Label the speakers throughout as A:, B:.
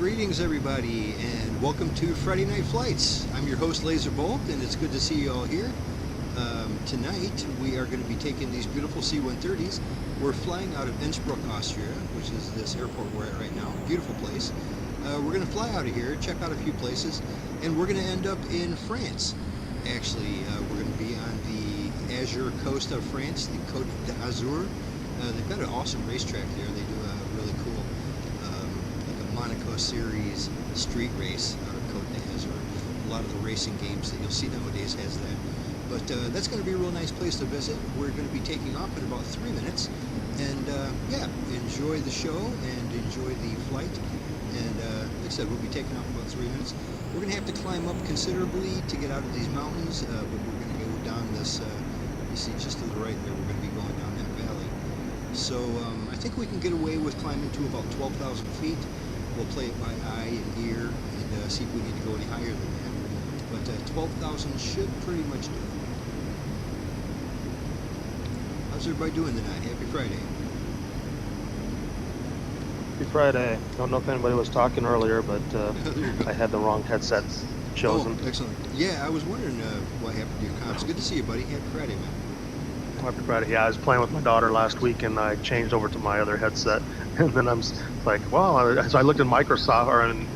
A: Greetings everybody and welcome to Friday Night Flights. I'm your host Lazerbolt and it's good to see you all here. Tonight we are going to be taking these beautiful C-130s. We're flying out of Innsbruck, Austria, which is this airport we're at right now. Beautiful place. We're going to fly out of here, check out a few places, and we're going to end up in France. Actually, we're going to be on the Azure coast of France, the Cote de Azure. They've got an awesome racetrack there. They do a really cool Monaco series street race out of Cote de Azure. A lot of the racing games that you'll see nowadays has that. But that's going to be a real nice place to visit. We're going to be taking off in about 3 minutes. And yeah, enjoy the show and enjoy the flight. And like I said, we'll be taking off in about 3 minutes. We're going to have to climb up considerably to get out of these mountains, but we're going to go down this, you see just to the right there, we're going to be going down that valley. So I think we can get away with climbing to about 12,000 feet. We'll play it by eye and ear and see if we need to go any higher than that. But 12,000 should pretty much do it. How's everybody doing tonight? Happy Friday.
B: Happy Friday. Don't know if anybody was talking earlier, but I had the wrong headset chosen.
A: Oh, excellent. Yeah, I was wondering what happened to your comp. It's good to see you, buddy. Happy Friday, man.
B: Happy Friday. Yeah, I was playing with my daughter last week, and I changed over to my other headset. And then I'm like, well, so I looked in Microsoft or in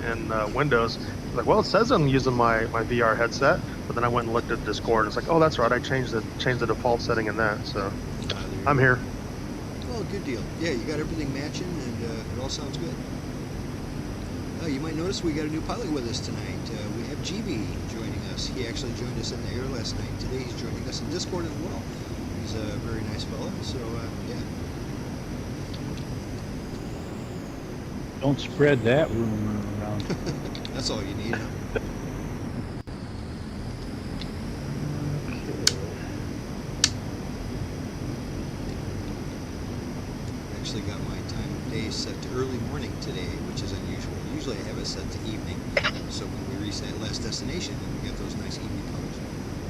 B: Windows. Like, well, it says I'm using my VR headset, but then I went and looked at Discord, and it's like, oh, that's right, I changed the default setting in that. So I'm here.
A: Well, good deal. Yeah, you got everything matching, and it all sounds good. You might notice we got a new pilot with us tonight. We have GB joining us. He actually joined us in the air last night. Today he's joining us in Discord as well. He's a very nice fellow. So yeah.
C: Don't spread that rumor around.
A: That's all you need, huh? Actually got my time of day set to early morning today, which is unusual. Usually I have it set to evening, so when we reach that last destination, we get those nice evening colors.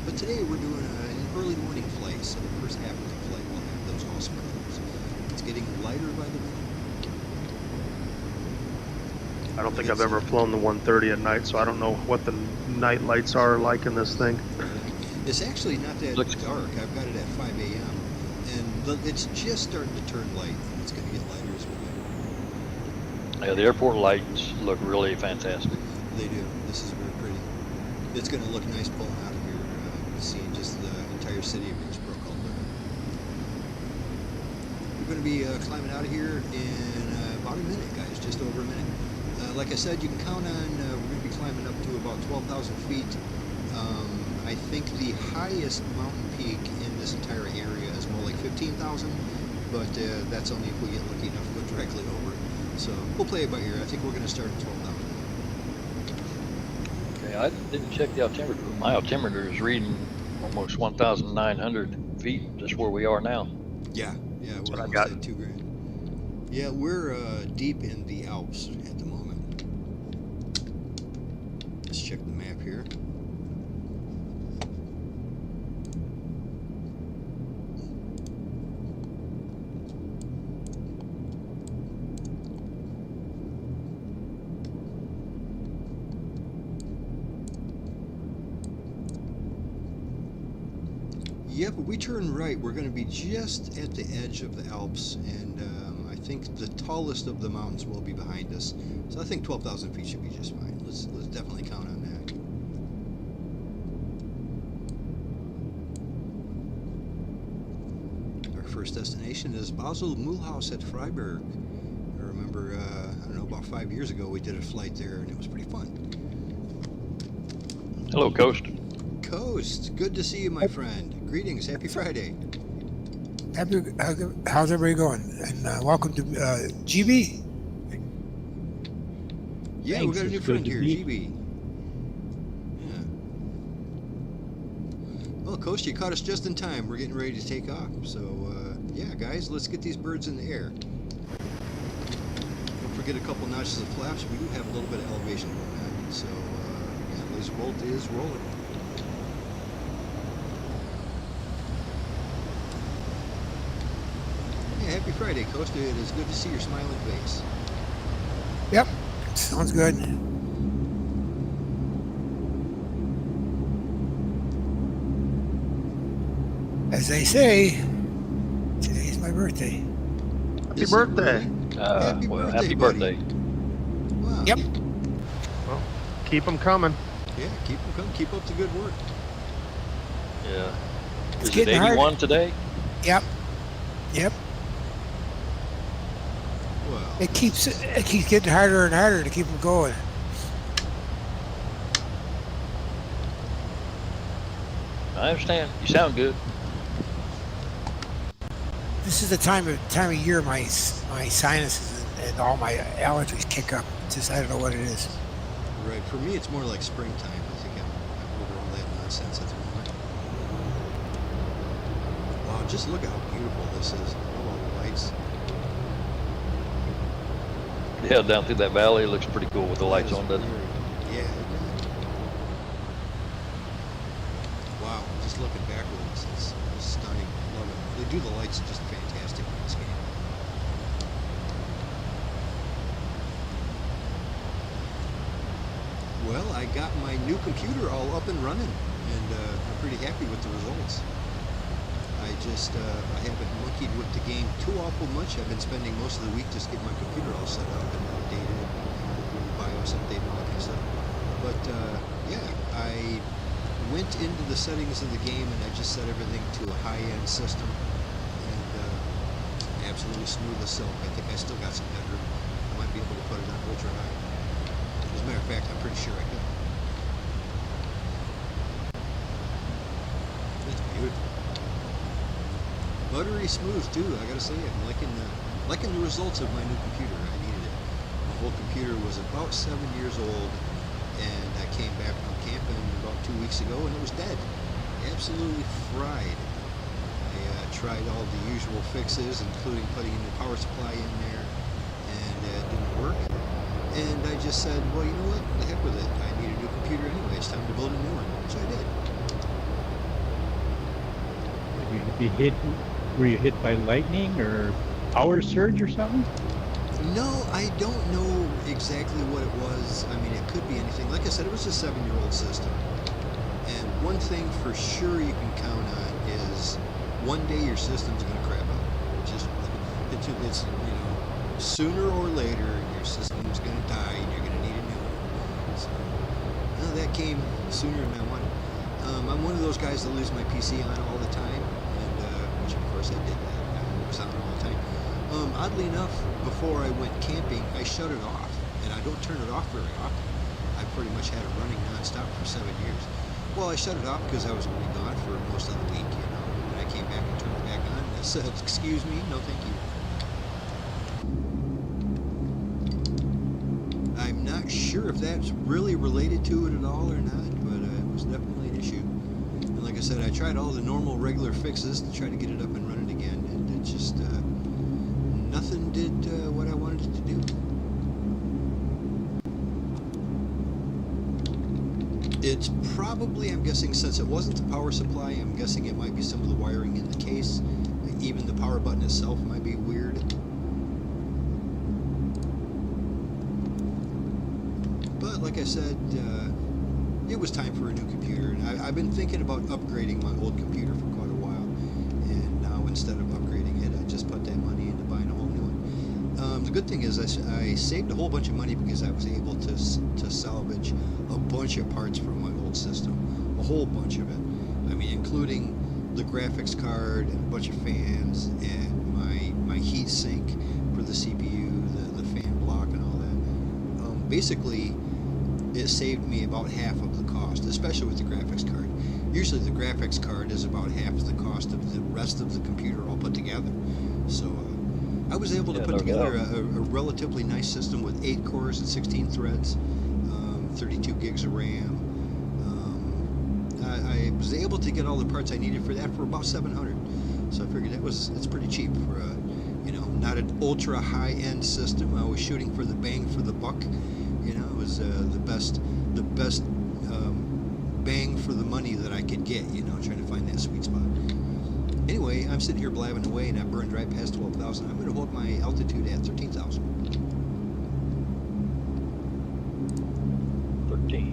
A: But today we're doing an early morning flight, so the first half of the flight will have those awesome colors. It's getting lighter by the minute.
B: I don't think I've ever flown the 130 at night, so I don't know what the night lights are like in this thing.
A: It's actually not that dark. I've got it at 5 a.m. and it's just starting to turn light. It's going to get lighter as we go.
D: Yeah, the airport lights look really fantastic.
A: They do. This is very pretty. It's going to look nice pulling out of here, seeing just the entire city of Innsbruck all over. We're going to be climbing out of here in about a minute, guys, just over a minute. Like I said, you can count on, we're going to be climbing up to about 12,000 feet. I think the highest mountain peak in this entire area is more like 15,000, but that's only if we get lucky enough to go directly over it. So we'll play it by ear. I think we're going to start at 12,000.
D: Okay, I didn't check the altimeter. My altimeter is reading almost 1,900 feet, just where we are now.
A: Yeah, we're almost at 2 grand. Yeah, we're deep in the Alps at the moment. Let's check the map here. Yep, if we turn right, we're going to be just at the edge of the Alps, and I think the tallest of the mountains will be behind us. So I think 12,000 feet should be just fine. Let's definitely count on that. Our first destination is Basel, Mulhouse at Freiburg. I remember, I don't know, about 5 years ago we did a flight there, and it was pretty fun.
D: Hello, Coast.
A: Coast, good to see you, my friend. Greetings, happy Friday.
E: How's everybody going? And welcome to GB.
A: Yeah,
C: Thanks,
A: we got a new friend here, GB. Yeah. Well, Coast, you caught us just in time. We're getting ready to take off. So, yeah, guys, let's get these birds in the air. Don't forget a couple notches of flaps. We do have a little bit of elevation going on. So, yeah, Lazerbolt is rolling. Yeah, happy Friday, Costa. It is good to see your smiling face.
E: Yep. Sounds good. As they say, today's my birthday.
B: Happy
A: Is it
B: birthday.
A: Happy
D: Well,
A: birthday,
D: happy
A: buddy.
D: birthday.
A: Wow.
E: Yep.
B: Well, keep them coming.
A: Yeah, keep them coming. Keep up the good work.
D: Yeah.
E: It's
D: Is it
E: getting hard.
D: 81 today?
E: Yep. Yep.
A: Well,
E: It keeps getting harder and harder to keep them going.
D: I understand. You sound good.
E: This is the time of year my sinuses and all my allergies kick up. Just I don't know what it is.
A: right. For me, it's more like springtime. I think I'm over all that nonsense at the moment. Wow, just look at how beautiful this is. All the lights.
D: Yeah, down through that valley, it looks pretty cool with the lights on, doesn't it?
A: Yeah, it does. Wow, just looking backwards, it's stunning. Love it. They do the lights just fantastic in this game. Well, I got my new computer all up and running, and I'm pretty happy with the results. I haven't monkeyed with the game too awful much. I've been spending most of the week just getting my computer all set up and updated, doing BIOS update and all that kind of stuff. But yeah, I went into the settings of the game and I just set everything to a high-end system, and absolutely smooth as silk. I think I still got some headroom. I might be able to put it on ultra high. As a matter of fact, I'm pretty sure I can. It's beautiful. Buttery smooth too. I gotta say, I'm liking the results of my new computer. I needed it. My whole computer was about 7 years old, and I came back from camping about 2 weeks ago, and it was dead, absolutely fried. I tried all the usual fixes, including putting a new power supply in there, and it didn't work. And I just said, well, you know what? The heck with it. I need a new computer anyway. It's time to build a new one, which I did.
C: Were you hit by lightning or power surge or something?
A: No, I don't know exactly what it was. I mean, it could be anything. Like I said, it was a 7-year-old system. And one thing for sure you can count on is one day your system's going to crap out. It's you know, sooner or later your system's going to die and you're going to need a new one. So, that came sooner than I wanted. I'm one of those guys that leaves my PC on all the time, and which of course I did that. I was on all the time. Oddly enough, before I went camping, I shut it off, and I don't turn it off very often. I pretty much had it running nonstop for 7 years. Well, I shut it off because I was going to be gone for most of the week, you know. And I came back and turned it back on, and I said, "Excuse me, no, thank you." I'm not sure if that's really related to it at all or not, but it was definitely an issue. And like I said, I tried all the normal, regular fixes to try to get it up and running again, and it just nothing did what I wanted it to do. It's probably, I'm guessing, since it wasn't the power supply, I'm guessing it might be some of the wiring in the case. Even the power button itself might be weird. But like I said, it was time for a new computer, and I've been thinking about upgrading my old computer for quite a while, and now instead of upgrading it, I just put that money into buying a whole new one. The good thing is I saved a whole bunch of money because I was able to salvage a bunch of parts from my old system, a whole bunch of it. I mean, including the graphics card and a bunch of fans and my heat sink for the CPU, the fan block and all that. Basically, it saved me about half of the cost, especially with the graphics card. Usually the graphics card is about half of the cost of the rest of the computer all put together. So I was able to put together a relatively nice system with 8 cores and 16 threads, 32 gigs of RAM. I was able to get all the parts I needed for that for about $700. So I figured it's pretty cheap for a, you know, not an ultra high-end system. I was shooting for the bang for the buck. You know, it was the best bang for the money that I could get, you know, trying to find that sweet spot. Anyway, I'm sitting here blabbing away and I burned right past 12,000. I'm going to hold my altitude at 13,000.
D: 13.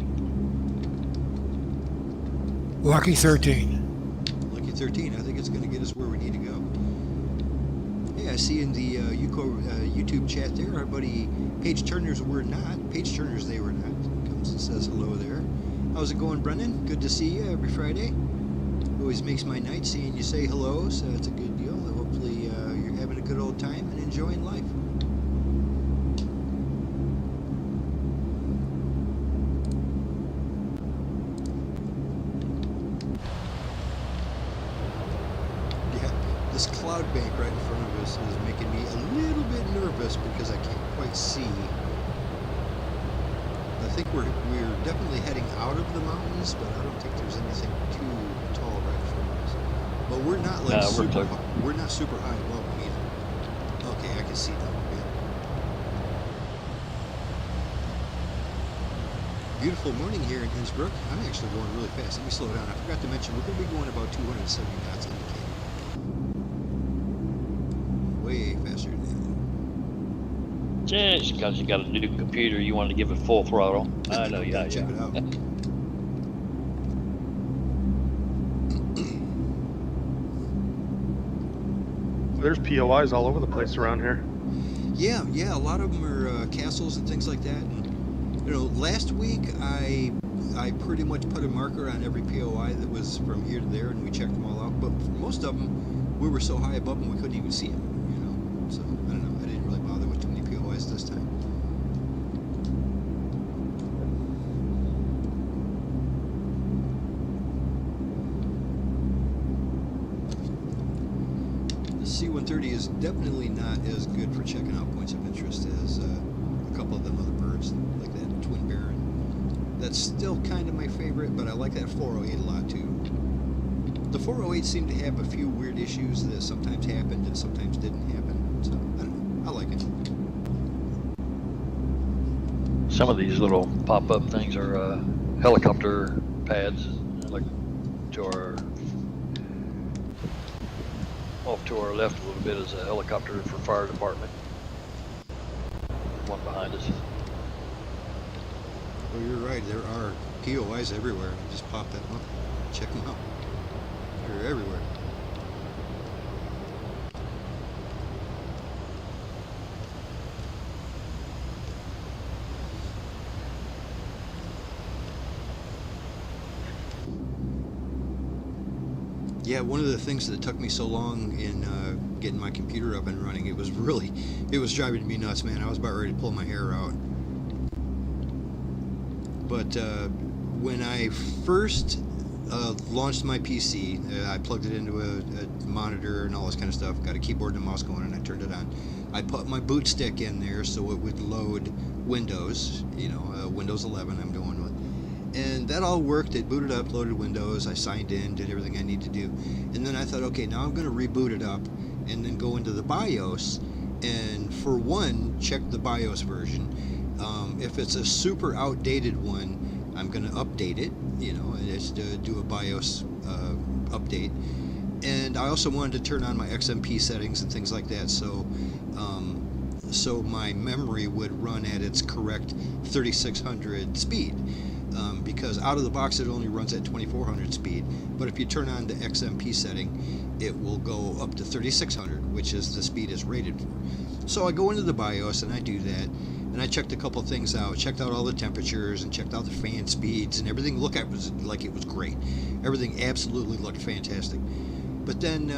E: Lucky 13.
A: Lucky 13. I think it's going to get us where we need to go. Hey, I see in the YouTube chat there, our buddy Paige Turner's We're Not. Paige Turner's They Were Not comes and says hello there. How's it going, Brennan? Good to see you every Friday. Always makes my night seeing you say hello, so it's a good deal. Hopefully you're having a good old time and enjoying life. This cloud bank right in front of us is making me a little bit nervous because I can't quite see. I think we're definitely heading out of the mountains, but I don't think there's anything too tall right in front of us. But we're not like we're not super high above them either. Okay, I can see that. Yeah. Beautiful morning here in Innsbruck. I'm actually going really fast. Let me slow down. I forgot to mention we're going to be going about 270 knots indicated. Way faster than that.
D: Just because you got a new computer, you want to give it full throttle. I know, yeah,
A: Check it out.
B: There's POIs all over the place around here.
A: Yeah, a lot of them are castles and things like that. And, last week I pretty much put a marker on every POI that was from here to there, and we checked them all out. But for most of them, we were so high above them we couldn't even see them. So I don't know. I didn't really bother with too many POIs this time. The C-130 is definitely not as good for checking out points of interest as a couple of them other birds, like that Twin Baron. That's still kind of my favorite, but I like that 408 a lot too. The 408 seemed to have a few weird issues that sometimes happened and sometimes didn't happen. So I don't know. I like it.
D: Some of these little pop-up things are helicopter pads, like off to our left a little bit is a helicopter for fire department. One behind us.
A: Well, you're right. There are POIs everywhere. Just pop that up. Check them out. They're everywhere. Yeah, one of the things that took me so long in getting my computer up and running, it was driving me nuts, man. I was about ready to pull my hair out. But when I first launched my PC, I plugged it into a monitor and all this kind of stuff, got a keyboard and a mouse going, and I turned it on. I put my boot stick in there so it would load Windows, Windows 11 I'm going with. And that all worked. It booted up, loaded Windows, I signed in, did everything I need to do. And then I thought, okay, now I'm going to reboot it up and then go into the BIOS and, for one, check the BIOS version. If it's a super outdated one, I'm going to update it, and it's to do a BIOS update. And I also wanted to turn on my XMP settings and things like that, so my memory would run at its correct 3600 speed. Because out of the box it only runs at 2400 speed, but if you turn on the XMP setting, it will go up to 3600, which is the speed it's rated for. So I go into the BIOS and I do that, and I checked a couple things out, checked out all the temperatures and checked out the fan speeds, and everything looked like it was great. Everything absolutely looked fantastic. But then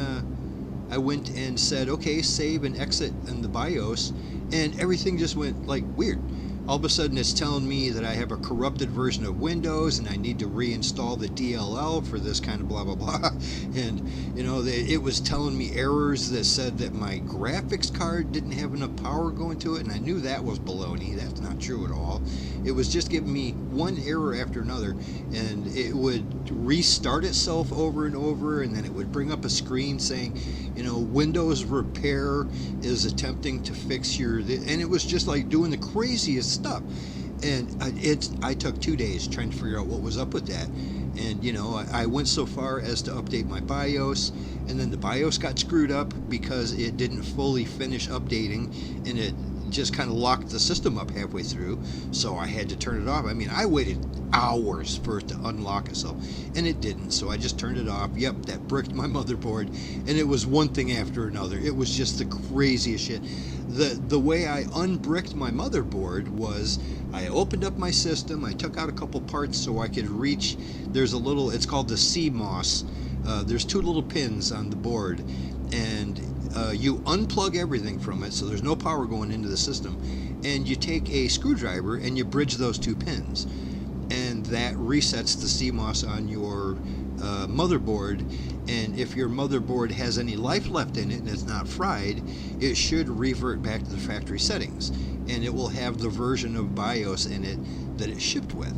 A: I went and said, okay, save and exit in the BIOS, and everything just went like weird. All of a sudden it's telling me that I have a corrupted version of Windows and I need to reinstall the DLL for this kind of blah blah blah. And it was telling me errors that said that my graphics card didn't have enough power going to it, and I knew that was baloney. That's not true at all. It was just giving me one error after another, and it would restart itself over and over, and then it would bring up a screen saying, Windows Repair is attempting to fix your, and it was just like doing the craziest stuff. And I took 2 days trying to figure out what was up with that. And I went so far as to update my BIOS, and then the BIOS got screwed up because it didn't fully finish updating, and just kind of locked the system up halfway through, so I had to turn it off. I mean, I waited hours for it to unlock itself, and it didn't, so I just turned it off. Yep, that bricked my motherboard, and it was one thing after another. It was just the craziest shit. The way I unbricked my motherboard was I opened up my system, I took out a couple parts so I could reach, there's a little, it's called the CMOS. There's two little pins on the board, and you unplug everything from it, so there's no power going into the system, and you take a screwdriver and you bridge those two pins, and that resets the CMOS on your motherboard. And if your motherboard has any life left in it and it's not fried, it should revert back to the factory settings, and it will have the version of BIOS in it that it shipped with.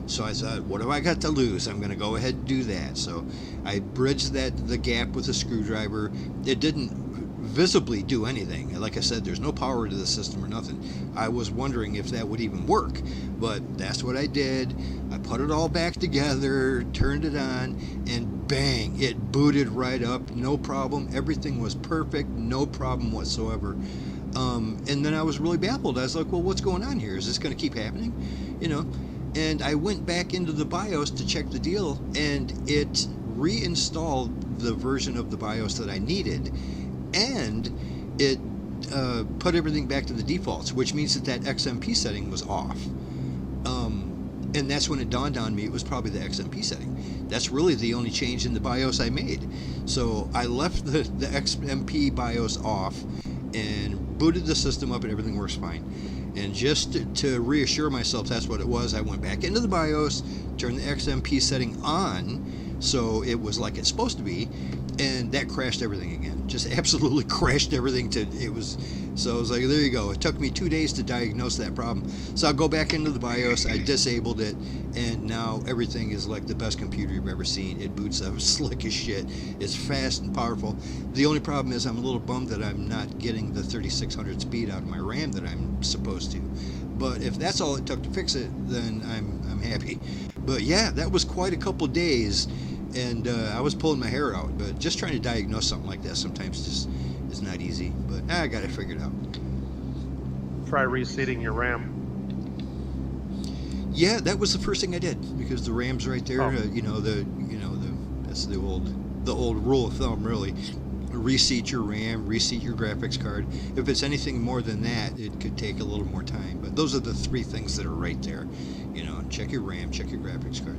A: So I thought, what have I got to lose? I'm going to go ahead and do that. So I bridged the gap with a screwdriver. It didn't visibly do anything. Like I said, there's no power to the system or nothing. I was wondering if that would even work, but that's what I did. I put it all back together, turned it on, and bang, it booted right up. No problem. Everything was perfect. No problem whatsoever. And then I was really baffled. I was like, well, what's going on here? Is this going to keep happening? You know? And I went back into the BIOS to check the deal, and it reinstalled the version of the BIOS that I needed, and it put everything back to the defaults, which means that XMP setting was off. And that's when it dawned on me it was probably the XMP setting. That's really the only change in the BIOS I made. So I left the XMP BIOS off and booted the system up, and everything works fine. And just to reassure myself that's what it was, I went back into the BIOS, turned the XMP setting on, so it was like it's supposed to be, and that crashed everything again. Just absolutely crashed everything. So I was like, there you go. It took me 2 days to diagnose that problem. So I'll go back into the BIOS, I disabled it, and now everything is like the best computer you've ever seen. It boots up slick as shit. It's fast and powerful. The only problem is I'm a little bummed that I'm not getting the 3600 speed out of my RAM that I'm supposed to. But if that's all it took to fix it, then I'm happy. But yeah, that was quite a couple days, and I was pulling my hair out. But just trying to diagnose something like that sometimes just is not easy. But I got it figured out.
B: Try reseating your RAM.
A: Yeah, that was the first thing I did, because the RAM's right there.
B: Oh.
A: That's the old rule of thumb, really. Reseat your RAM, reseat your graphics card. If it's anything more than that, it could take a little more time. But those are the three things that are right there. Check your RAM, check your graphics card.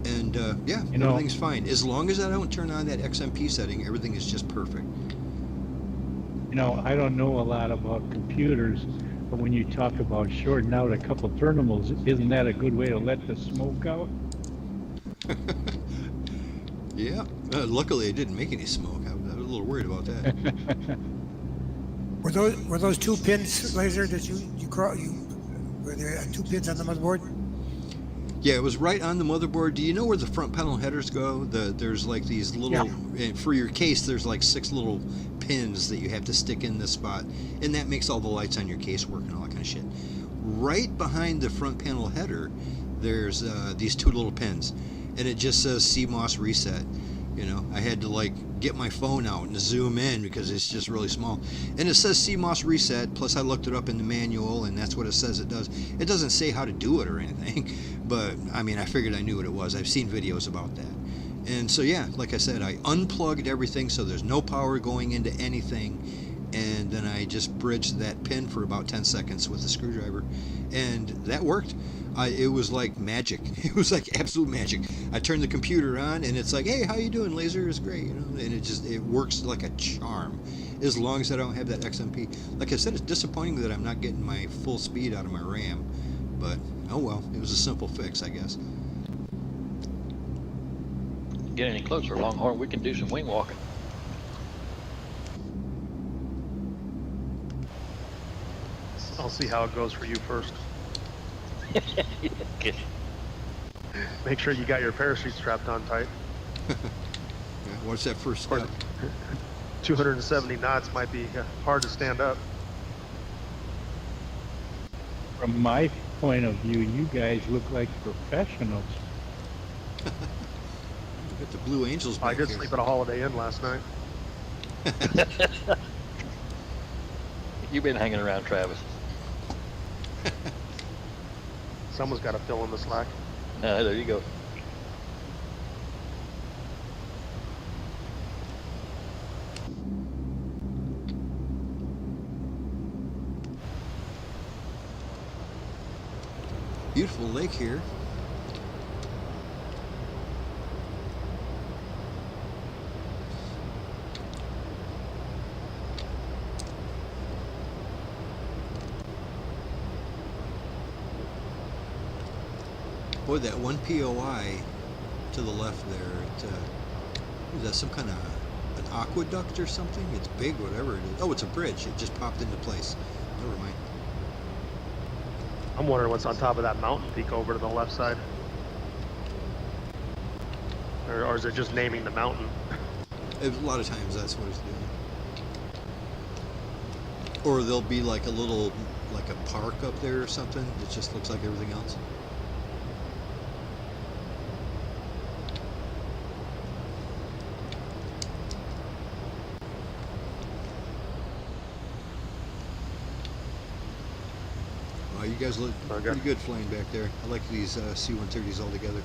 A: And yeah, everything's fine. As long as I don't turn on that XMP setting, everything is just perfect.
C: I don't know a lot about computers, but when you talk about shorting out a couple terminals, isn't that a good way to let the smoke out?
A: Yeah. Luckily, it didn't make any smoke. I was a little worried about that.
E: Were those two pins, Laser, that were there two pins on the motherboard?
A: Yeah, it was right on the motherboard. Do you know where the front panel headers go? There's like these little, for your case, there's like 6 little pins that you have to stick in this spot, and that makes all the lights on your case work and all that kind of shit. Right behind the front panel header, there's these 2 little pins, and it just says CMOS reset. I had to get my phone out and zoom in because it's just really small, and it says CMOS reset. Plus I looked it up in the manual, and that's what it says it does. It doesn't say how to do it or anything, but I mean, I figured I knew what it was. I've seen videos about that. And so yeah, like I said, I unplugged everything so there's no power going into anything, and then I just bridged that pin for about 10 seconds with a screwdriver, and that worked. It was like magic. It was like absolute magic. I turned the computer on, and it's like, hey, how you doing? Laser is great, and it works like a charm, as long as I don't have that XMP. Like I said, it's disappointing that I'm not getting my full speed out of my RAM, but oh well, it was a simple fix, I guess.
D: Get any closer, Longhorn, we can do some wing walking.
B: I'll see how it goes for you first.
D: Okay.
B: Make sure you got your parachute strapped on tight.
A: Yeah, what's that first step?
B: 270 knots might be hard to stand up.
C: From my point of view, you guys look like professionals.
A: Got the Blue Angels back
B: I did
A: here.
B: sleep at a Holiday Inn last night.
D: You've been hanging around, Travis.
B: Someone's got to fill in the slack.
D: There you go.
A: Beautiful lake here. Boy, that one POI to the left there, is that some kind of an aqueduct or something? It's big, whatever it is. Oh, it's a bridge. It just popped into place. Never mind.
B: I'm wondering what's on top of that mountain peak over to the left side. Or is it just naming the mountain?
A: A lot of times that's what it's doing. Or there'll be like a little, like a park up there or something that just looks like everything else. You guys look pretty good flying back there. I like these C-130s all together.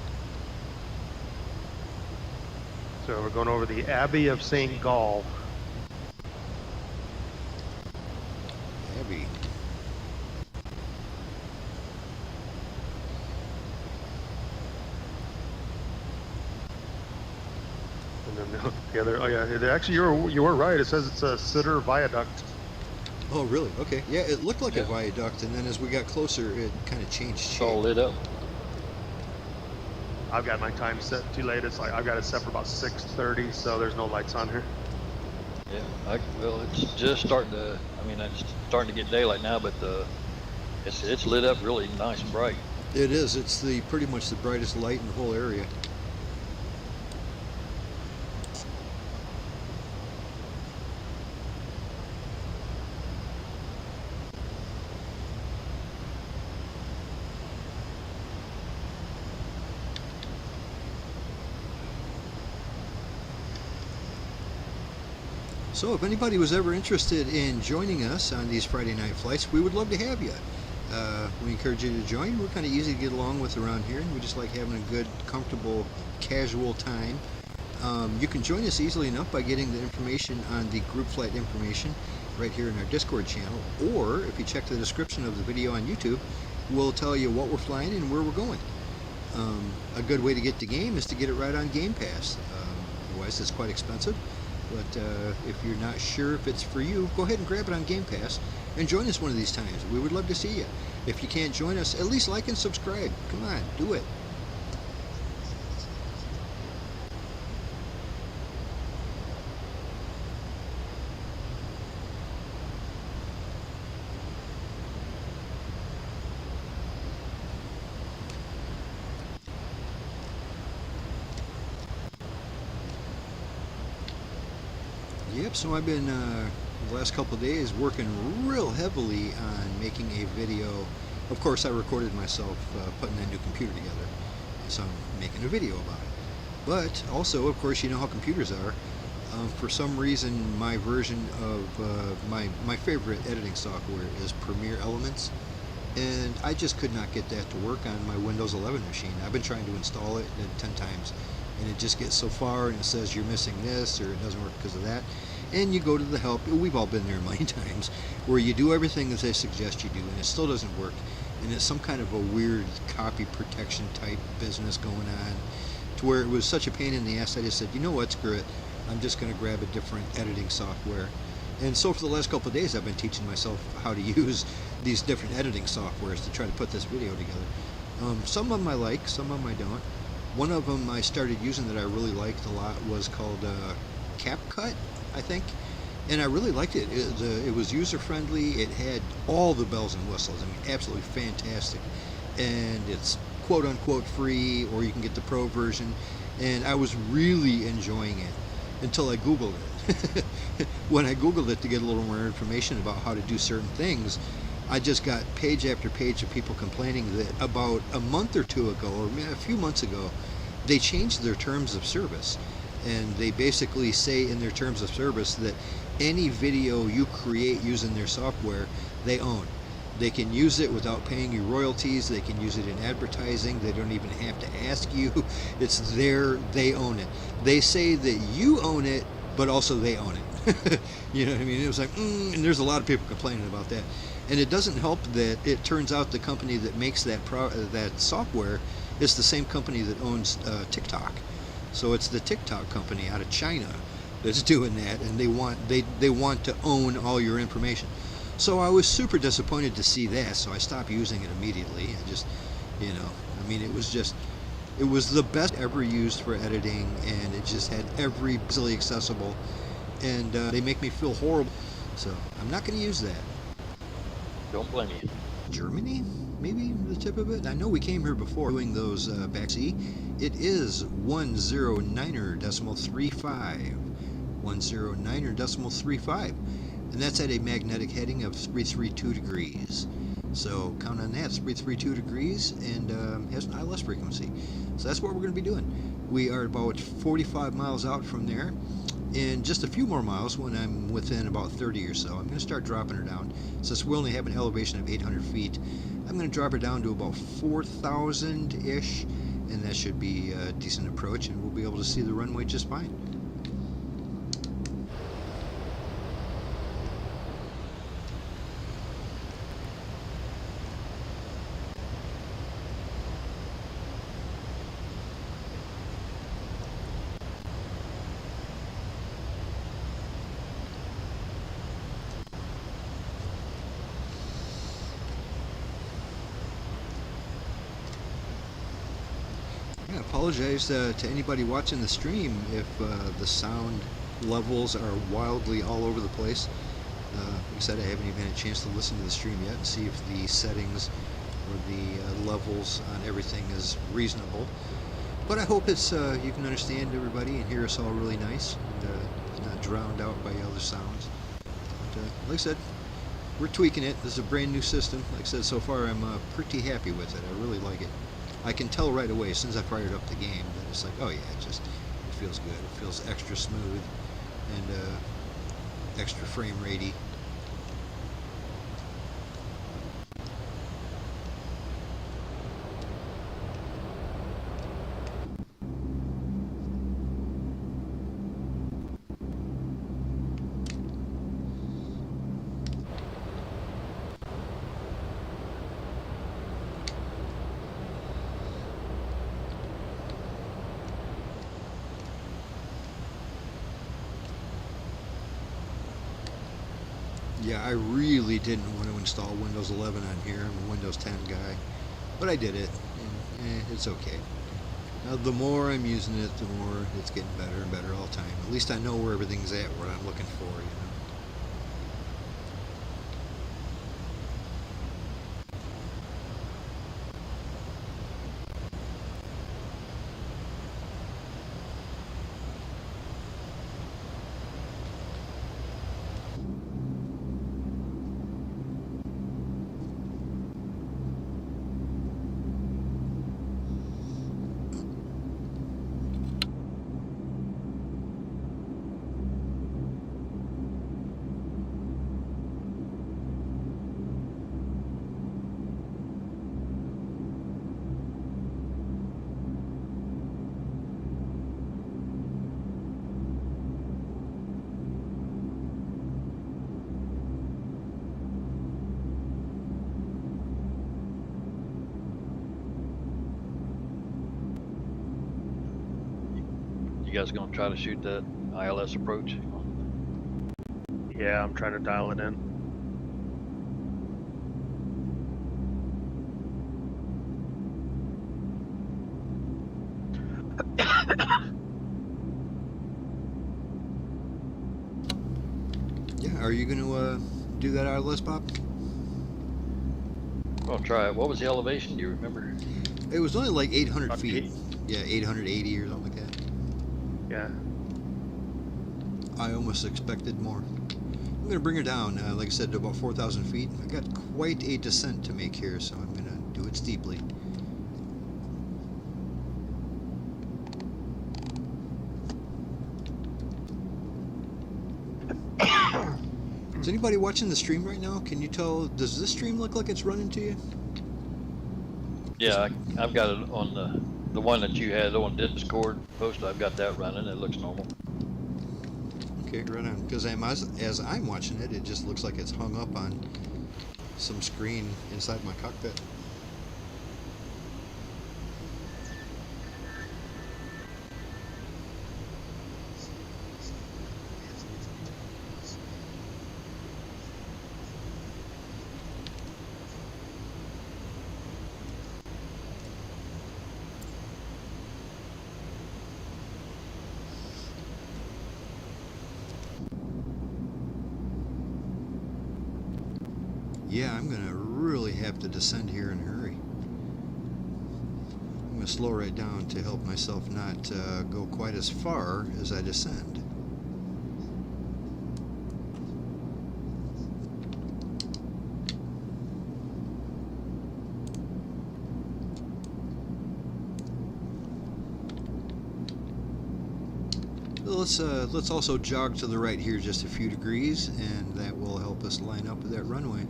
B: So we're going over the Abbey of St. Gall.
A: Abbey.
B: And then the other, oh yeah, actually you were right. It says it's a Sitter Viaduct.
A: Oh, really? Okay. Yeah, it looked like a viaduct, and then as we got closer, it kind of changed shape.
D: It's all lit up.
B: I've got my time set too late. It's like I've got it set for about 6:30, so there's no lights on here.
D: Yeah, well, it's just starting to. I mean, it's starting to get daylight now, but it's lit up really nice and bright.
A: It is. It's the pretty much the brightest light in the whole area. So if anybody was ever interested in joining us on these Friday night flights, we would love to have you. We encourage you to join. We're kind of easy to get along with around here, and we just like having a good, comfortable, casual time. You can join us easily enough by getting the information on the group flight information right here in our Discord channel, or if you check the description of the video on YouTube, we'll tell you what we're flying and where we're going. A good way to get the game is to get it right on GamePass. Otherwise, it's quite expensive. But if you're not sure if it's for you, go ahead and grab it on GamePass and join us one of these times. We would love to see you. If you can't join us, at least like and subscribe. Come on, do it. Yep, so I've been the last couple of days working real heavily on making a video. Of course, I recorded myself putting that new computer together, so I'm making a video about it. But also, of course, you know how computers are. For some reason, my version of my favorite editing software is Premiere Elements, and I just could not get that to work on my Windows 11 machine. I've been trying to install it 10 times, and it just gets so far, and it says you're missing this, or it doesn't work because of that. And you go to the help. We've all been there many times, where you do everything that they suggest you do, and it still doesn't work. And it's some kind of a weird copy protection type business going on, to where it was such a pain in the ass. I just said, you know what, screw it. I'm just going to grab a different editing software. And so for the last couple of days, I've been teaching myself how to use these different editing softwares to try to put this video together. Some of them I like, some of them I don't. One of them I started using that I really liked a lot was called CapCut, I think, and I really liked it. It was user-friendly. It had all the bells and whistles. I mean, absolutely fantastic. And it's quote-unquote free, or you can get the pro version. And I was really enjoying it until I Googled it. When I Googled it to get a little more information about how to do certain things, I just got page after page of people complaining that about a month or two ago, or a few months ago, they changed their terms of service. And they basically say in their terms of service that any video you create using their software, they own. They can use it without paying you royalties. They can use it in advertising. They don't even have to ask you. It's they own it. They say that you own it, but also they own it. You know what I mean? It was like, and there's a lot of people complaining about that. And it doesn't help that it turns out the company that makes that software is the same company that owns TikTok. So it's the TikTok company out of China that's doing that, and they want to own all your information. So I was super disappointed to see that, so I stopped using it immediately. I just, I mean, it was the best ever used for editing, and it just had every easily accessible, and they make me feel horrible. So I'm not going to use that.
D: Don't blame you.
A: Germany, maybe the tip of it. I know we came here before doing those backseat. It is 109.35. 109.35. And that's at a magnetic heading of 332 degrees. So count on that, 332 degrees, and has an ILS frequency. So that's what we're going to be doing. We are about 45 miles out from there. In just a few more miles, when I'm within about 30 or so, I'm going to start dropping her down. Since we only have an elevation of 800 feet, I'm going to drop her down to about 4,000-ish, and that should be a decent approach, and we'll be able to see the runway just fine. I apologize to anybody watching the stream if the sound levels are wildly all over the place. Like I said, I haven't even had a chance to listen to the stream yet and see if the settings or the levels on everything is reasonable. But I hope it's you can understand everybody and hear us all really nice and not drowned out by other sounds. But, like I said, we're tweaking it. This is a brand new system. Like I said, so far I'm pretty happy with it. I really like it. I can tell right away as soon as I fired up the game that it's like, oh yeah, it feels good. It feels extra smooth and extra frame ratey. Yeah, I really didn't want to install Windows 11 on here. I'm a Windows 10 guy, but I did it, and it's okay. Now, the more I'm using it, the more it's getting better and better all the time. At least I know where everything's at, what I'm looking for,
D: You guys gonna try to shoot that ILS approach?
B: Yeah, I'm trying to dial it in.
A: Yeah, are you going to do that ILS, Bob?
D: I'm gonna try it. What was the elevation? Do you remember?
A: It was only like 800
B: About
A: feet.
B: 80.
A: Yeah, 880 or something like that.
B: Yeah.
A: I almost expected more. I'm going to bring her down, like I said, to about 4,000 feet. I got quite a descent to make here, so I'm going to do it steeply. anybody watching the stream right now? Can you tell, does this stream look like it's running to you?
D: Yeah, I've got it on the one that you had on Discord post. I've got that running. It looks normal.
A: Okay, right on. Because as I'm watching it, it just looks like it's hung up on some screen inside my cockpit. Yeah, I'm going to really have to descend here in a hurry. I'm going to slow right down to help myself not go quite as far as I descend. Let's also jog to the right here just a few degrees, and that will help us line up with that runway.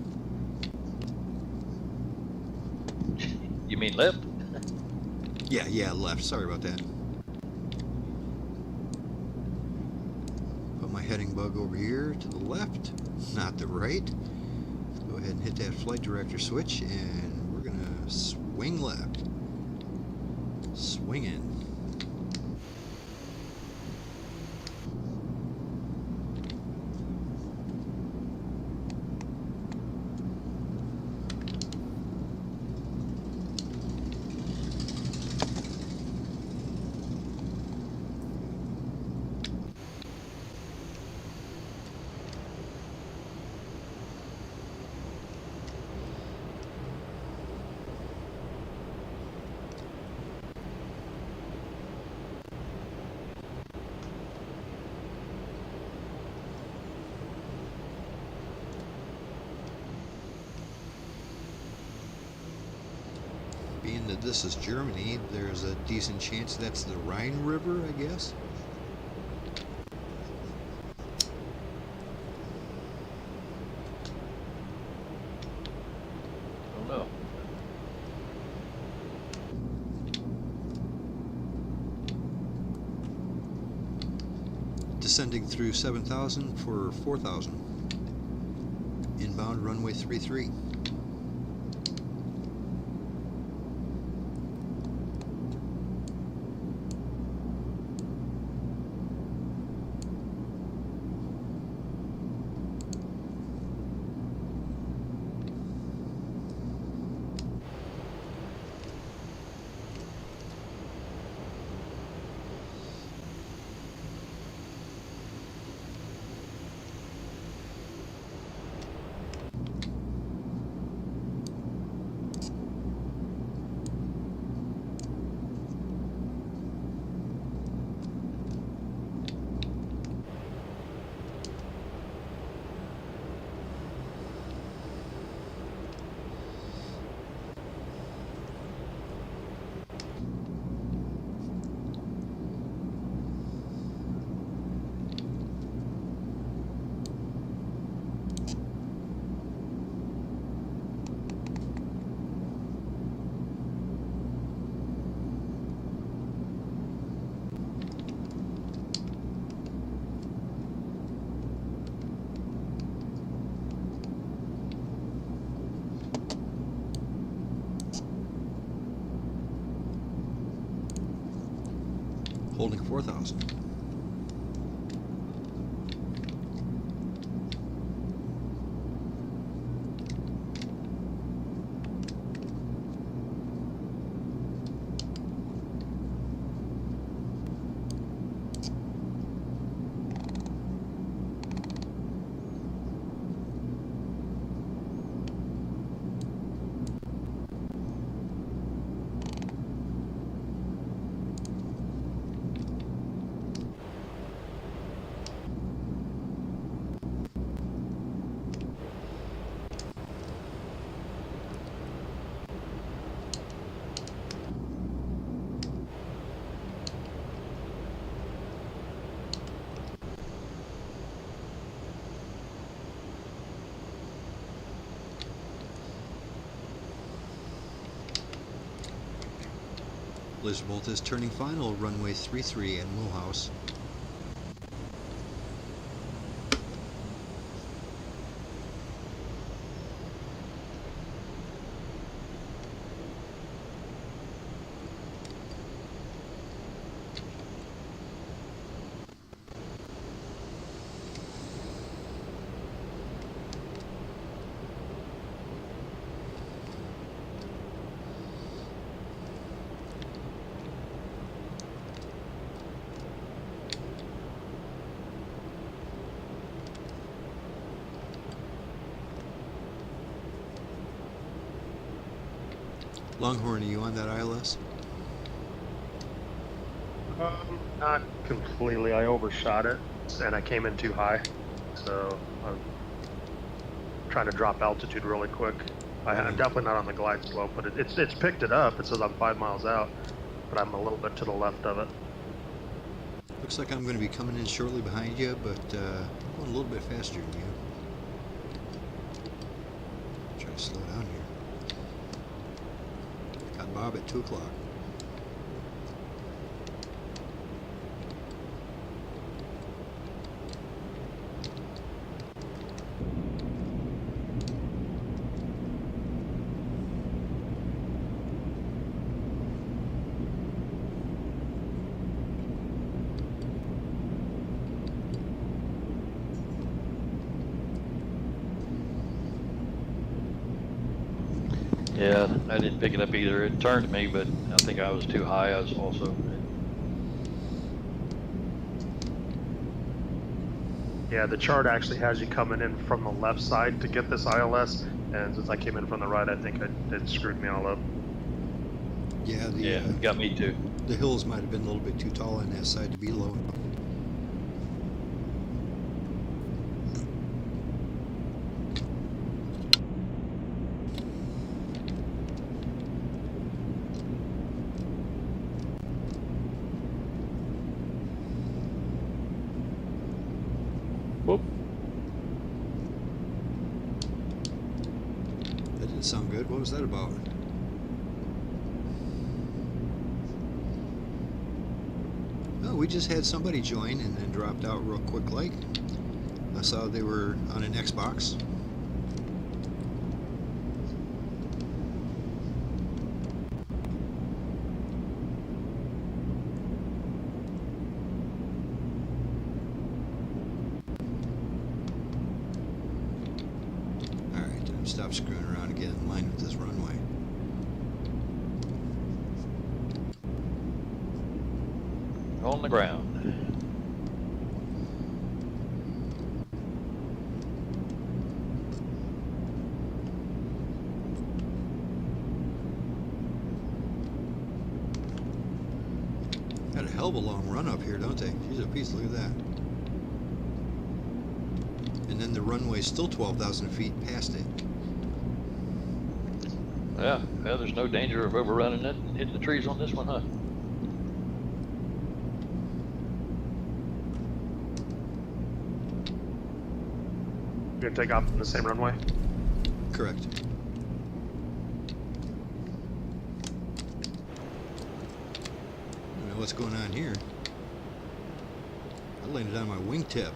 D: You mean left?
A: Yeah, left. Sorry about that. Put my heading bug over here to the left, not the right. Go ahead and hit that flight director switch, and we're gonna swing left. Swing in. Being that this is Germany, there's a decent chance that's the Rhine River, I guess.
D: I don't know.
A: Descending through 7,000 for 4,000. Inbound runway 33. Holding 4,000. Lazerbolt is turning final, runway 33 at Mulhouse. Longhorn, are you on that ILS?
B: Not completely. I overshot it, and I came in too high, so I'm trying to drop altitude really quick. I'm definitely not on the glide slope, but it's picked it up. It says I'm 5 miles out, but I'm a little bit to the left of it.
A: Looks like I'm going to be coming in shortly behind you, but going a little bit faster than you. Try to slow down here. Got Bob at 2 o'clock.
D: Yeah, I didn't pick it up either. It turned to me, but I think I was too high. I was also.
B: Yeah, the chart actually has you coming in from the left side to get this ILS, and since I came in from the right, I think it screwed me all up.
A: Yeah,
D: Got me too.
A: The hills might have been a little bit too tall on that side to be low enough.
C: Whoop.
A: That didn't sound good. What was that about? Oh, we just had somebody join and then dropped out real quick like. I saw they were on an Xbox. Alright, time to stop screwing around and get in line with this runway.
D: On the ground.
A: Got a hell of a long run up here, don't they? Jeez, a piece, look at that. And then the runway's still 12,000 feet past it.
D: Yeah, there's no danger of overrunning it and hitting the trees on this one, huh?
B: You're gonna take off from the same runway?
A: Correct. I don't know what's going on here. I landed on my wingtip.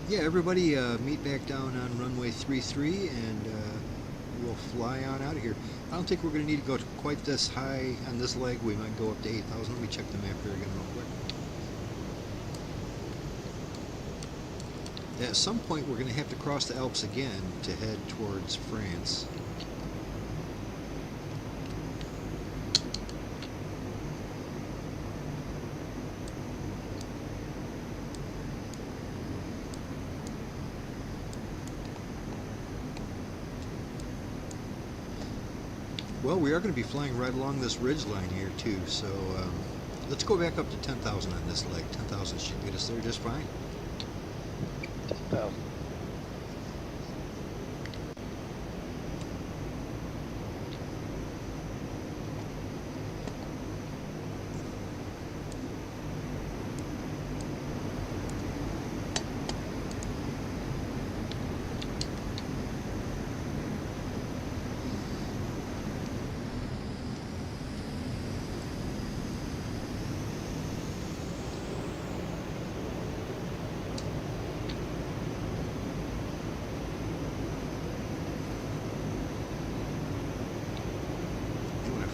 A: Yeah, everybody meet back down on runway 33 and we'll fly on out of here. I don't think we're going to need to go quite this high on this leg. We might go up to 8,000. Let me check the map here again real quick. At some point we're going to have to cross the Alps again to head towards France. Well, we are going to be flying right along this ridge line here too, so let's go back up to 10,000 on this leg. 10,000 should get us there just fine.
D: 10,000.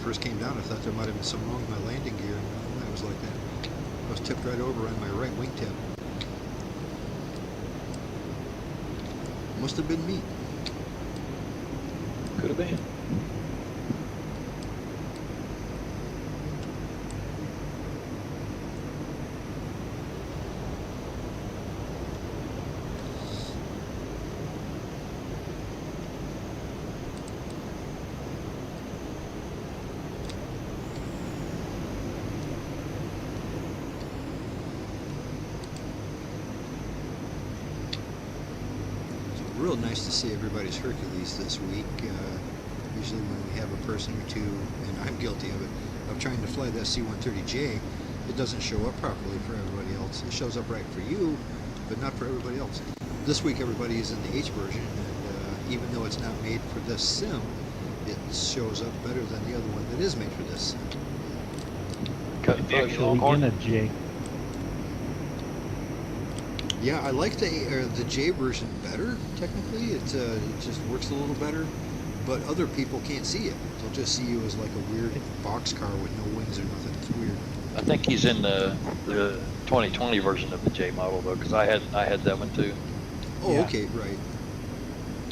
A: First came down, I thought there might have been something wrong with my landing gear. No, I was like that. I was tipped right over on my right wingtip. Must have been me.
D: Could have been.
A: Real nice to see everybody's Hercules this week. Usually when we have a person or two, and I'm guilty of it, of trying to fly that C-130J, it doesn't show up properly for everybody else. It shows up right for you, but not for everybody else. This week everybody is in the H version, and even though it's not made for this sim, it shows up better than the other one that is made for this sim.
C: Actually in a J.
A: Yeah, I like the J version better, technically. It just works a little better, but other people can't see it. They'll just see you as like a weird boxcar with no wings or nothing. It's weird.
D: I think he's in the 2020 version of the J model though, because I had that one too.
A: Oh,
C: Yeah.
A: okay, right.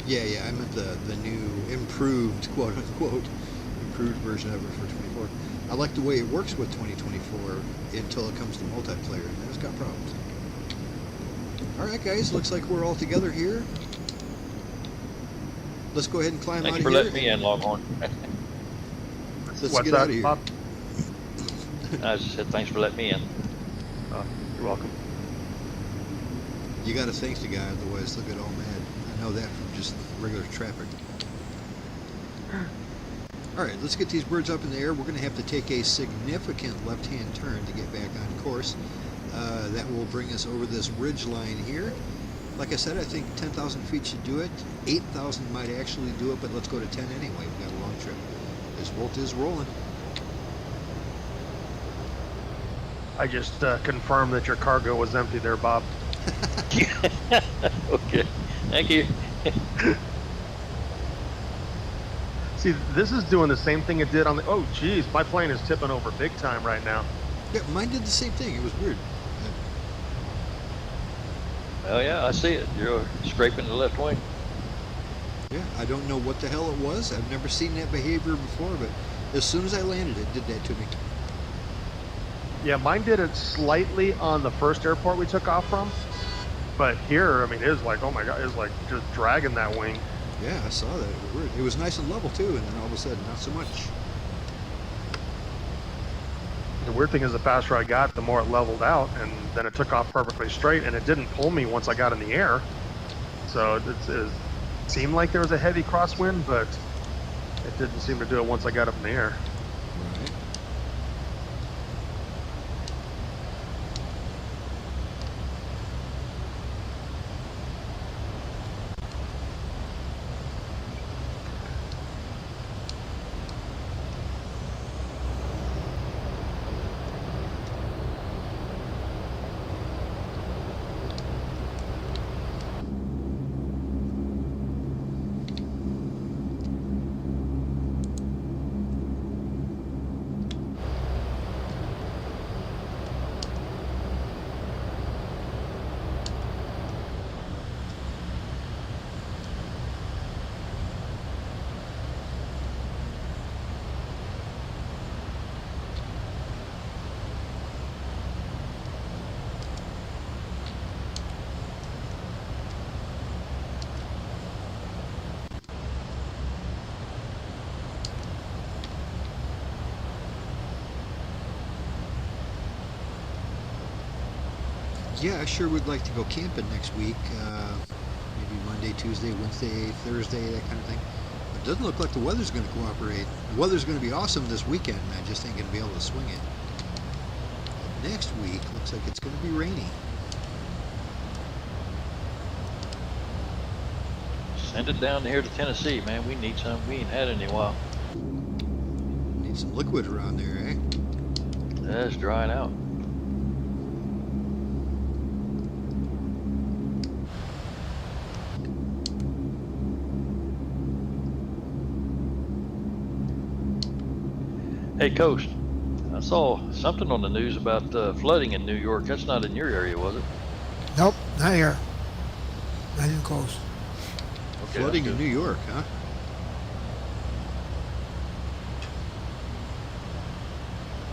A: Yeah, I meant the new improved, quote unquote, improved version of it for 24. I like the way it works with 2024 until it comes to multiplayer, and then it's got problems. Alright guys, looks like we're all together here. Let's go ahead and climb
D: Thanks
A: out
D: for
A: of here.
D: letting me in, Longhorn.
A: Let's
B: What's
A: get
B: that,
A: out of here.
B: Bob?
D: I just said thanks for letting me in.
B: You're welcome.
A: You gotta thank the guy, otherwise they'll get all mad. I know that from just regular traffic. Alright, let's get these birds up in the air. We're gonna have to take a significant left-hand turn to get back on course. That will bring us over this ridge line here. Like I said, I think 10,000 feet should do it. 8,000 might actually do it, but let's go to 10 anyway. We've got a long trip. This Volt is rolling.
B: I just confirmed that your cargo was empty there, Bob.
D: Okay, thank you.
B: See, this is doing the same thing it did on the... Oh, geez, my plane is tipping over big time right now.
A: Yeah, mine did the same thing. It was weird.
D: Oh yeah, I see it. You're scraping the left wing.
A: Yeah, I don't know what the hell it was. I've never seen that behavior before, but as soon as I landed, it did that to me.
B: Yeah, mine did it slightly on the first airport we took off from. But here, I mean, it was like, oh my God, it was like just dragging that wing.
A: Yeah, I saw that. It was weird. It was nice and level too, and then all of a sudden, not so much.
B: The weird thing is the faster I got, the more it leveled out, and then it took off perfectly straight, and it didn't pull me once I got in the air. So it seemed like there was a heavy crosswind, but it didn't seem to do it once I got up in the air.
A: Right. Yeah, I sure would like to go camping next week. Maybe Monday, Tuesday, Wednesday, Thursday, that kind of thing. But it doesn't look like the weather's going to cooperate. The weather's going to be awesome this weekend, and I just ain't going to be able to swing it. But next week looks like it's going to be rainy.
D: Send it down here to Tennessee, man. We need some. We ain't had it in a while.
A: Need some liquid around there, eh?
D: Yeah, it's drying out. Hey, Coast, I saw something on the news about flooding in New York. That's not in your area, was it?
E: Nope, not here. Not even close.
D: Okay,
A: Flooding
D: that's
A: in
D: good.
A: New York, huh?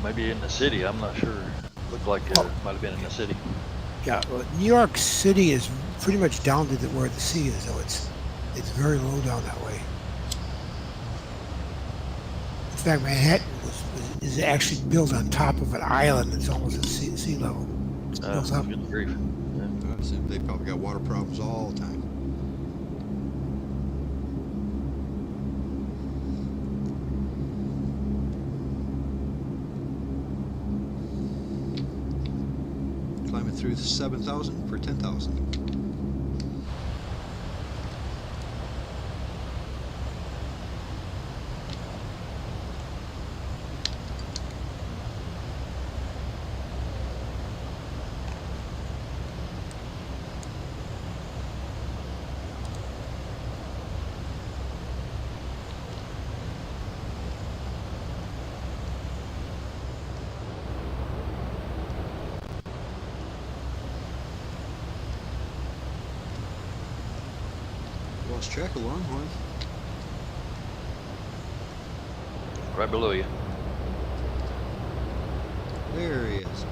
D: Maybe in the city. I'm not sure. Looked like it might have been in the city.
E: Yeah, well, New York City is pretty much down to where the sea is, though. It's very low down that way. In fact, Manhattan is actually built on top of an island that's almost at sea level. It's built up.
D: Good grief. Yeah.
A: So they probably got water problems all the time. Climbing through the 7,000 for 10,000. Lost track of Longhorn.
D: Right below you.
A: There he is.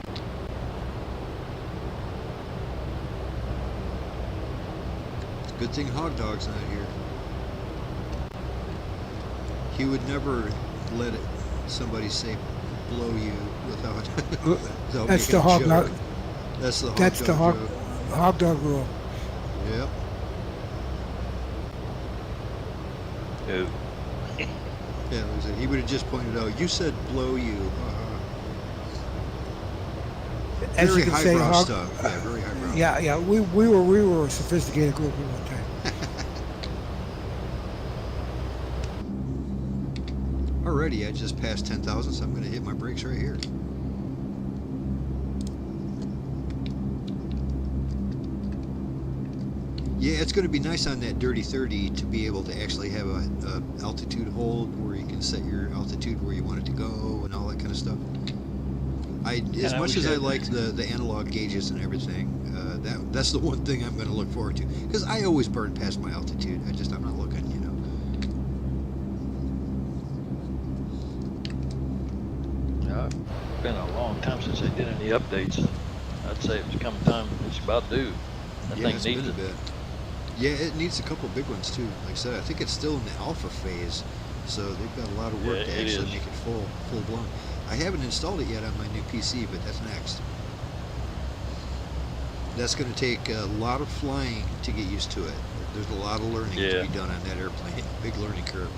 A: Good thing Hog Dog's not here. He would never let somebody say blow you without, without
E: That's
A: making
E: the
A: a
E: hog
A: joke.
E: dog.
A: That's the hog
E: That's
A: dog
E: the hog
A: joke.
E: dog rule.
A: Yep.
D: Who?
A: Yeah, he would have just pointed out, you said blow you.
E: As
A: Very
E: you can say,
A: highbrow
E: hog.
A: stuff. Yeah, very highbrow.
E: Yeah. We were a sophisticated group at one time.
A: Alrighty, I just passed 10,000, so I'm going to hit my brakes right here. Yeah, it's going to be nice on that Dirty 30 to be able to actually have a altitude hold where you can set your altitude where you want it to go and all that kind of stuff. As much as I like the analog gauges and everything, that's the one thing I'm going to look forward to, because I always burn past my altitude. I'm not looking, you know.
D: Yeah, it's been a long time since they did any updates. I'd say it's coming time. It's about due. That
A: Yeah,
D: thing
A: it's
D: needs
A: been a
D: it.
A: bit. Yeah, it needs a couple big ones too. Like I said, I think it's still in the alpha phase, so they've got a lot of work
D: Yeah,
A: to
D: it
A: actually
D: is.
A: make it full blown. I haven't installed it yet on my new PC, but that's next. That's going to take a lot of flying to get used to it. There's a lot of learning to be done on that airplane. Big learning curve.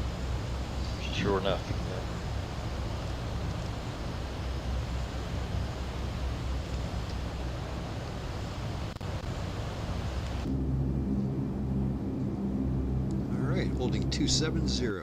D: Sure enough.
A: All right, holding 270.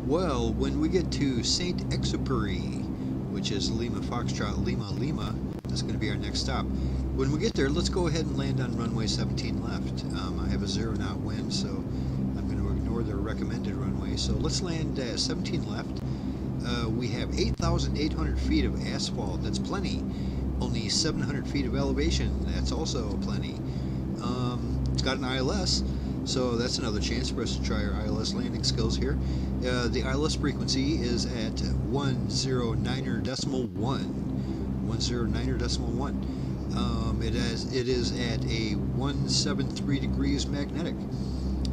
A: Well, when we get to St. Exupery, which is Lima Foxtrot Lima Lima. That's going to be our next stop. When we get there, let's go ahead and land on runway 17 left. I have a 0 knot wind, so I'm going to ignore the recommended runway. So let's land 17 left. We have 8,800 feet of asphalt. That's plenty. Only 700 feet of elevation. That's also plenty. It's got an ILS, so that's another chance for us to try our ILS landing skills here. The ILS frequency is at 109.1. 109.1. It is at a 173 degrees magnetic.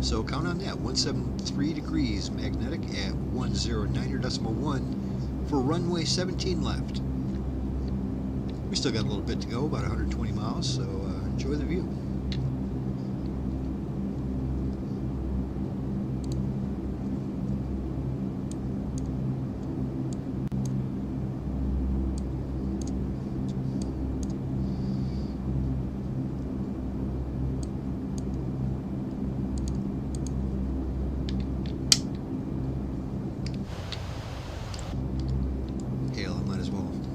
A: So count on that, 173 degrees magnetic at 109.1 for runway 17 left. We still got a little bit to go, about 120 miles, so enjoy the view.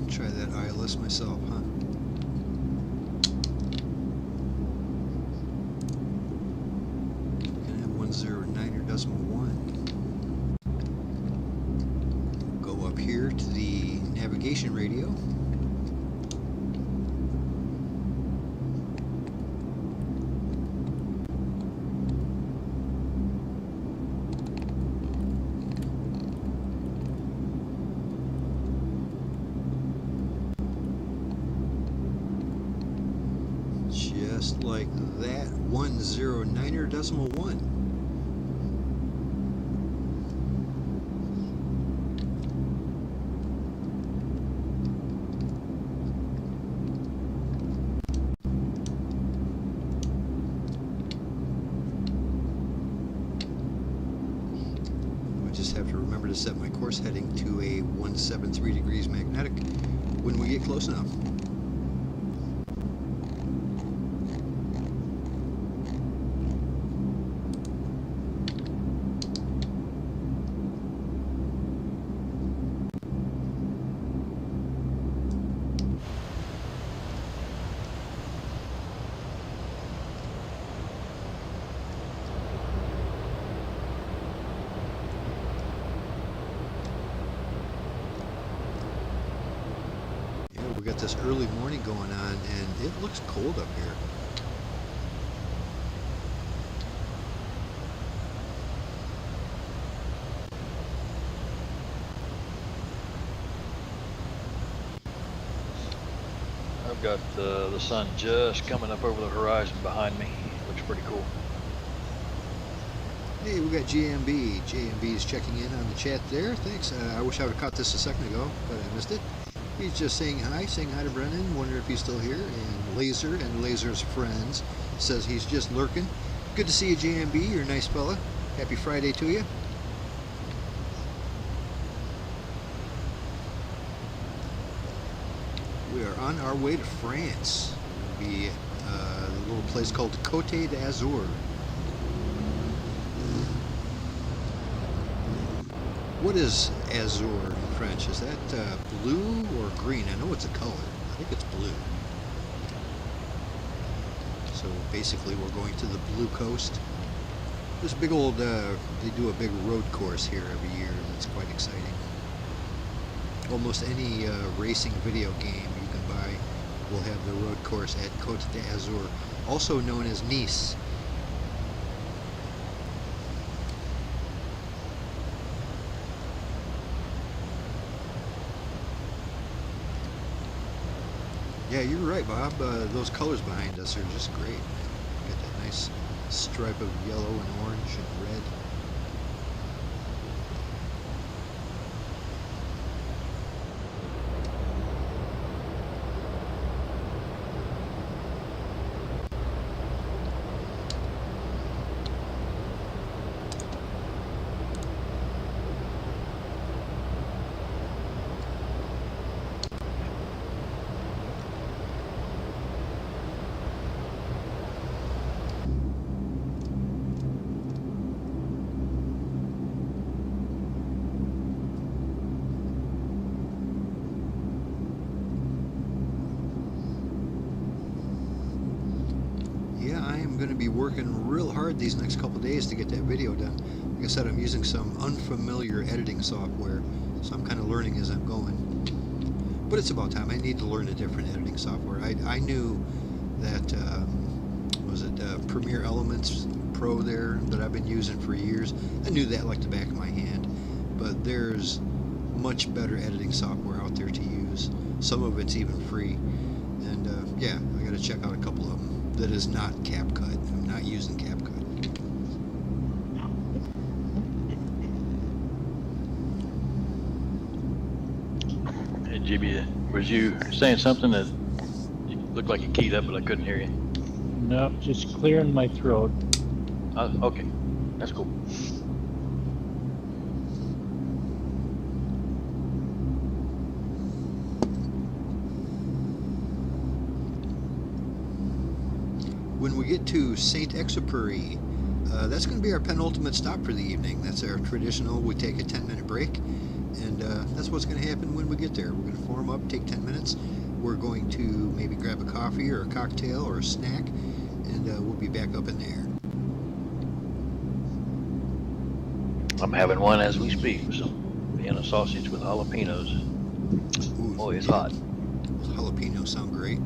A: Try that ILS myself, huh? Gonna have 109.1. Go up here to the navigation radio. Just like that, 109.1. I just have to remember to set my course heading to a 173 degrees magnetic when we get close enough. We got this early morning going on, and it looks cold up here.
D: I've got the sun just coming up over the horizon behind me. Looks pretty cool.
A: Hey, we got JMB. JMB's checking in on the chat there. Thanks. I wish I would have caught this a second ago, but I missed it. He's just saying hi to Brennan, wondering if he's still here, and Laser and Laser's friends says he's just lurking. Good to see you, JMB. You're a nice fella. Happy Friday to you. We are on our way to France. We'll be a little place called Cote de Azure. What is azure in French? Is that blue or green? I know it's a color. I think it's blue. So basically we're going to the blue coast. There's a big old, they do a big road course here every year. That's quite exciting. Almost any racing video game you can buy will have the road course at Cote de Azure, also known as Nice. Yeah, you're right, Bob. Those colors behind us are just great. Got that nice stripe of yellow and orange and red. I'm going to be working real hard these next couple days to get that video done. Like I said, I'm using some unfamiliar editing software, so I'm kind of learning as I'm going. But it's about time. I need to learn a different editing software. I knew that, was it Premiere Elements Pro there that I've been using for years. I knew that like the back of my hand. But there's much better editing software out there to use. Some of it's even free. And yeah, I got to check out a couple of them. That is not CapCut. I'm not using CapCut.
D: Hey, GB, was you saying something that you looked like you keyed up, but I couldn't hear you?
C: No, just clearing my throat.
D: Okay, that's cool.
A: When we get to St. Exupery, that's going to be our penultimate stop for the evening. That's our traditional, we take a 10-minute break, and that's what's going to happen when we get there. We're going to form up, take 10 minutes. We're going to maybe grab a coffee or a cocktail or a snack, and we'll be back up in the air.
D: I'm having one as we speak with some Vienna sausage with jalapenos.
A: Ooh,
D: Boy, it's
A: yeah.
D: hot.
A: Jalapenos sound great.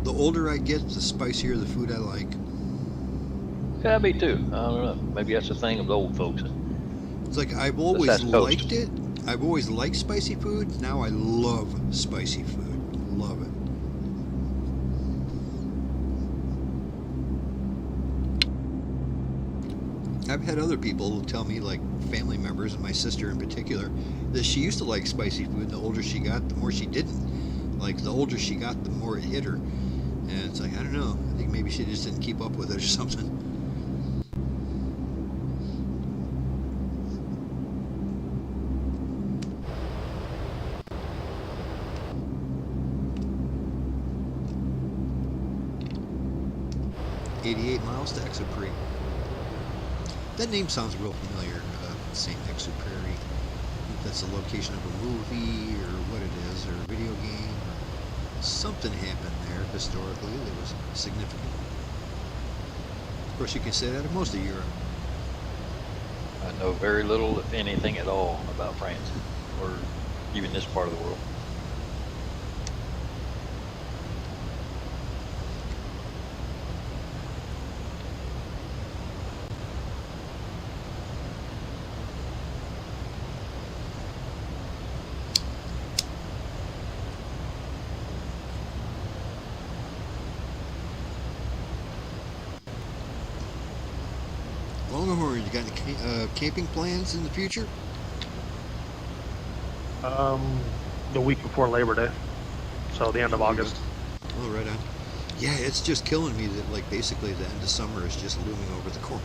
A: The older I get, the spicier the food I like.
D: Yeah, me too. I don't know. Maybe that's the thing of the old folks.
A: It's like I've always
D: That's toast.
A: liked it. I've always liked spicy food. Now I love spicy food. Love it. I've had other people tell me, like family members and my sister in particular, that she used to like spicy food. The older she got, the more she didn't. Like the older she got, the more it hit her. And it's like, I don't know. I think maybe she just didn't keep up with it or something. "88 miles to Exupery." That name sounds real familiar, St. Exupery. I think that's the location of a movie or what it is, or a video game. Something happened there historically that was significant. Of course, you can say that of most of Europe.
D: I know very little, if anything at all, about France, or even this part of the world.
A: Longhorn, you got any camping plans in the future?
B: The week before Labor Day, so the end of August.
A: Oh, right on. Yeah, it's just killing me that, like, basically the end of summer is just looming over the corner.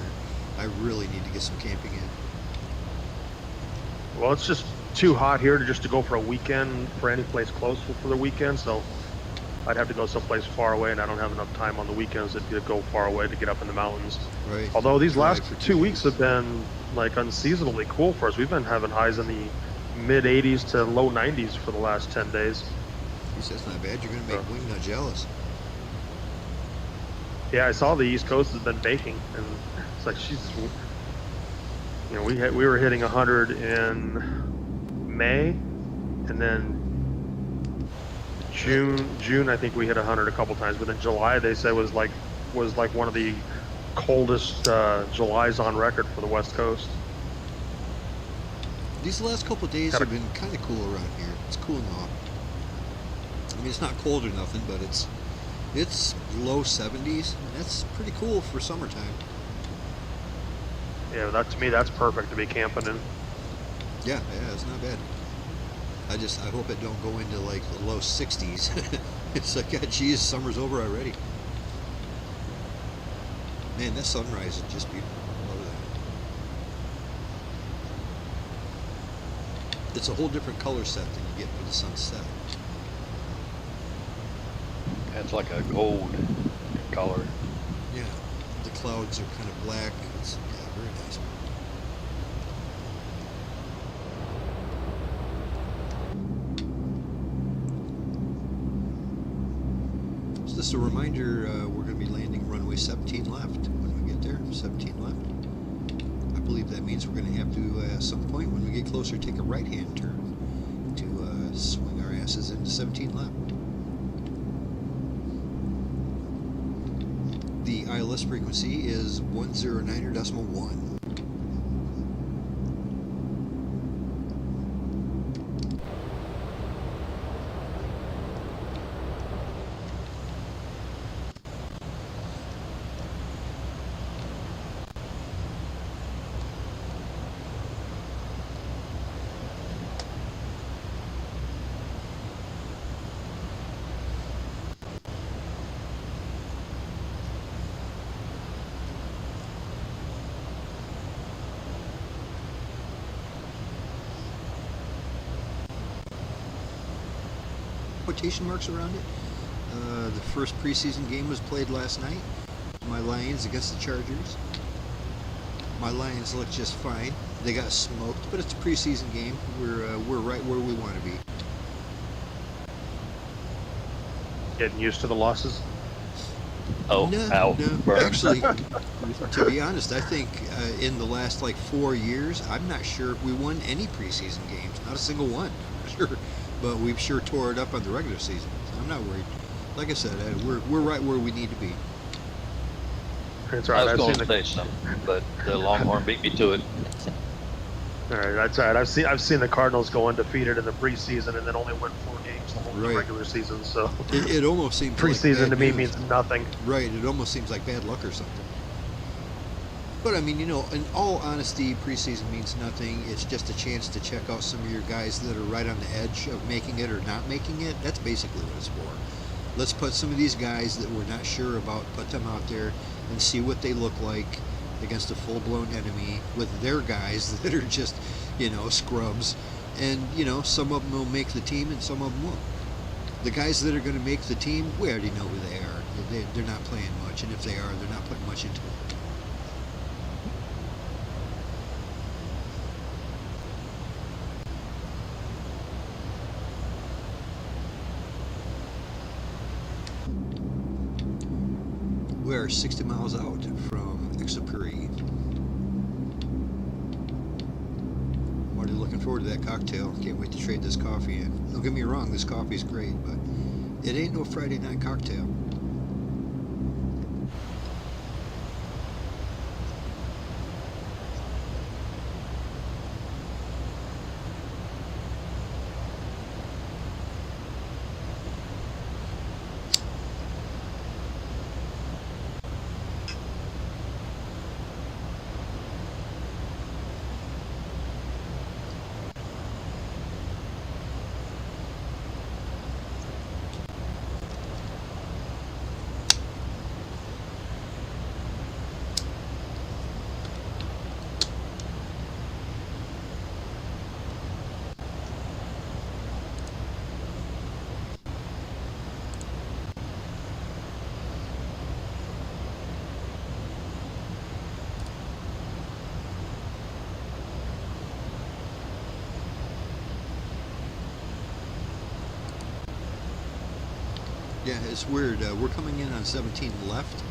A: I really need to get some camping in.
B: Well, it's just too hot here to go for a weekend for any place close for the weekend, so I'd have to go someplace far away, and I don't have enough time on the weekends to go far away to get up in the mountains.
A: Right.
B: Although these last
A: Drive for
B: 2 weeks
A: days.
B: have been like unseasonably cool for us. We've been having highs in the mid 80s to low 90s for the last 10 days.
A: Geez, that's not bad. You're going to make Wingnut jealous.
B: Yeah, I saw the East Coast has been baking, and it's like she's, you know, we were hitting 100 in May, and then June I think we hit 100 a couple times, but then July they said was like one of the coldest Julys on record for the West Coast.
A: These last couple of days have been kind of cool around here. It's cooling off. I mean, it's not cold or nothing, but it's low 70s. That's pretty cool for summertime.
B: Yeah, that to me that's perfect to be camping in.
A: Yeah, it's not bad. I hope it don't go into like the low 60s. It's like, God, geez, summer's over already. Man, that sunrise is just beautiful. I love that. It's a whole different color set than you get with the sunset.
D: It's like a gold color.
A: Yeah, the clouds are kind of black. It's very nice. The Just a reminder, we're going to be landing runway 17 left when we get there. 17 left. I believe that means we're going to have to, at some point when we get closer, take a right-hand turn to swing our asses into 17 left. The ILS frequency is 109.1. Quotation marks around it. The first preseason game was played last night. My Lions against the Chargers. My Lions look just fine. They got smoked, but it's a preseason game. We're right where we want to be.
B: Getting used to the losses.
D: Oh,
A: no,
D: ow.
A: no.
D: Burn.
A: Actually, to be honest, I think in the last like 4 years, I'm not sure if we won any preseason games. Not a single one, for sure. But we've sure tore it up on the regular season. So I'm not worried. Like I said, we're right where we need to be.
B: That's
D: I
B: right.
D: was
B: I've
D: going
B: seen
D: to
B: the,
D: say something, but the Longhorn beat me to it.
B: all right, that's right. I've seen the Cardinals go undefeated in the preseason and then only win 4 games the whole
A: Right.
B: regular season. So
A: It almost seems
B: preseason
A: like
B: to me
A: bad news.
B: means nothing.
A: Right, it almost seems like bad luck or something. But I mean, you know, in all honesty, preseason means nothing. It's just a chance to check out some of your guys that are right on the edge of making it or not making it. That's basically what it's for. Let's put some of these guys that we're not sure about, put them out there and see what they look like against a full-blown enemy with their guys that are just, you know, scrubs. And, you know, some of them will make the team and some of them won't. The guys that are going to make the team, we already know who they are. They're not playing much, and if they are, they're not putting much into it. We are 60 miles out from Exupery. I'm already looking forward to that cocktail. Can't wait to trade this coffee in. Don't get me wrong, this coffee's great, but it ain't no Friday night cocktail. Yeah, it's weird. We're coming in on 17 left.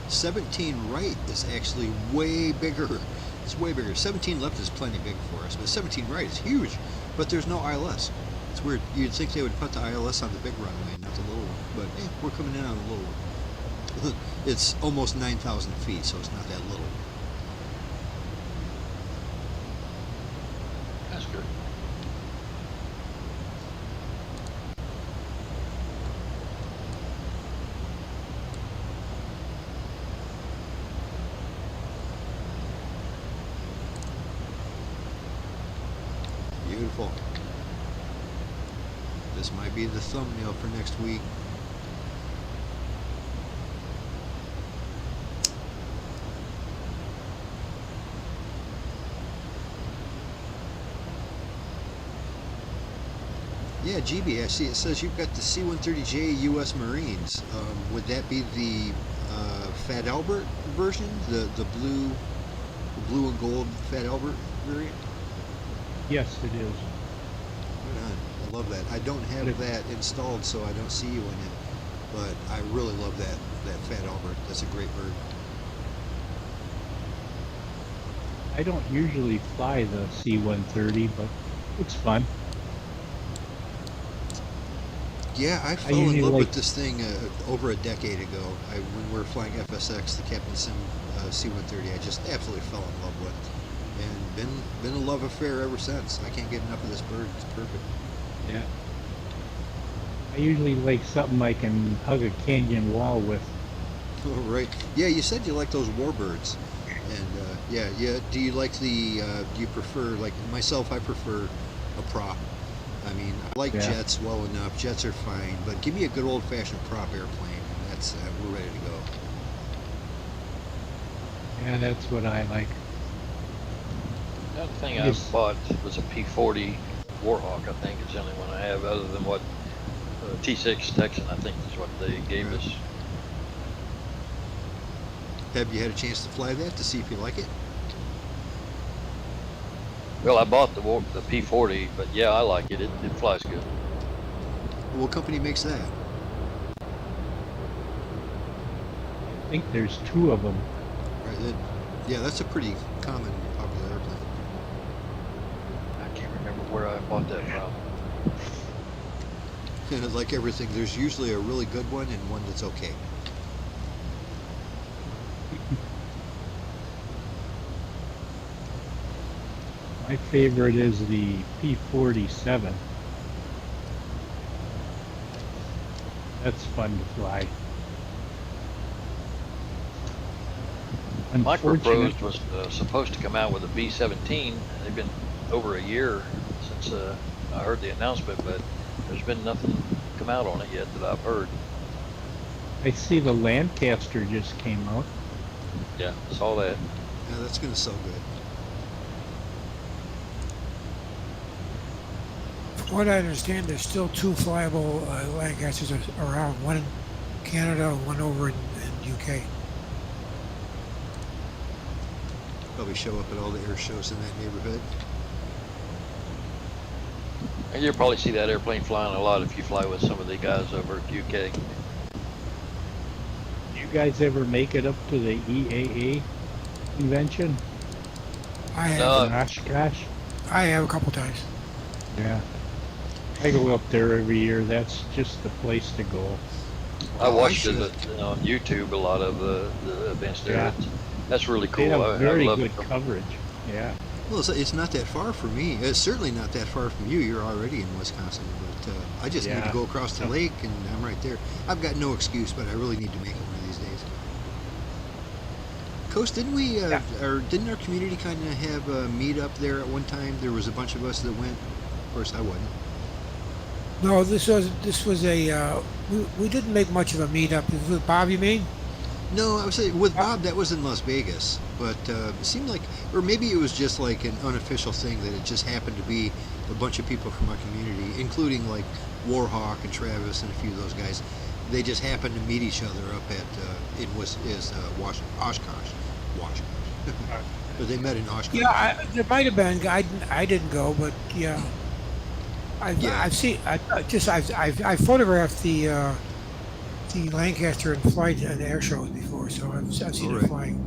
A: 17 right is actually way bigger. It's way bigger. 17 left is plenty big for us, but 17 right is huge. But there's no ILS. It's weird. You'd think they would put the ILS on the big runway, not the little one. But hey, we're coming in on the little one. It's almost 9,000 feet, so it's not that little.
D: That's good.
A: Beautiful. This might be the thumbnail for next week. Yeah, GB, I see it says you've got the C-130J U.S. Marines. Would that be the Fat Albert version? The blue and gold Fat Albert variant?
C: Yes, it is.
A: Right on. I love that. I don't have that installed, so I don't see you in it. but I really love that Fat Albert. That's a great bird.
C: I don't usually fly the C-130, but it's fun.
A: Yeah, I fell in love with this thing over a decade ago. When we were flying FSX, the Captain Sim C-130, I just absolutely fell in love with, and been a love affair ever since. I can't get enough of this bird. It's perfect.
C: Yeah. I usually like something I can hug a canyon wall with.
A: Oh, right. Yeah, you said you like those warbirds, and yeah. Do you like the? Do you prefer, like myself? I prefer a prop. I mean, I like jets well enough. Jets are fine, but give me a good old-fashioned prop airplane, and that's we're ready to go.
C: Yeah, that's what I like.
D: The other thing I bought was a P-40 Warhawk. I think it's the only one I have, other than what T6 Texan, I think is what they gave us.
A: Have you had a chance to fly that to see if you like it?
D: Well, I bought the P-40, but yeah, I like it. It flies good.
A: What company makes that?
C: I think there's 2 of them.
A: Right. Yeah, that's a pretty common, popular airplane.
D: I can't remember where I bought that from.
A: And like everything, there's usually a really good one and one that's okay.
C: My favorite is the P-47. That's fun to fly.
D: Microprose was supposed to come out with a B-17. They've been over a year since I heard the announcement, but there's been nothing come out on it yet that I've heard.
C: I see the Lancaster just came out.
D: Yeah, saw that.
A: Yeah, that's going to sell good.
E: From what I understand, there's still 2 flyable Lancasters around, one in Canada and one over in UK.
A: Probably show up at all the air shows in that neighborhood.
D: And you'll probably see that airplane flying a lot if you fly with some of the guys over at UK.
C: You guys ever make it up to the EAA convention?
E: I have.
C: In Oshkosh?
E: I have a couple times.
C: Yeah. I go up there every year. That's just the place to go.
D: I watched it on YouTube, a lot of the events there.
C: Yeah.
D: That's really cool.
C: They have very
D: I love
C: good coverage. Yeah.
A: Well, it's not that far from me. It's certainly not that far from you. You're already in Wisconsin, but I just need to go across the lake, and I'm right there. I've got no excuse, but I really need to make it one of these days. Coast, didn't we? Or didn't our community kind of have a meet up there at one time? There was a bunch of us that went. Of course, I wasn't.
E: No, this was a we didn't make much of a meetup. With Bob, you mean?
A: No, I was saying with Bob that was in Las Vegas, but it seemed like, or maybe it was just like an unofficial thing that it just happened to be a bunch of people from our community, including like Warhawk and Travis and a few of those guys. They just happened to meet each other up at Oshkosh. But they met in Oshkosh.
E: Yeah, there might have been. I didn't go, but yeah. I've seen. I photographed the Lancaster in flight at air shows before, so I've seen it flying.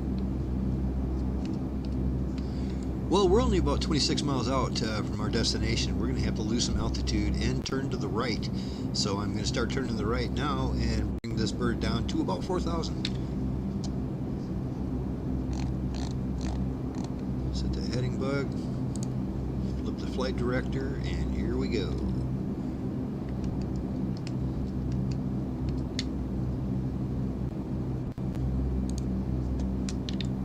A: Well, we're only about 26 miles out from our destination. We're going to have to lose some altitude and turn to the right. So I'm going to start turning to the right now and bring this bird down to about 4,000. Set the heading bug, flip the flight director, and here we go.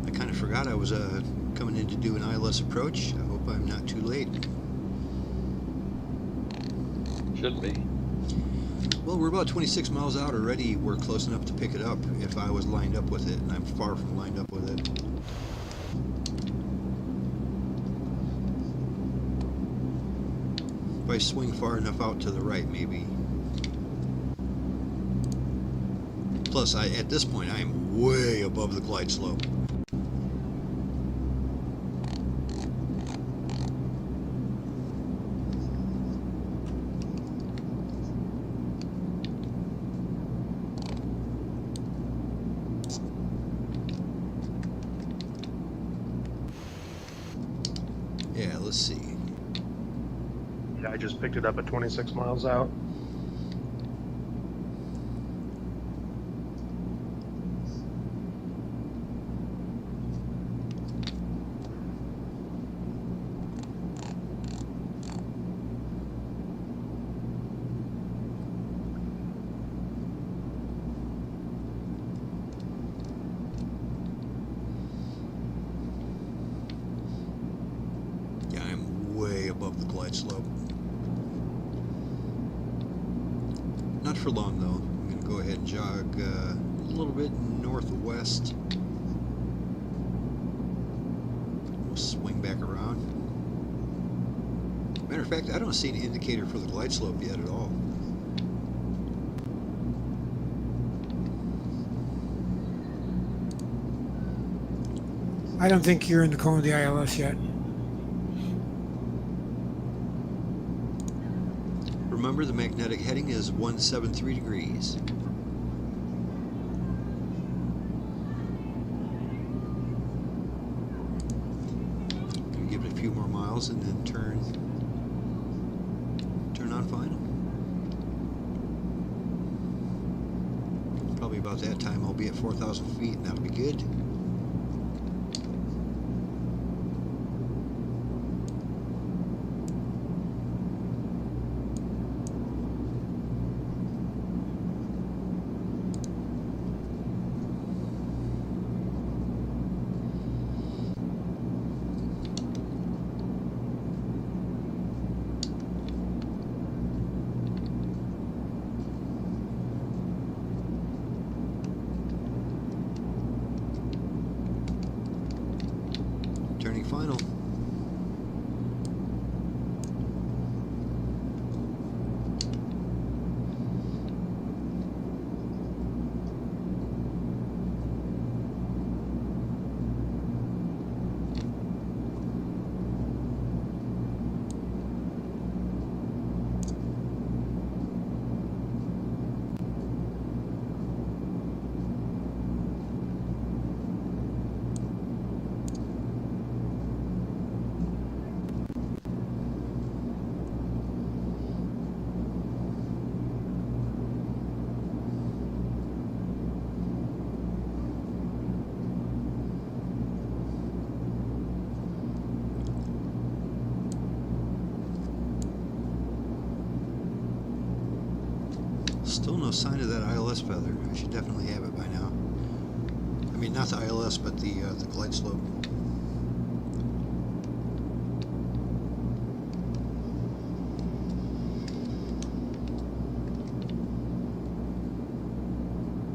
A: I kind of forgot I was coming in to do an ILS approach. I hope I'm not too late.
D: Shouldn't be.
A: Well, we're about 26 miles out already. We're close enough to pick it up if I was lined up with it, and I'm far from lined up with it. If I swing far enough out to the right, maybe. Plus, at this point, I am way above the glide slope. Yeah, let's see.
B: Yeah, I just picked it up at 26 miles out.
A: Yeah, I'm way above the glide slope. Not for long though. I'm going to go ahead and jog a little bit northwest. We'll swing back around. Matter of fact, I don't see an indicator for the glide slope yet at all.
E: I don't think you're in the cone of the ILS yet.
A: Remember, the magnetic heading is 173 degrees. Gonna give it a few more miles and then turn on final. Probably about that time I'll be at 4,000 feet and that'll be good. Turning final. Still no sign of that ILS feather. I should definitely have it by now. I mean, not the ILS, but the glide slope.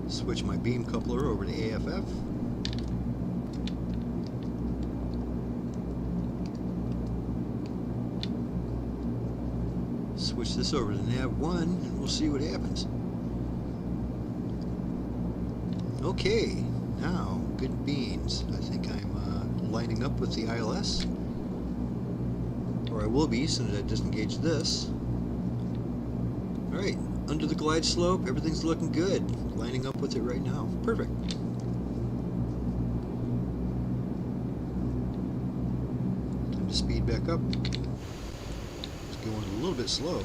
A: Switch my beam coupler over to AFF. Switch this over to nav 1 and we'll see what happens. Okay, now good beans. I think I'm lining up with the ILS, or I will be as soon as I disengage this. Alright, under the glide slope, everything's looking good. Lining up with it right now. Perfect. Time to speed back up. It's going a little bit slow.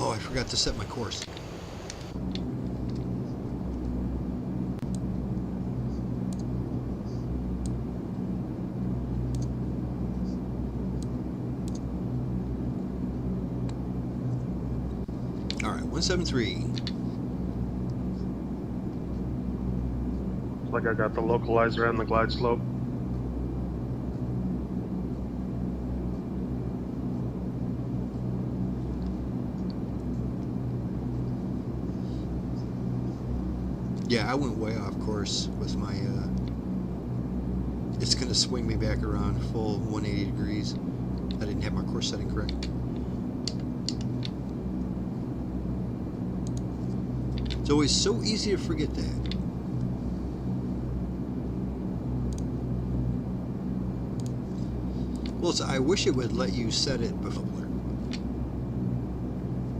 A: Oh, I forgot to set my course. All right, 173.
B: Looks like I got the localizer and the glide slope.
A: Yeah, I went way off course with my, it's going to swing me back around full 180 degrees. I didn't have my course setting correct. It's always so easy to forget that. Well, Well, I wish it would let you set it before.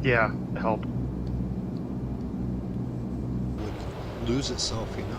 B: Yeah, help.
A: Would lose itself, you know.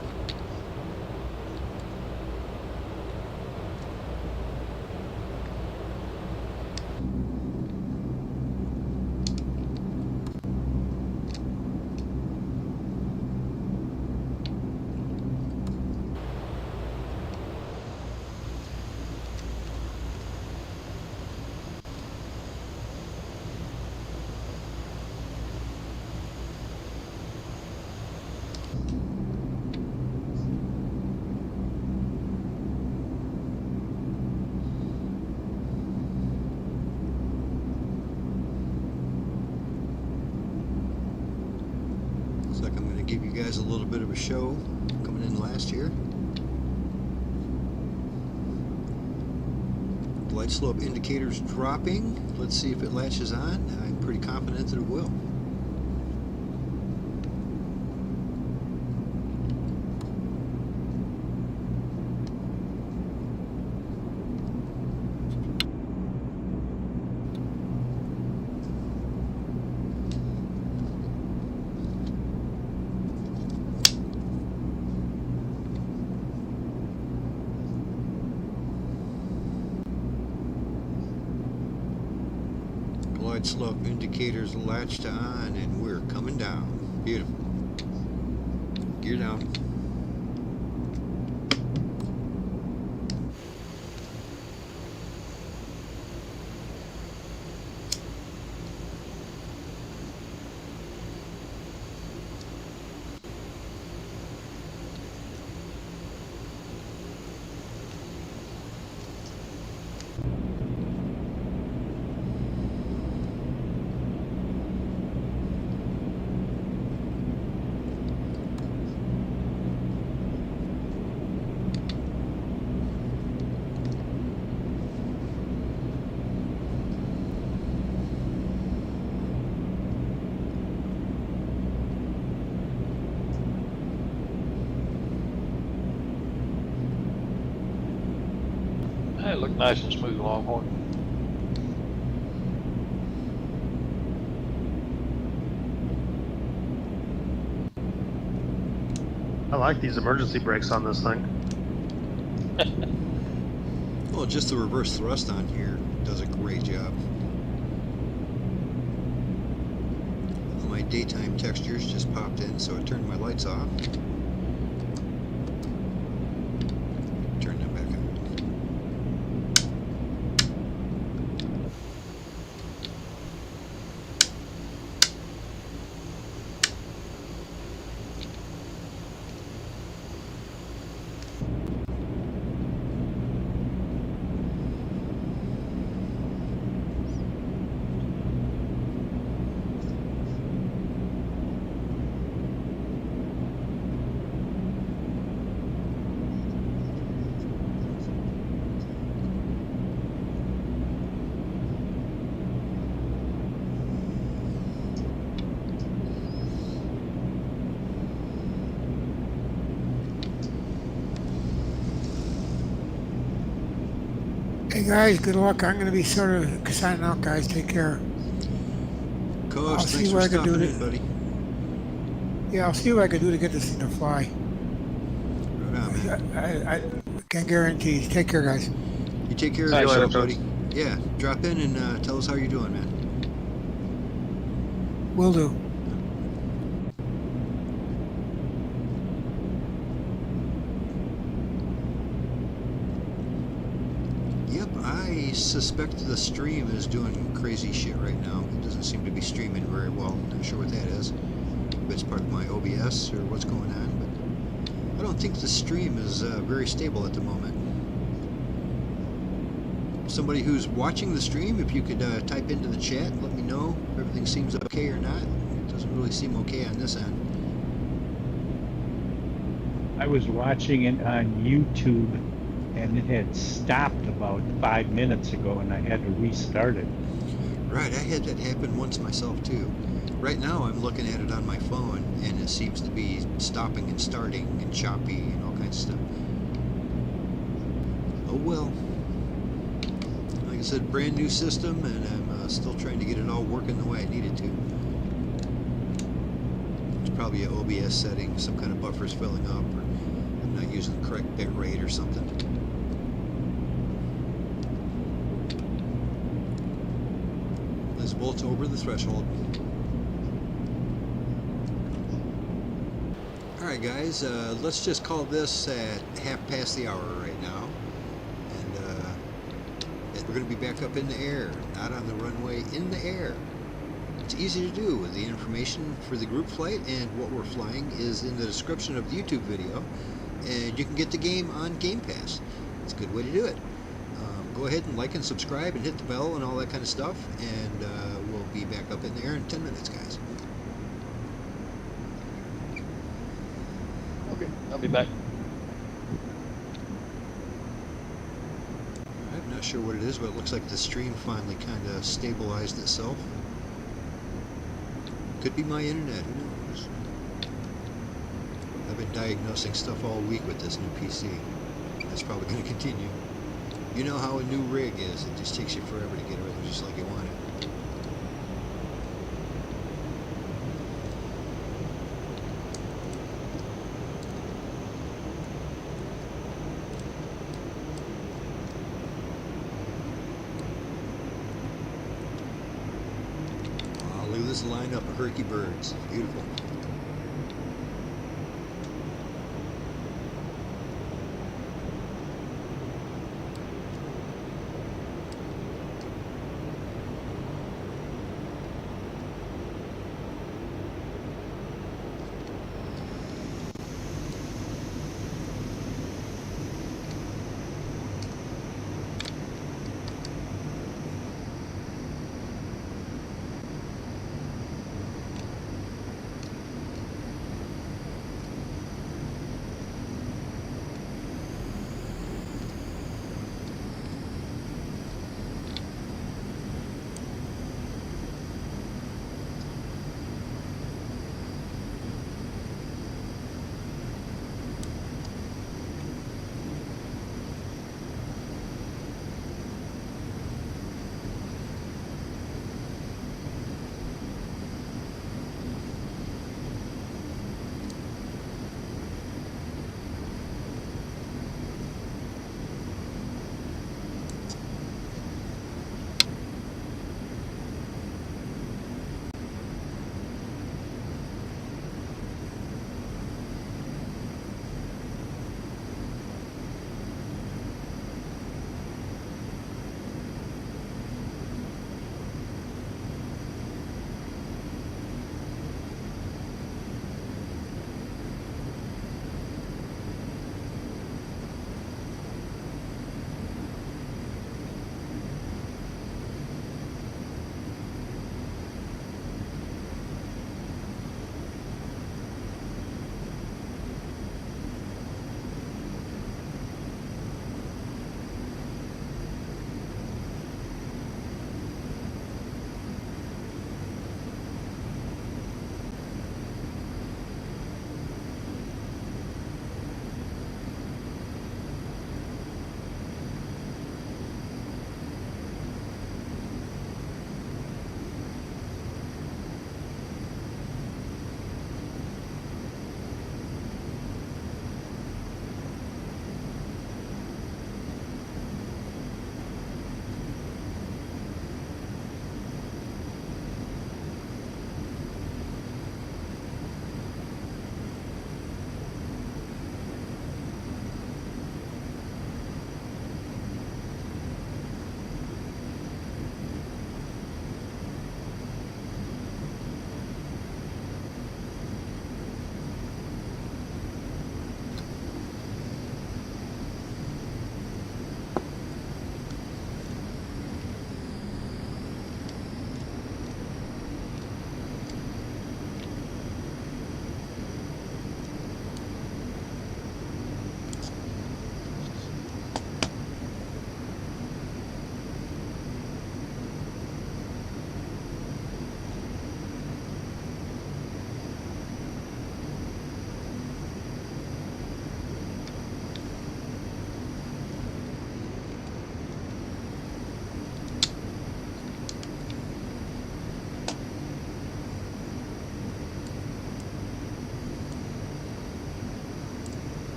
A: Looks like I'm going to give you guys a little bit of a show coming in last here. Light slope indicators dropping. Let's see if it latches on. I'm pretty confident that it will. Light slope indicators latched on, and we're coming down. Beautiful. Gear down.
D: Hey, it looked nice and smooth, Longhorn.
B: I like these emergency brakes on this thing.
A: Well, just the reverse thrust on here does a great job. My daytime textures just popped in, so I turned my lights off. Turn them back on.
E: Hey guys, good luck. I'm going to be sort of signing out, guys. Take care.
A: Coach,
E: I'll see
A: thanks
E: what
A: for
E: I can do
A: stopping
E: to-
A: in, buddy.
E: Yeah, I'll see what I can do to get this thing to fly.
A: Right on, man.
E: I can't guarantee. Take care, guys.
A: You take care of
B: See you later,
A: yourself,
B: Coach.
A: buddy. Yeah, drop in and tell us how you're doing, man.
E: Will do.
A: Yep, I suspect the stream is doing crazy shit right now. It doesn't seem to be streaming very well. Not sure what that is. If it's part of my OBS or what's going on, but I don't think the stream is very stable at the moment. Somebody who's watching the stream, if you could type into the chat, let me know if everything seems okay or not. It doesn't really seem okay on this end.
C: I was watching it on YouTube, and it had stopped about 5 minutes ago, and I had to restart it.
A: Right, I had that happen once myself too. Right now I'm looking at it on my phone, and it seems to be stopping and starting and choppy and all kinds of stuff. Oh well. Like I said, brand new system, and I'm still trying to get it all working the way I need it to. It's probably an OBS setting, some kind of buffer's filling up, or I'm not using the correct bit rate or something. Lazerbolt's over the threshold. Alright guys, let's just call this at 1/2 the hour right now. And we're going to be back up in the air, not on the runway, in the air. It's easy to do. With the information for the group flight and what we're flying is in the description of the YouTube video. And you can get the game on GamePass. It's a good way to do it. Go ahead and like and subscribe and hit the bell and all that kind of stuff. And we'll be back up in the air in 10 minutes, guys.
D: Okay, I'll be back.
A: I'm not sure what it is, but it looks like the stream finally kind of stabilized itself. Could be my internet, who knows? I've been diagnosing stuff all week with this new PC. That's probably going to continue. You know how a new rig is, it just takes you forever to get everything just like you want it. Look at this lineup of herky birds. Beautiful.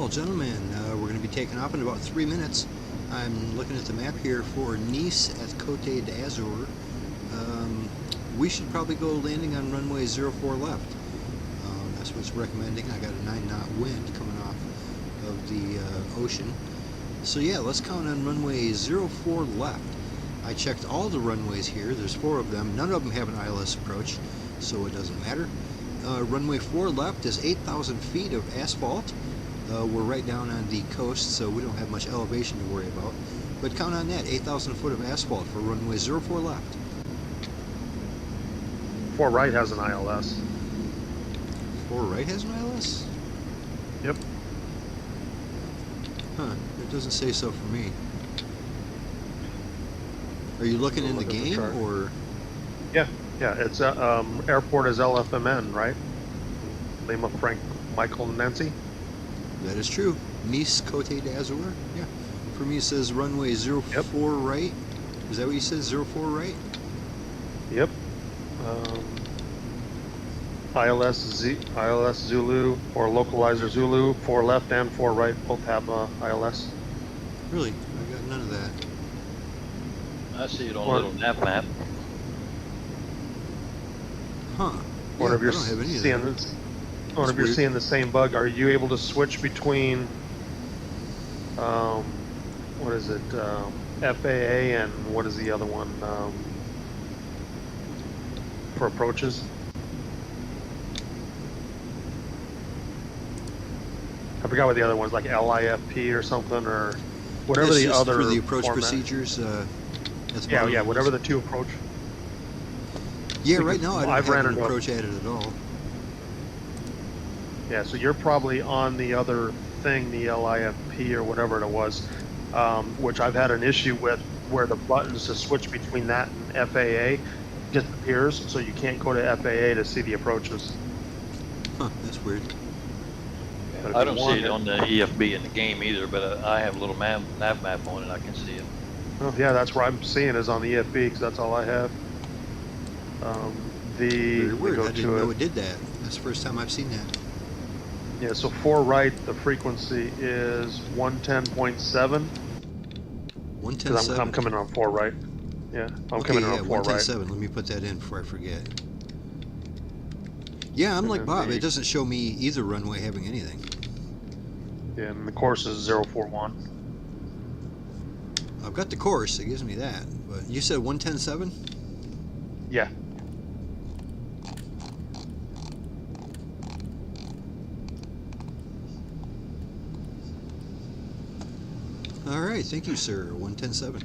A: Well, gentlemen, we're going to be taking off in about 3 minutes. I'm looking at the map here for Nice at Cote de Azure. We should probably go landing on runway 04 left. That's what it's recommending. I got a 9-knot wind coming off of the ocean. So yeah, let's count on runway 04 left. I checked all the runways here. There's 4 of them. None of them have an ILS approach, so it doesn't matter. Runway 4 left is 8,000 feet of asphalt. We're right down on the coast, so we don't have much elevation to worry about. But count on that, 8,000 foot of asphalt for runway 04 left.
B: 4 right has an ILS.
A: 4 right has an ILS?
B: Yep.
A: Huh, it doesn't say so for me. Are you looking in the game, or?
B: Yeah, it's airport is LFMN, right? Lima, Frank, Michael, Nancy?
A: That is true. Nice, Cote d'Azur. Yeah. For me, it says runway 04 right. Is that what you said? 04 right?
B: Yep. ILS Zulu or localizer Zulu, 4 left and 4 right both have ILS.
A: Really? I got none of that.
D: I see it on a little nav map.
A: Huh.
B: Or
A: Yeah,
B: if you're
A: I don't have any of
B: seeing
A: that.
B: this, or if you're
A: weird.
B: seeing the same bug, are you able to switch between what is it, FAA and what is the other one for approaches? I forgot what the other one's, like LIFP or something, or whatever
A: That's
B: the
A: just
B: other
A: for the approach
B: format.
A: procedures. That's
B: Yeah,
A: one
B: yeah,
A: of
B: whatever
A: those.
B: the 2 approach.
A: Yeah, right now I don't
B: I've
A: have
B: ran
A: an
B: into
A: approach added at all.
B: Yeah, so you're probably on the other thing, the LIFP or whatever it was, which I've had an issue with, where the buttons to switch between that and FAA disappears, so you can't go to FAA to see the approaches.
A: Huh, that's weird.
B: But if
D: I
B: you
D: don't
B: want
D: see it on the EFB in the game either, but I have a little nav map on it. I can see it.
B: Oh, yeah, that's where I'm seeing is on the EFB, because that's all I have.
A: Very weird.
B: Go
A: I didn't
B: to
A: know it did that. That's the first time I've seen that.
B: Yeah, so 4 right, the frequency is 110.7.
A: 110.7.
B: Because I'm coming on 4 right. Yeah, I'm
A: Okay,
B: coming
A: yeah,
B: on 4 right.
A: 110.7. Let me put that in before I forget. Yeah, I'm
B: And
A: like
B: then
A: Bob.
B: the-
A: It doesn't show me either runway having anything.
B: Yeah, and the course is 041.
A: I've got the course. It gives me that. But you said 110.7?
B: Yeah.
A: All right, thank you, sir. 110.7.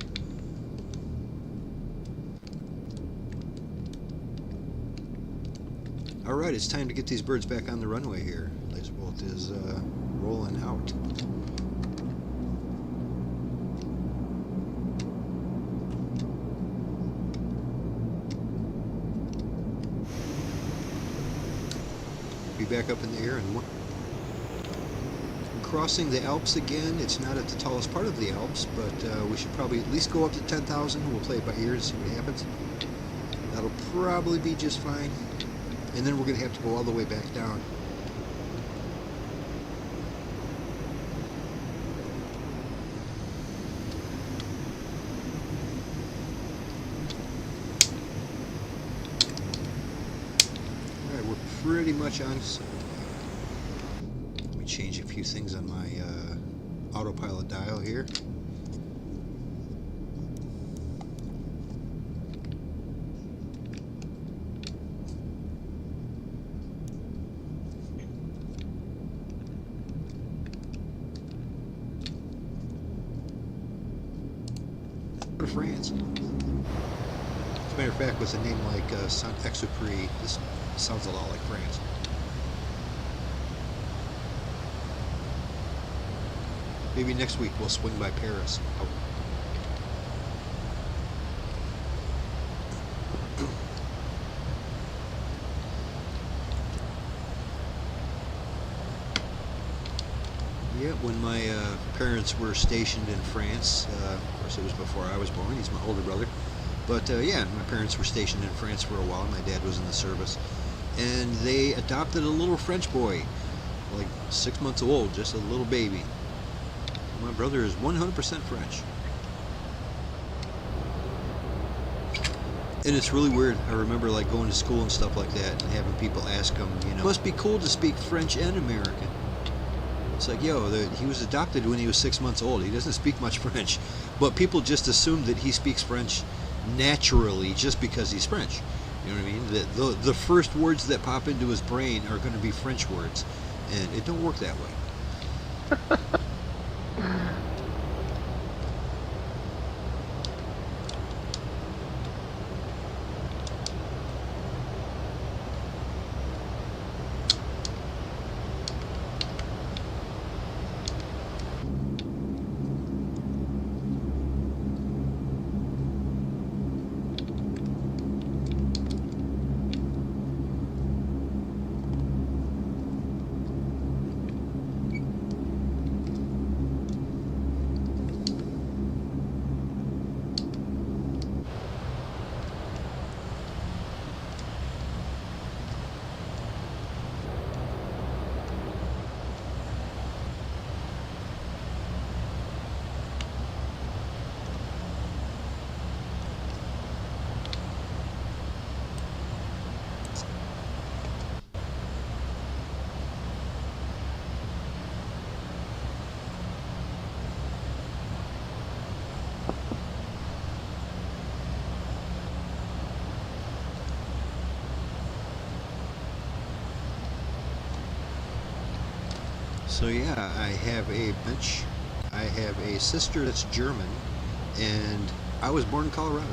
A: All right, it's time to get these birds back on the runway here. Lazerbolt is rolling out. Be back up in the air and crossing the Alps again. It's not at the tallest part of the Alps, but we should probably at least go up to 10,000. We'll play it by ear and see what happens. That'll probably be just fine. And then we're going to have to go all the way back down. Alright, we're pretty much on. Let me change a few things on my autopilot dial here. France. As a matter of fact, with a name like Exupery, this sounds a lot like France. Maybe next week we'll swing by Paris. Oh. Yeah, when my parents were stationed in France, of course it was before I was born, he's my older brother, but yeah, my parents were stationed in France for a while. My dad was in the service, and they adopted a little French boy, like 6 months old, just a little baby. My brother is 100% French. And it's really weird. I remember like going to school and stuff like that and having people ask him, you know, must be cool to speak French and American. It's like, yo, he was adopted when he was 6 months old. He doesn't speak much French. But people just assume that he speaks French naturally just because he's French. You know what I mean? The first words that pop into his brain are going to be French words. And it don't work that way. So yeah, I have a sister that's German, and I was born in Colorado.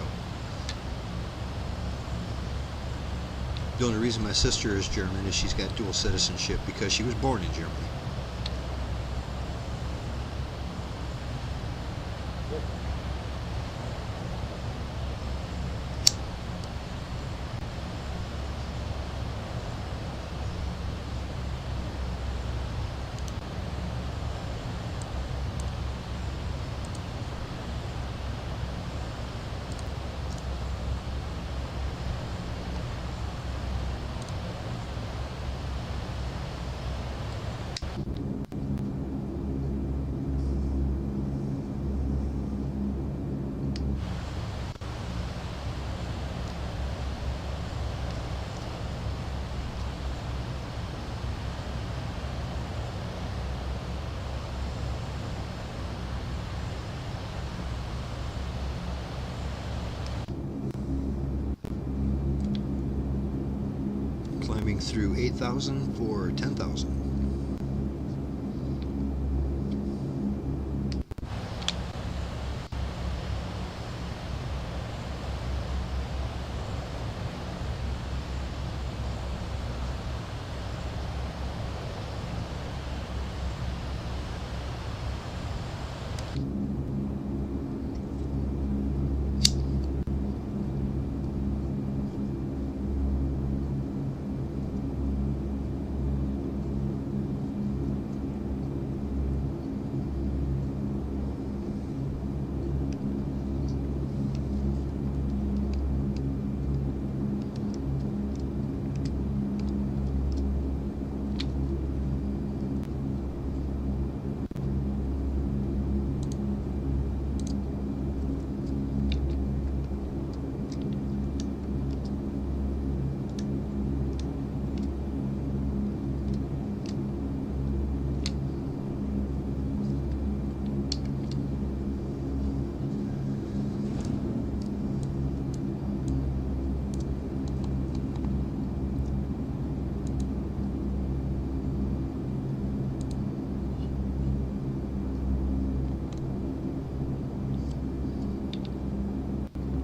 A: The only reason my sister is German is she's got dual citizenship because she was born in Germany. Climbing through 8,000 for 10,000.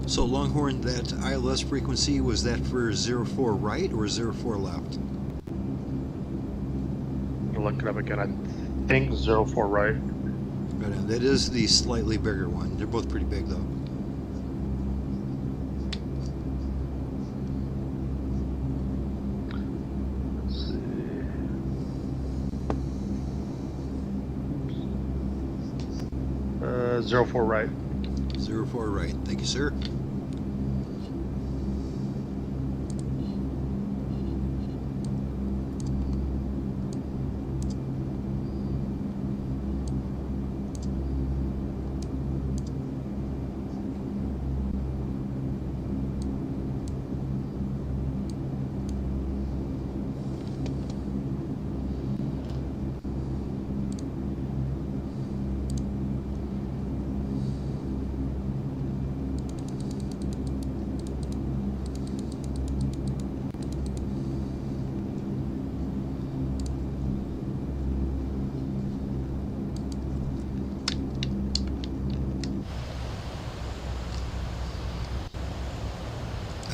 A: So Longhorn, that ILS frequency, was that for 04 right or 04 left?
B: I'll look it up again. I think 04 right.
A: Right on. That is the slightly bigger one. They're both pretty big though.
B: Let's see. 04 right.
A: 04 right. Thank you, sir.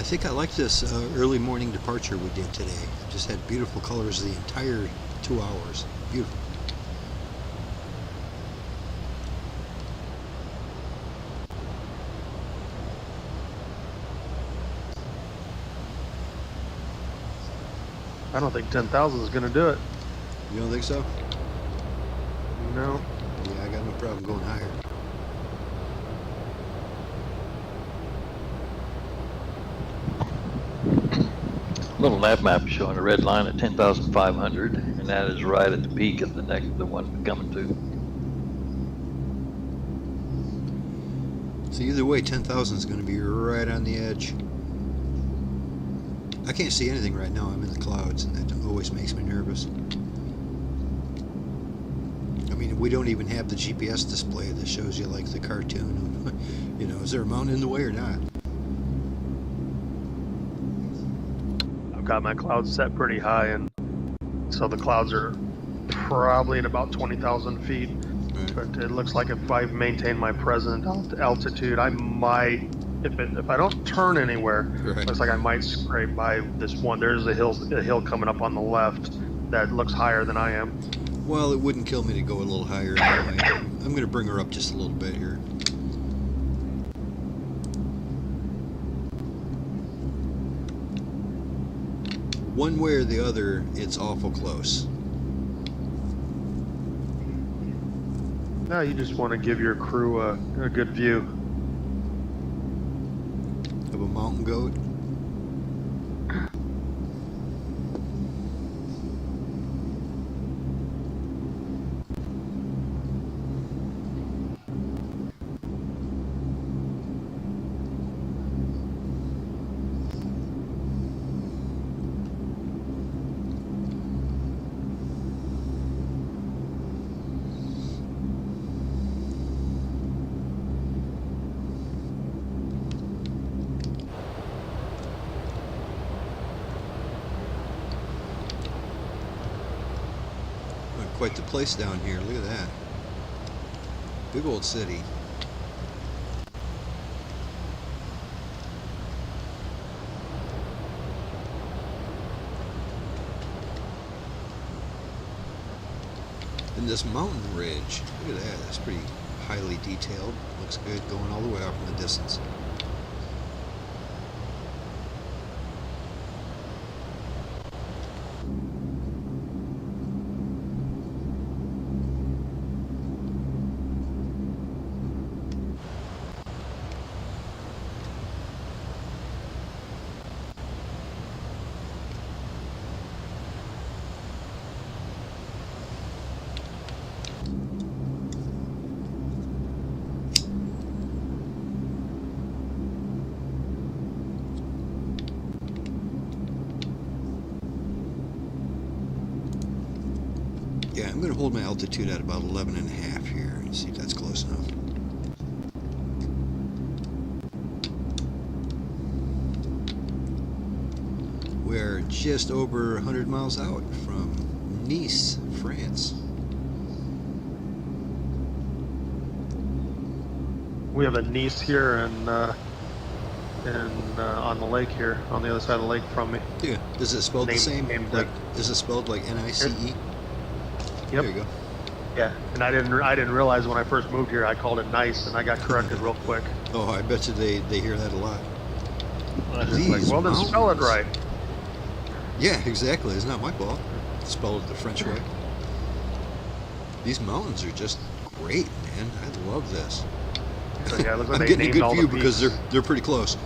A: think I like this early morning departure we did today. Just had beautiful colors the entire 2 hours. Beautiful.
B: I don't think 10,000 is going to do it.
A: You don't think so?
B: No.
A: Yeah, I got no problem going higher.
D: Little nav map showing a red line at 10,500, and that is right at the peak of the one we're coming to.
A: So either way, 10,000 is going to be right on the edge. I can't see anything right now. I'm in the clouds, and that always makes me nervous. I mean, we don't even have the GPS display that shows you like the cartoon of, you know, is there a mountain in the way or not?
B: I've got my clouds set pretty high, and so the clouds are probably at about 20,000 feet.
A: Right.
B: But it looks like if I maintain my present altitude, I might, if I don't turn anywhere,
A: Right.
B: looks like I might scrape by this one. There's a hill coming up on the left that looks higher than I am.
A: Well, it wouldn't kill me to go a little higher anyway. I'm going to bring her up just a little bit here. One way or the other, it's awful close.
B: No, you just want to give your crew a good view.
A: Of a mountain goat. Quite the place down here. Look at that. Big old city. And this mountain ridge, look at that. That's pretty highly detailed. Looks good going all the way off in the distance. Yeah, I'm going to hold my altitude at about 11.5 here and see if that's close enough. We're just over 100 miles out from Nice, France.
B: We have a Nice here and on the lake here, on the other side of the lake from me.
A: Yeah. Is it spelled the same?
B: Named
A: Like, is it spelled like Nice?
B: Yep.
A: There you go.
B: Yeah, and I didn't realize when I first moved here I called it Nice, and I got corrected real quick.
A: Oh, I bet you they hear that a lot.
B: It's like, well, then spell it right.
A: Yeah, exactly. It's not my fault. Spell it the French way. These mountains are just great, man. I love this.
B: So, yeah, it looks like
A: I'm
B: they
A: getting a
B: named all
A: good
B: the
A: view because
B: peaks.
A: they're pretty close.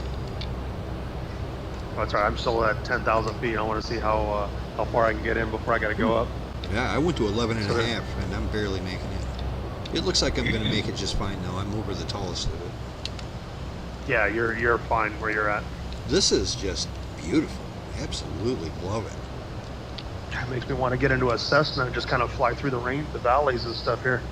B: Oh, that's right. I'm still at 10,000 feet. I want to see how far I can get in before I got to go up.
A: Yeah, I went to 11.5,
B: So
A: and I'm barely making it. It looks like I'm going to make it just fine now. I'm over the tallest of it.
B: Yeah, you're fine where you're at.
A: This is just beautiful. Absolutely love it.
B: It makes me want to get into a Cessna and just kind of fly through the valleys and stuff here.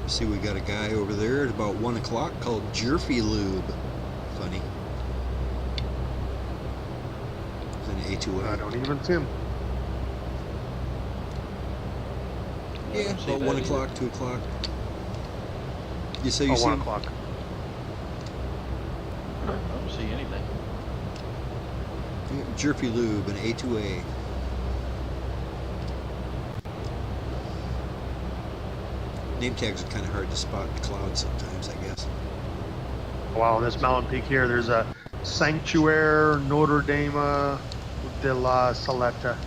A: See, we got a guy over there at about 1 o'clock called Jerfy Lube. Funny. It's an A2A.
B: I don't even see him.
A: Yeah, about 1 o'clock, 2 o'clock. You say you see
B: 1
A: him?
B: o'clock.
D: I don't see anything.
A: Yeah, Jerfy Lube, an A2A. Name tags are kind of hard to spot in the clouds sometimes, I guess.
B: Wow, on this mountain peak here, there's a Sanctuaire Notre Dame de la Salette. Right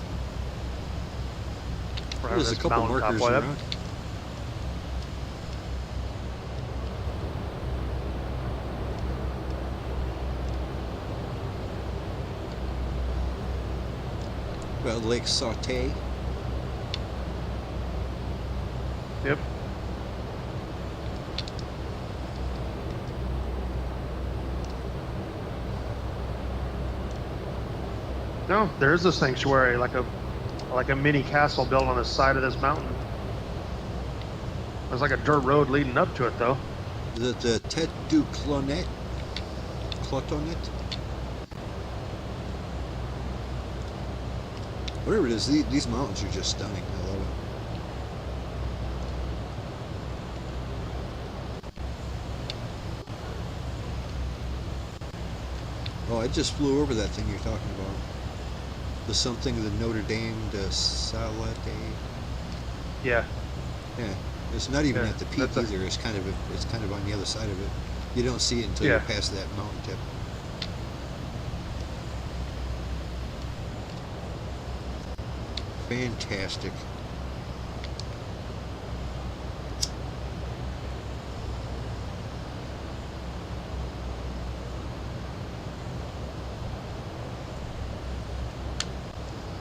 B: on
A: There's a
B: this
A: couple
B: mountaintop.
A: markers
B: Boy, that-
A: around. About Lake Sauté.
B: Yep. No, there's a sanctuary, like a mini castle built on the side of this mountain. There's like a dirt road leading up to it, though.
A: Is it the Tête du Clonet? Clotonet? Whatever it is, these mountains are just stunning. I love it. Oh, I just flew over that thing you're talking about. The something, the Notre Dame de Salette.
B: Yeah.
A: Yeah, it's not even
B: Yeah,
A: at the peak
B: that's a-
A: either. It's kind of on the other side of it. You don't see it until
B: Yeah.
A: you're past that mountain tip. Fantastic.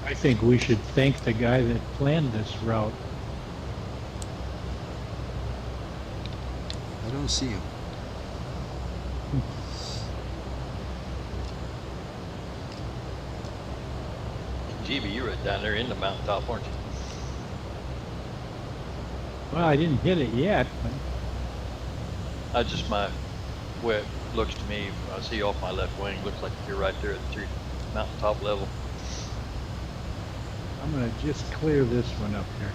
C: I think we should thank the guy that planned this route.
A: I don't see him.
D: GB, you were down there in the mountaintop, weren't you?
C: Well, I didn't hit it yet, but
D: I just my way it looks to me. I see off my left wing. Looks like you're right there at the mountaintop level.
C: I'm gonna just clear this one up here.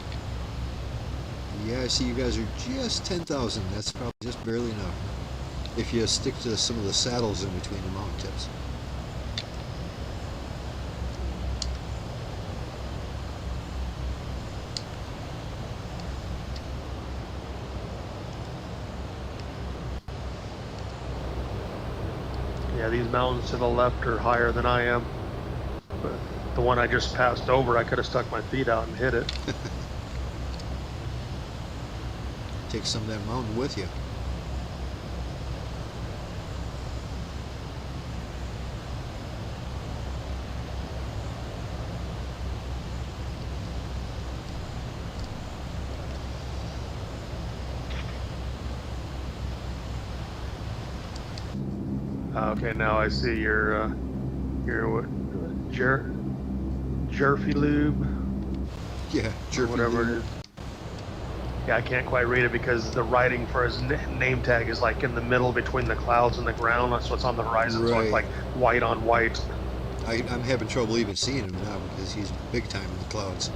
A: Yeah, I see you guys are just 10,000. That's probably just barely enough. If you stick to some of the saddles in between the mountain tips.
B: Yeah, these mountains to the left are higher than I am. But the one I just passed over, I could have stuck my feet out and hit it.
A: Take some of that mountain with you.
B: Okay, now I see your what, Jerfy Lube,
A: Yeah,
B: or
A: jerky
B: whatever it
A: lube.
B: is. Yeah, I can't quite read it because the writing for his name tag is like in the middle between the clouds and the ground. That's what's on the horizon, so
A: Right.
B: it's like white on white.
A: I'm having trouble even seeing him now because he's big time in the clouds.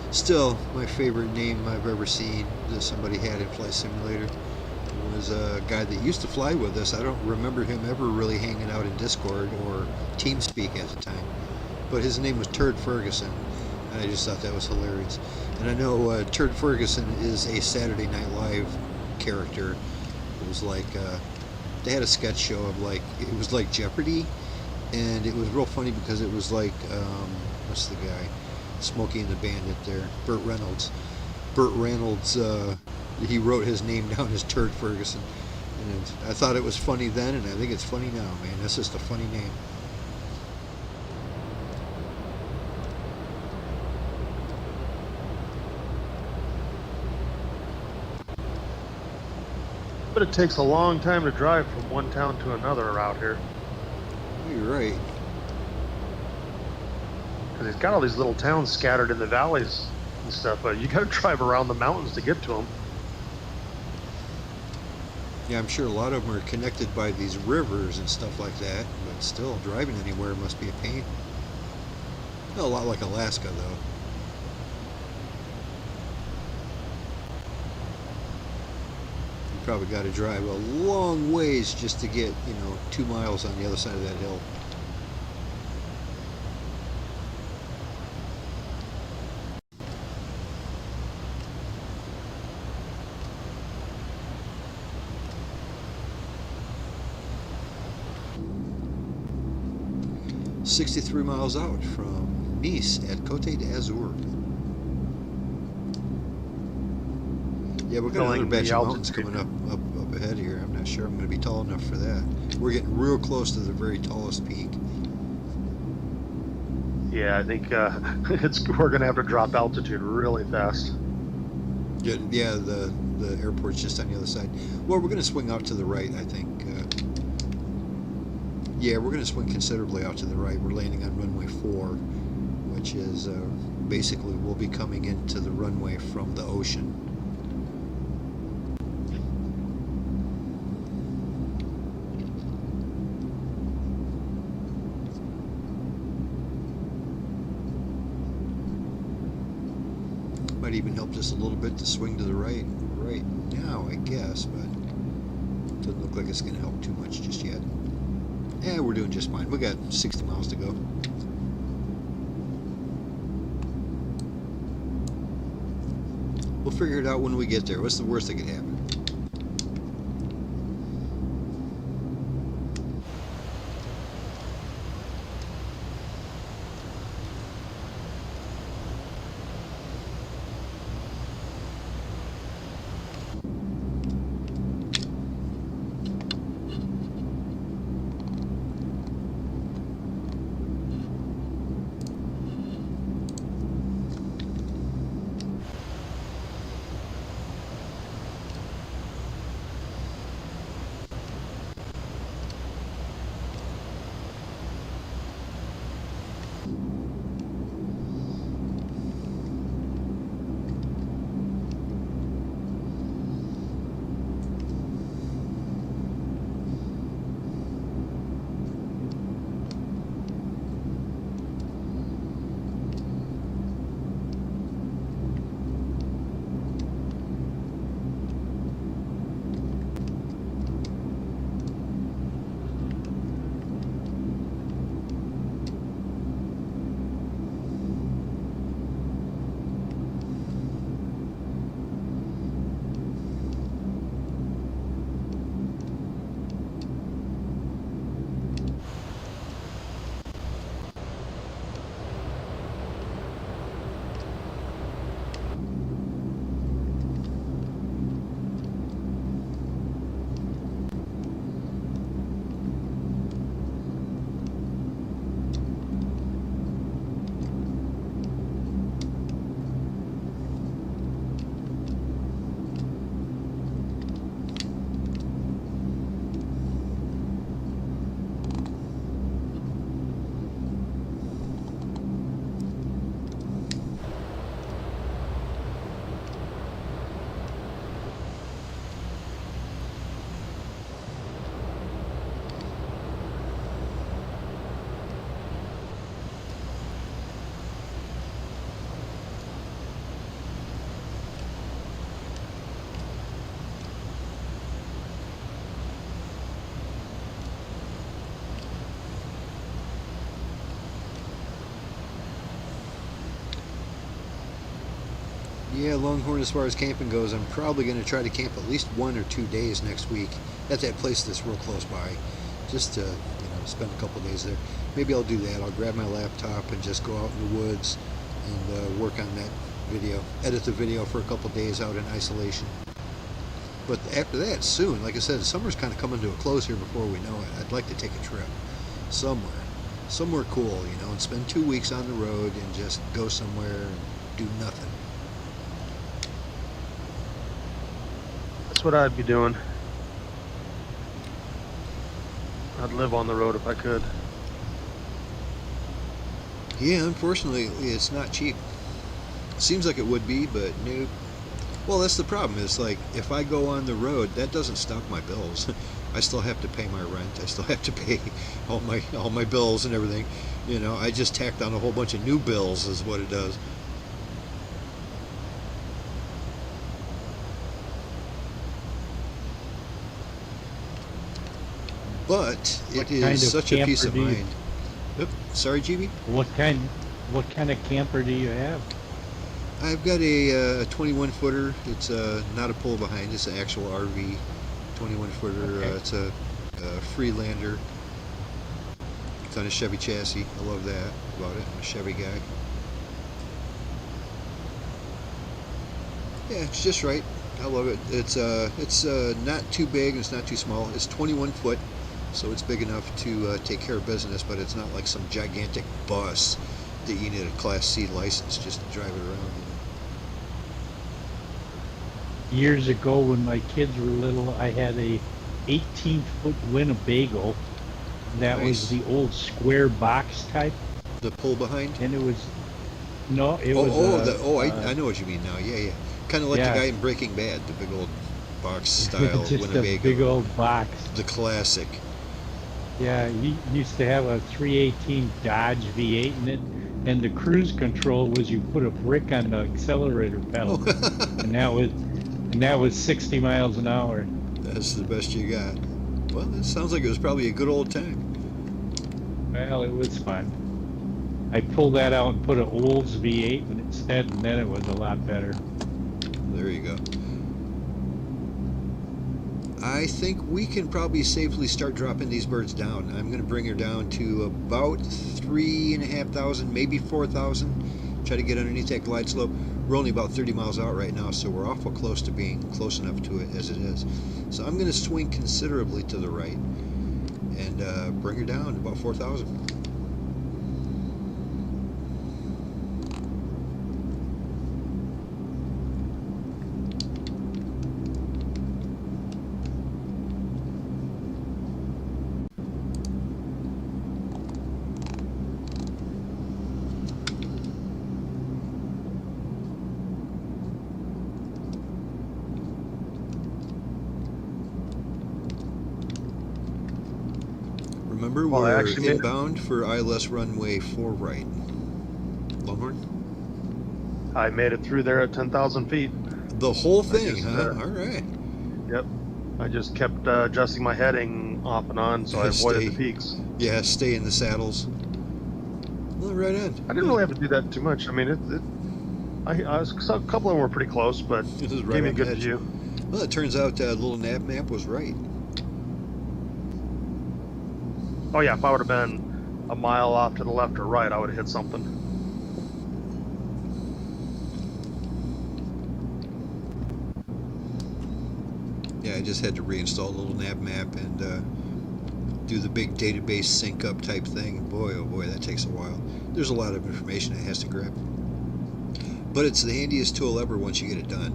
A: Still, my favorite name I've ever seen that somebody had in Flight Simulator was a guy that used to fly with us. I don't remember him ever really hanging out in Discord or TeamSpeak at the time, but his name was Turd Ferguson, and I just thought that was hilarious. And I know Turd Ferguson is a Saturday Night Live character. It was like they had a sketch show of like, it was like Jeopardy, and it was real funny because it was like what's the guy, Smokey and the Bandit there, Burt Reynolds. Burt Reynolds, he wrote his name down as Turd Ferguson, and I thought it was funny then, and I think it's funny now, man. That's just a funny name.
B: But it takes a long time to drive from one town to another out here.
A: You're right.
B: because he's got all these little towns scattered in the valleys and stuff, but you got to drive around the mountains to get to them.
A: Yeah, I'm sure a lot of them are connected by these rivers and stuff like that, but still, driving anywhere must be a pain. A lot like Alaska, though. You probably got to drive a long ways just to get, 2 miles on the other side of that hill. "63 miles out from Nice at Cote de Azure." Yeah, we've got another batch of mountains coming up ahead here. I'm not sure I'm going to be tall enough for that. We're getting real close to the very tallest peak.
B: Yeah, I think we're going to have to drop altitude really fast.
A: Yeah, the airport's just on the other side. Well, we're going to swing out to the right, I think. Yeah, we're going to swing considerably out to the right. We're landing on runway 4, which is basically we'll be coming into the runway from the ocean. Might even help just a little bit to swing to the right now, I guess, but doesn't look like it's going to help too much just yet. Yeah, we're doing just fine. We got 60 miles to go. We'll figure it out when we get there. What's the worst that could happen? Yeah, Longhorn, as far as camping goes, I'm probably going to try to camp at least 1 or 2 days next week at that place that's real close by, just to spend a couple days there. Maybe I'll do that. I'll grab my laptop and just go out in the woods and work on that video, edit the video for a couple days out in isolation. But after that, soon, like I said, summer's kind of coming to a close here before we know it. I'd like to take a trip somewhere cool, and spend 2 weeks on the road and just go somewhere and do nothing.
B: That's what I'd be doing. I'd live on the road if I could.
A: Yeah, unfortunately, it's not cheap. Seems like it would be, but nope. Well, that's the problem. Is like if I go on the road, that doesn't stop my bills. I still have to pay my rent. I still have to pay all my bills and everything. You know, I just tacked on a whole bunch of new bills, is what it does. But
C: What
A: it
C: kind
A: is
C: of
A: such a peace
C: camper
A: of
C: do you-
A: mind. Oop, sorry, GB.
C: What kind of camper do you have?
A: I've got a 21 footer. It's not a pull behind. It's an actual RV 21 footer.
C: Okay.
A: It's a Freelander. It's on a Chevy chassis. I love that about it. I'm a Chevy guy. Yeah, it's just right. I love it. It's not too big and it's not too small. It's 21 foot, so it's big enough to take care of business, but it's not like some gigantic bus that you need a Class C license just to drive it around.
C: Years ago when my kids were little, I had a 18-foot Winnebago. That
A: Nice.
C: was the old square box type,
A: The pull behind.
C: and it was no, it
A: Oh,
C: was
A: I know what you mean now. Yeah, yeah. Kind of like
C: yeah.
A: the guy in Breaking Bad, the big old box style
C: just
A: Winnebago.
C: a big old box.
A: The classic.
C: Yeah, he used to have a 318 Dodge V8 in it, and the cruise control was you put a brick on the accelerator pedal, and that was 60 miles an hour.
A: That's the best you got. Well, it sounds like it was probably a good old time.
C: Well, it was fun. I pulled that out and put an Olds V8 in instead, and then it was a lot better.
A: There you go. I think we can probably safely start dropping these birds down. I'm going to bring her down to about 3,500, maybe 4,000. Try to get underneath that glide slope. We're only about 30 miles out right now, so we're awful close to being close enough to it as it is. So I'm going to swing considerably to the right and bring her down to about 4,000. Remember,
B: Well, I
A: we're
B: actually made-
A: inbound for ILS runway 4 right. Longhorn?
B: I made it through there at 10,000 feet.
A: The whole thing,
B: just,
A: huh? All right.
B: Yep. I just kept adjusting my heading off and on, so I avoided the peaks.
A: Yeah, stay in the saddles. Well, right on.
B: I didn't really have to do that too much. I mean, I saw a couple of them were pretty close, but
A: This is right
B: gave me a
A: on the
B: good
A: edge.
B: view.
A: Well, it turns out little nav map was right.
B: Oh yeah, if I would have been a mile off to the left or right, I would have hit something.
A: Yeah, I just had to reinstall a little nav map and do the big database sync up type thing. Boy, oh boy, that takes a while. There's a lot of information it has to grab. But it's the handiest tool ever once you get it done.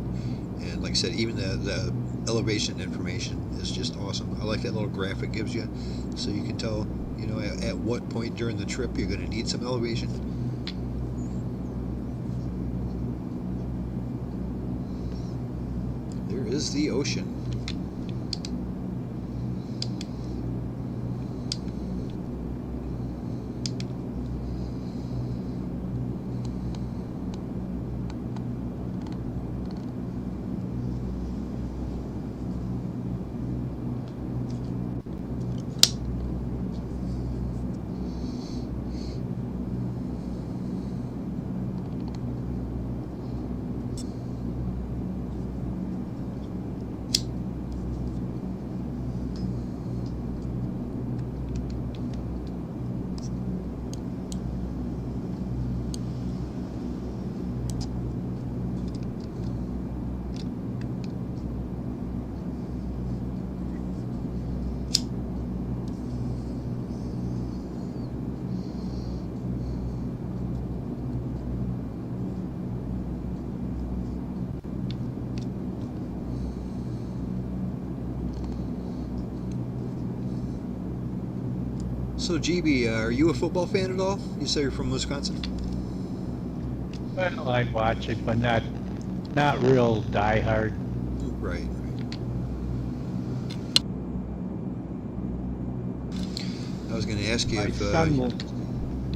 A: And like I said, even the elevation information is just awesome. I like that little graph it gives you, so you can tell, you know, at what point during the trip you're going to need some elevation. There is the ocean. So, GB, are you a football fan at all? You say you're from Wisconsin?
C: Well, I watch it, but not real diehard.
A: Right. I was going to ask you if...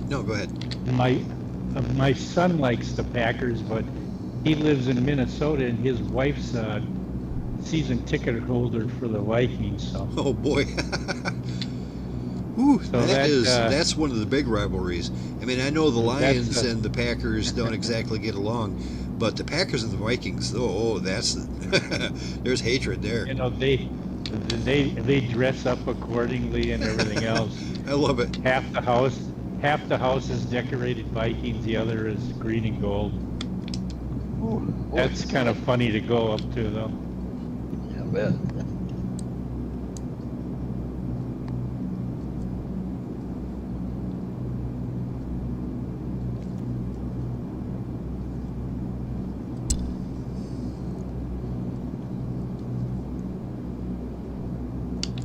A: No, go ahead.
C: My son likes the Packers, but he lives in Minnesota, and his wife's a season ticket holder for the Vikings. So.
A: Oh boy. Ooh,
C: So
A: that's one of the big rivalries. I mean, I know the Lions and the Packers don't exactly get along, but the Packers and the Vikings, that's there's hatred there.
C: You know, they dress up accordingly and everything else.
A: I love it.
C: Half the house is decorated Vikings, the other is green and gold.
D: Ooh,
C: That's kind of funny to go up to, though.
D: Yeah, I bet.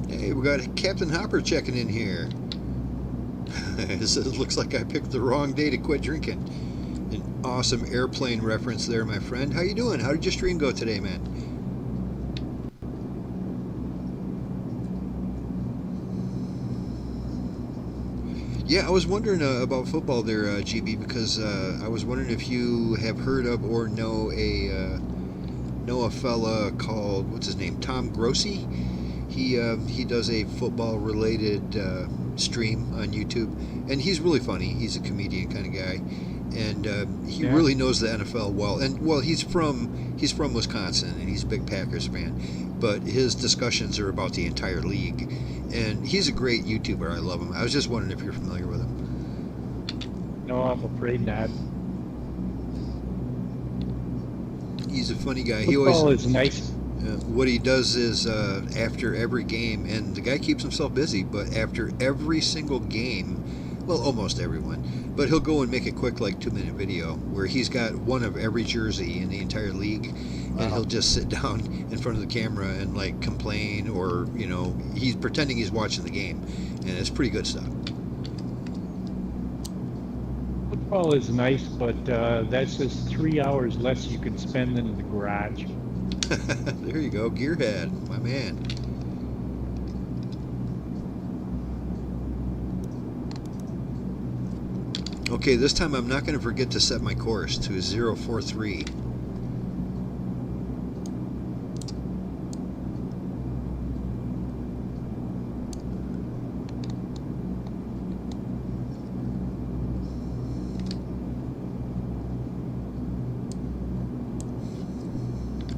A: Hey, we got Captain Hopper checking in here. It says, looks like I picked the wrong day to quit drinking. An awesome airplane reference there, my friend. How you doing? How did your stream go today, man? Yeah, I was wondering about football there, GB, because I was wondering if you have heard of or know a fella called, what's his name, Tom Grossi. He does a football related stream on YouTube, and he's really funny. He's a comedian kind of guy, and he really knows the NFL well. And well, he's from Wisconsin, and he's a big Packers fan. But his discussions are about the entire league, and he's a great YouTuber. I love him. I was just wondering if you're familiar with him.
C: No, I'm afraid not.
A: He's a funny guy.
C: Football is nice.
A: What he does is after every game, and the guy keeps himself busy, but after every single game, well, almost everyone, but he'll go and make a quick, like, 2-minute video where he's got one of every jersey in the entire league, and he'll just sit down in front of the camera and, like, complain, or, you know, he's pretending he's watching the game, and it's pretty good stuff.
C: Football is nice, but that's just 3 hours less you can spend in the garage.
A: There you go, Gearhead, my man. Okay, this time I'm not going to forget to set my course to 043.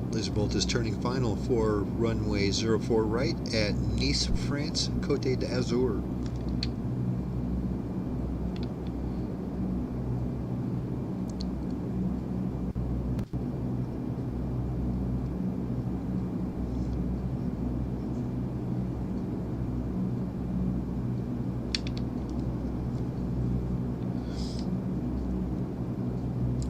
A: Lazerbolt is turning final for runway 04 right at Nice, France, Cote de Azure.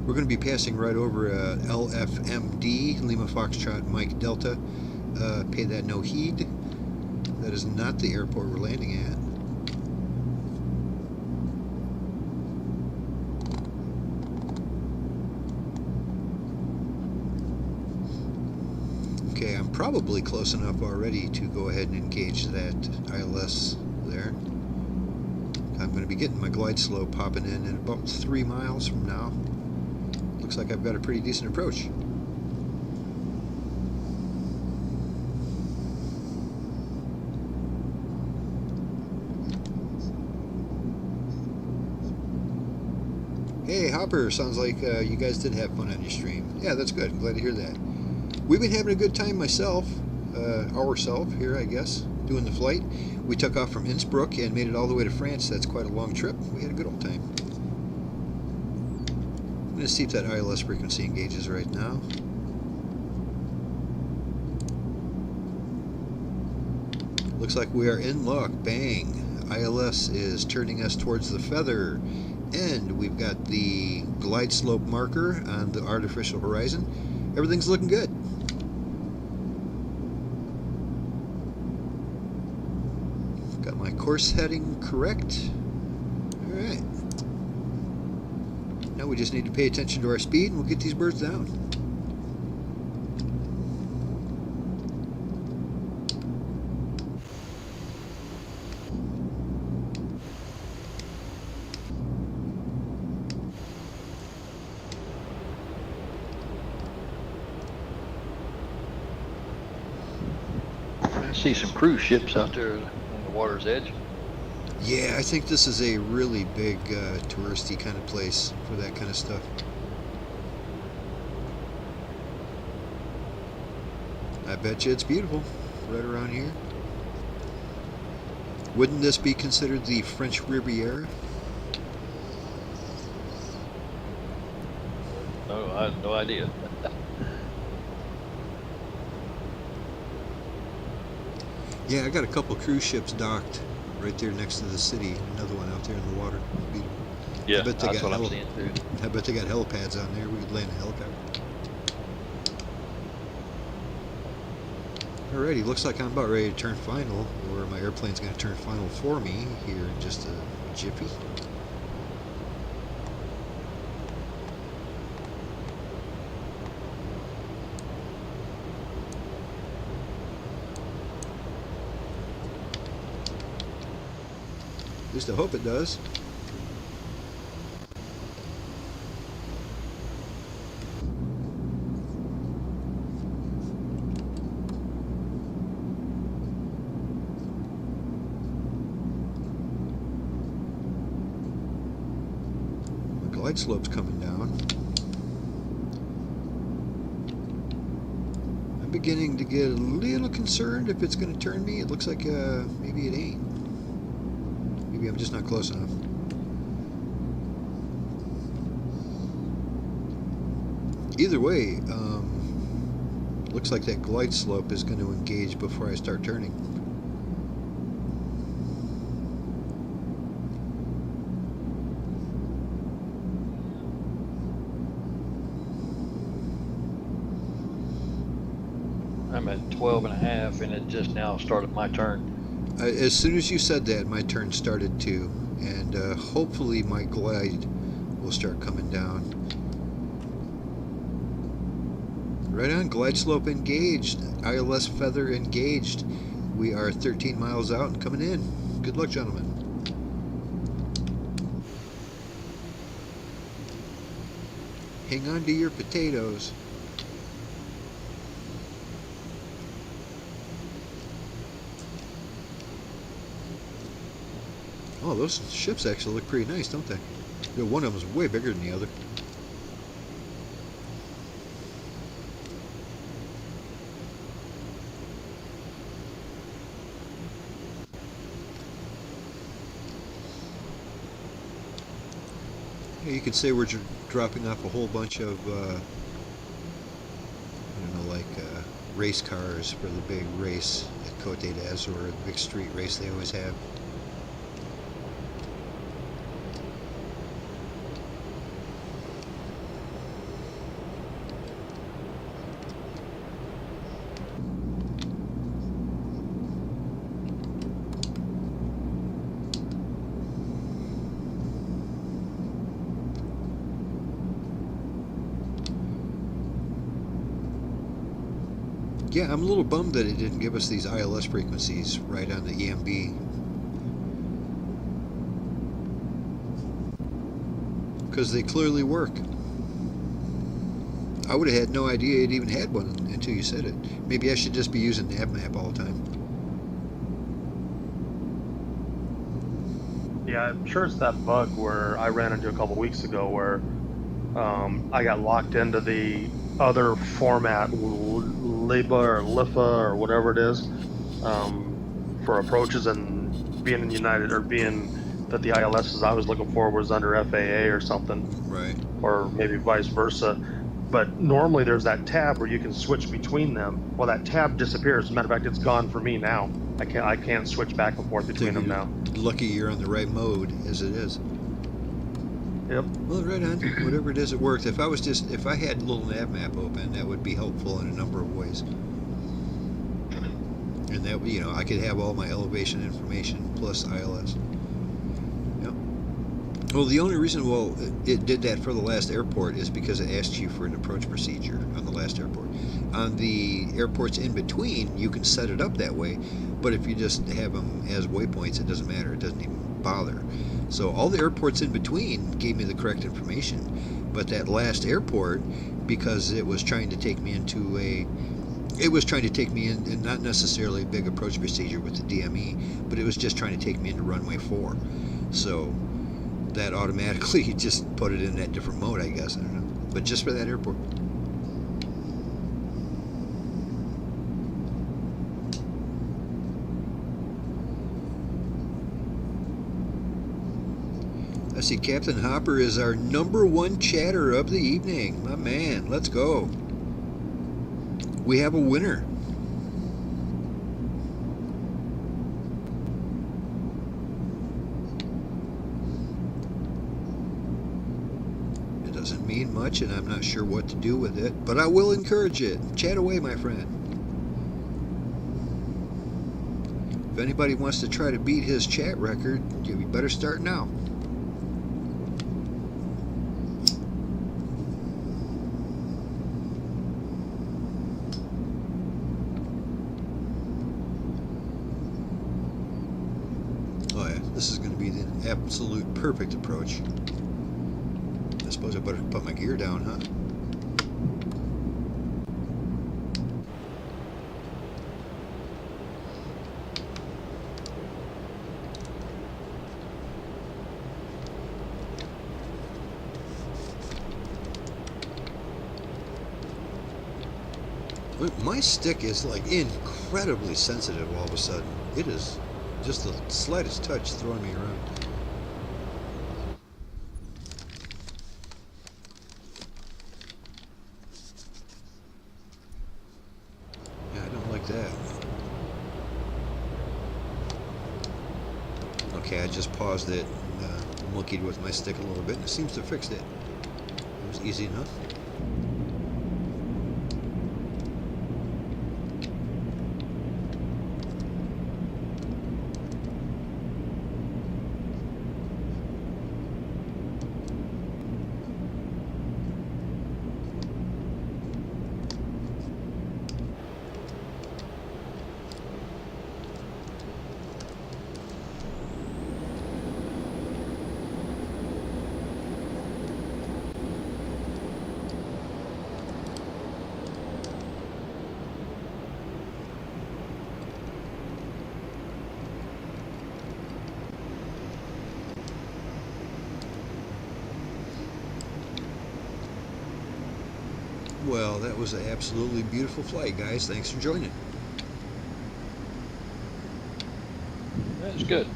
A: We're going to be passing right over LFMD, Lima Foxtrot Mike Delta. Pay that no heed. That is not the airport we're landing at. Okay, I'm probably close enough already to go ahead and engage that ILS there. I'm going to be getting my glide slope popping in about 3 miles from now. Looks like I've got a pretty decent approach. Hey, Hopper, sounds like you guys did have fun on your stream. Yeah, that's good. I'm glad to hear that. We've been having a good time ourselves here, I guess, doing the flight. We took off from Innsbruck and made it all the way to France. That's quite a long trip. We had a good old time. I'm going to see if that ILS frequency engages right now. Looks like we are in luck. Bang. ILS is turning us towards the feather. And we've got the glide slope marker on the artificial horizon. Everything's looking good. Got my my course heading correct? Alright. Now we just need to pay attention to our speed and we'll get these birds down.
D: I see some cruise ships out there on the water's edge.
A: Yeah, I think this is a really big touristy kind of place for that kind of stuff. I bet you it's beautiful right around here. Wouldn't this be considered the French Riviera?
D: No, I have no idea.
A: Yeah, I got a couple cruise ships docked right there next to the city. Another one out there in the water. Beautiful.
D: Yeah,
A: I bet they
D: that's
A: got
D: what I'm seeing too.
A: I bet they got helipads on there. We could land a helicopter. Alrighty, looks like I'm about ready to turn final, or my airplane's going to turn final for me here in just a jiffy. At least I hope it does. My glide slope's coming down. I'm beginning to get a little concerned if it's going to turn me. It looks like maybe it ain't. Maybe I'm just not close enough. Either way, looks like that glide slope is going to engage before I start turning.
D: I'm at 12.5 and it just now started my turn.
A: As soon as you said that, my turn started too, and hopefully my glide will start coming down. Right on, glide slope engaged, ILS feather engaged. We are 13 miles out and coming in. Good luck, gentlemen. Hang on to your potatoes. Oh, those ships actually look pretty nice, don't they? You know, one of them is way bigger than the other. Yeah, you could say we're dropping off a whole bunch of, I don't know, like race cars for the big race at Cote de Azure, the big street race they always have. Yeah, I'm a little bummed that it didn't give us these ILS frequencies right on the EMB. Because they clearly work. I would have had no idea it even had one until you said it. Maybe I should just be using NavMap all the time.
B: Yeah, I'm sure it's that bug where I ran into a couple weeks ago where I got locked into the other format, LIBA or LIFA or whatever it is, for approaches, and being in United, or being that the ILSs I was looking for was under FAA or something.
A: Right.
B: Or maybe vice versa. But normally there's that tab where you can switch between them. Well, that tab disappears. As a matter of fact, it's gone for me now. I can't switch back and forth between them now.
A: Lucky you're on the right mode as it is.
B: Yep.
A: Well, right on. Whatever it is, it worked. If I had a little nav map open, that would be helpful in a number of ways. And And that, you know, I could have all my elevation information plus ILS. Yep. Well, the only reason, it did that for the last airport is because it asked you for an approach procedure on the last airport. On the airports in between, you can set it up that way, but if you just have them as waypoints, it doesn't matter. It doesn't even bother. So all the airports in between gave me the correct information, but that last airport, because it was trying to take me into it was trying to take me in not necessarily a big approach procedure with the DME, but it was just trying to take me into runway 4. So that automatically just put it in that different mode, I guess. I don't know. But just for that airport. I see Captain Hopper is our #1 chatter of the evening. My man, let's go. We have a winner. It doesn't mean much, and I'm not sure what to do with it, but I will encourage it. Chat away, my friend. If anybody wants to try to beat his chat record, you better start now. This is going to be the absolute perfect approach. I suppose I better put my gear down, huh? My stick is like incredibly sensitive all of a sudden. It is just the slightest touch throwing me around. Yeah, I don't like that. Okay, I just paused it and monkeyed with my stick a little bit, and it seems to have fixed it. It was easy enough. Well, that was an absolutely beautiful flight, guys. Thanks for joining.
D: That was good.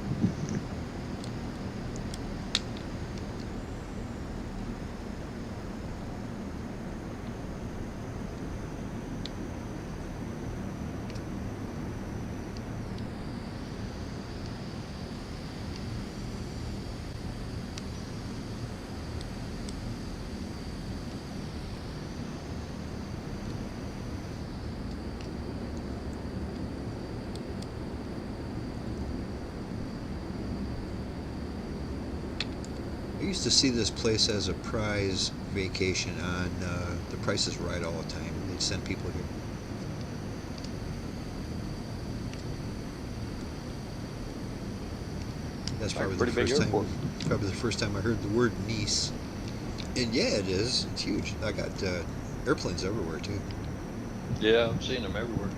A: I used to see this place as a prize vacation on The Price is Right all the time. They'd send people here. That's probably the first time I heard the word Nice. And yeah, it is. It's huge. I got airplanes everywhere too.
D: Yeah, I'm seeing them everywhere.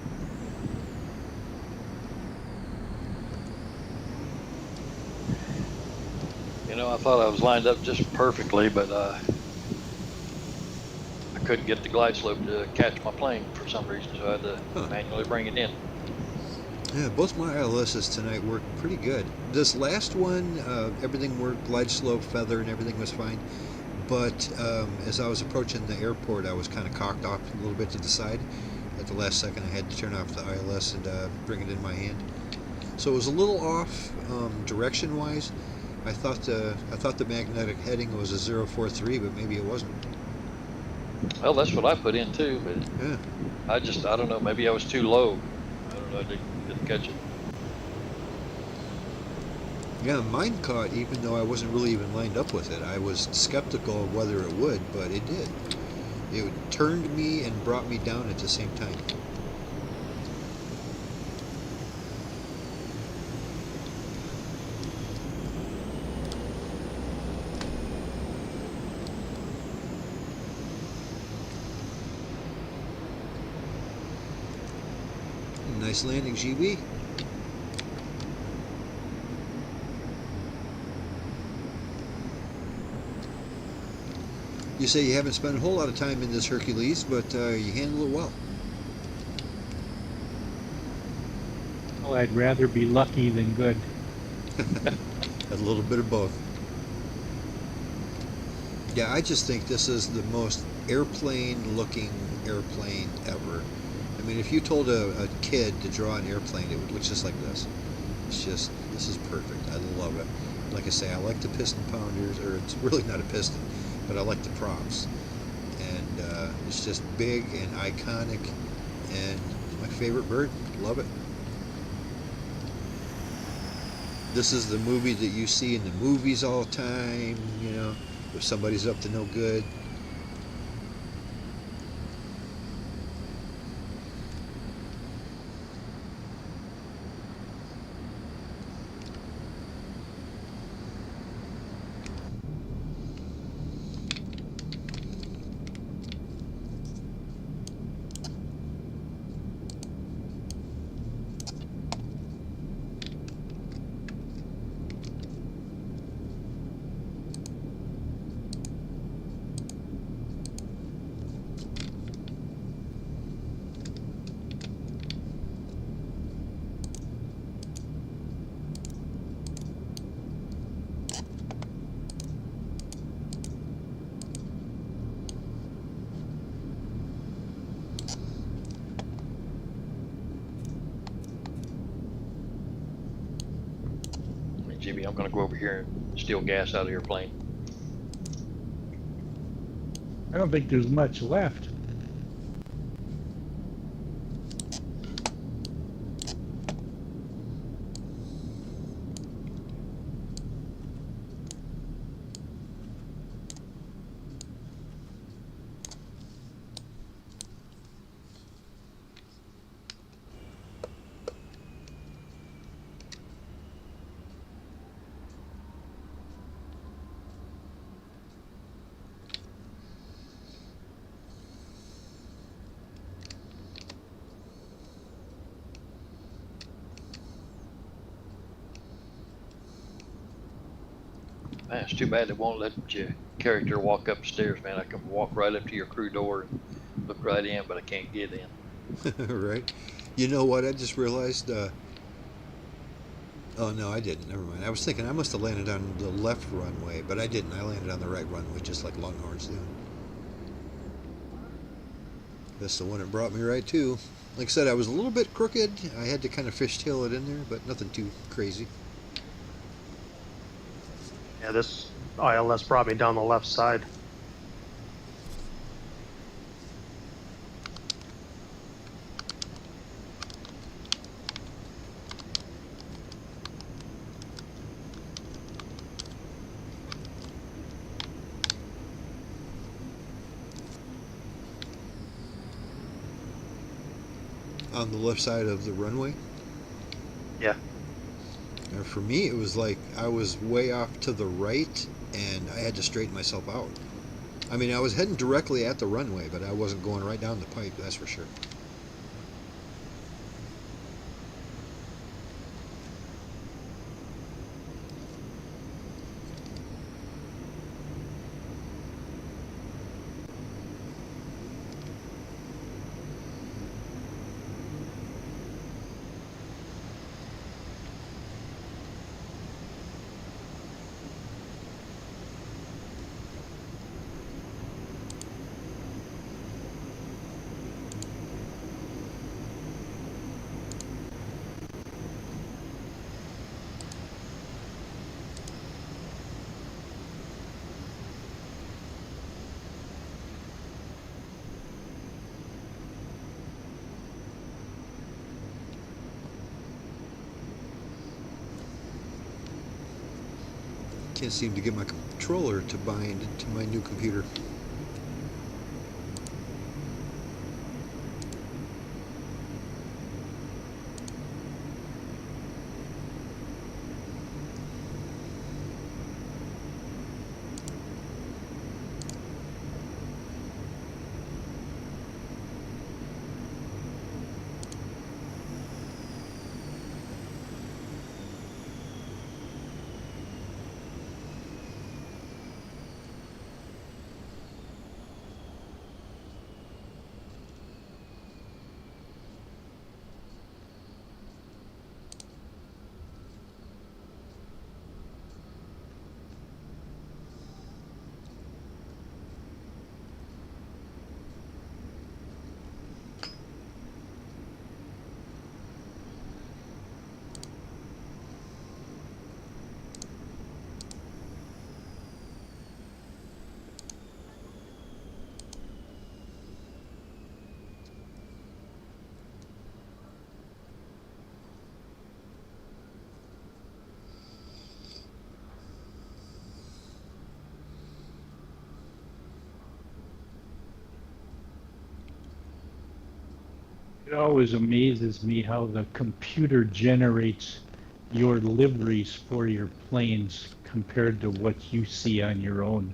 D: You know, I thought I was lined up just perfectly, but I couldn't get the glide slope to catch my plane for some reason, so I had to manually bring it in.
A: Yeah, both my ILSs tonight worked pretty good. This last one, everything worked, glide slope, feather, and everything was fine. But as I was approaching the airport, I was kind of cocked off a little bit to the side. At the last second, I had to turn off the ILS and bring it in my hand. So it was a little off direction-wise. I thought the magnetic heading was a 043, but maybe it wasn't.
D: Well, that's what I put in too, but
A: yeah.
D: I don't know, maybe I was too low. I don't so I didn't catch it.
A: Yeah, mine caught even though I wasn't really even lined up with it. I was skeptical of whether it would, but it did. It turned me and brought me down at the same time. Nice landing, GB. You say you haven't spent a whole lot of time in this Hercules, but you handle it well.
C: Well, I'd rather be lucky than good.
A: A little bit of both. Yeah, I just think this is the most airplane-looking airplane ever. I mean, if you told a kid to draw an airplane, it would look just like this. It's just, this is perfect. I love it. Like I say, I like the piston pounders, or it's really not a piston, but I like the props. And it's just big and iconic, and my favorite bird. Love it. This is the movie that you see in the movies all the time, you know, if somebody's up to no good.
D: Jimmy, I'm going to go over here and steal gas out of your plane.
C: I don't think there's much left.
D: Man, it's too bad they won't let your character walk upstairs, man. I can walk right up to your crew door and look right in, but I can't get in.
A: Right. You know what? I just realized. Oh no, I didn't. Never mind. I was thinking I must have landed on the left runway, but I didn't. I landed on the right runway, just like Longhorns do. That's the one that brought me right to. Like I said, I was a little bit crooked. I had to kind of fishtail it in there, but nothing too crazy.
B: Yeah, this ILS brought me down the left side.
A: On the left side of the runway?
B: Yeah.
A: And for me, it was like I was way off to the right, and I had to straighten myself out. I mean, I was heading directly at the runway, but I wasn't going right down the pipe, that's for sure. can't seem to get my controller to bind to my new computer.
C: It always amazes me how the computer generates your liveries for your planes compared to what you see on your own.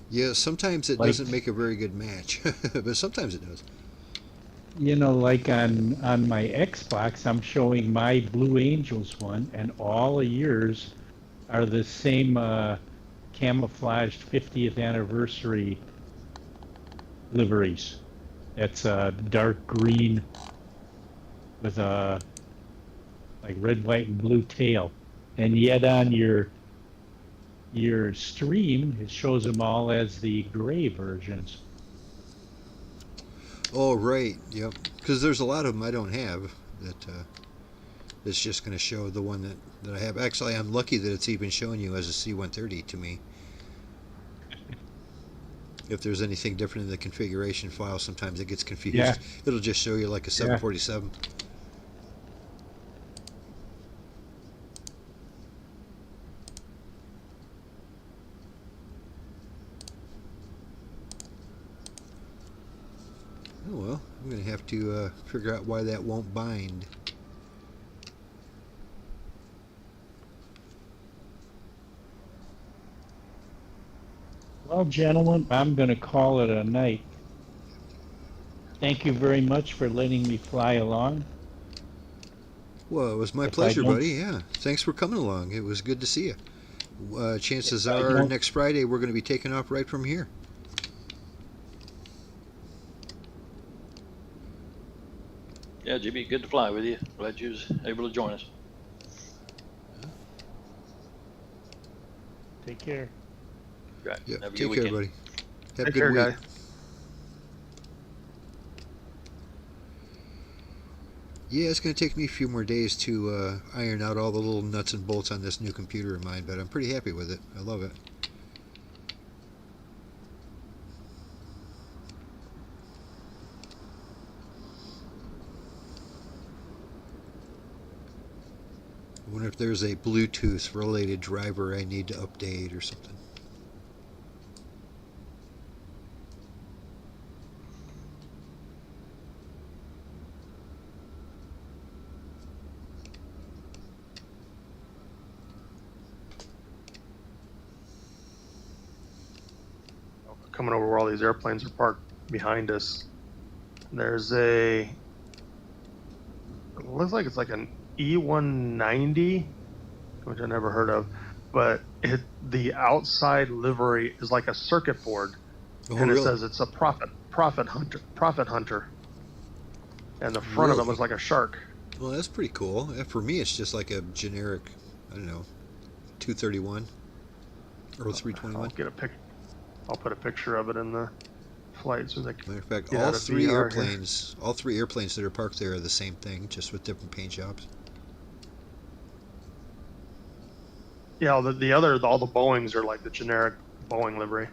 A: Yeah, sometimes it
C: Like,
A: doesn't make a very good match, but sometimes it does.
C: you know, like on my Xbox, I'm showing my Blue Angels one, and all of yours are the same camouflaged 50th anniversary liveries. It's a dark green with a like red, white, and blue tail, and yet on your stream it shows them all as the gray versions.
A: Oh, right. Yep. Because there's a lot of them I don't have that it's just going to show the one that I have. Actually, I'm lucky that it's even showing you as a C-130 to me. If there's anything different in the configuration file, sometimes it gets confused.
C: Yeah,
A: It'll just show you like a
C: yeah.
A: 747. Oh well, I'm going to have to figure out why that won't bind.
C: Well, gentlemen, I'm going to call it a night. Thank you very much for letting me fly along.
A: Well, it was my
C: If I
A: pleasure,
C: don't,
A: buddy. Yeah, thanks for coming along. It was good to see you. Chances
C: if I
A: are
C: don't,
A: next Friday we're going to be taking off right from here.
D: Yeah, GB, good to fly with you. Glad you was able to join us.
C: take care.
D: Right.
A: Yeah,
D: Have a good
A: take care,
D: weekend.
A: buddy. Have a
B: Take
A: good
B: care,
A: week.
B: guy.
A: Yeah, it's going to take me a few more days to iron out all the little nuts and bolts on this new computer of mine, but I'm pretty happy with it. I love it. I wonder if there's a Bluetooth related driver I need to update or something.
B: Coming over where all these airplanes are parked behind us, there's a, it looks like it's like an E190, which I never heard of, but the outside livery is like a circuit board,
A: Oh,
B: and it
A: really?
B: says it's a profit hunter, and the front of it
A: Really?
B: looks like a shark.
A: Well, that's pretty cool. For me, it's just like a generic, I don't know, 231 or
B: I'll
A: 321.
B: get a pic. I'll put a picture of it in the flight so they can
A: Matter of fact,
B: get
A: all
B: out of
A: three
B: VR here.
A: airplanes that are parked there are the same thing, just with different paint jobs.
B: Yeah, all the Boeings are like the generic Boeing livery.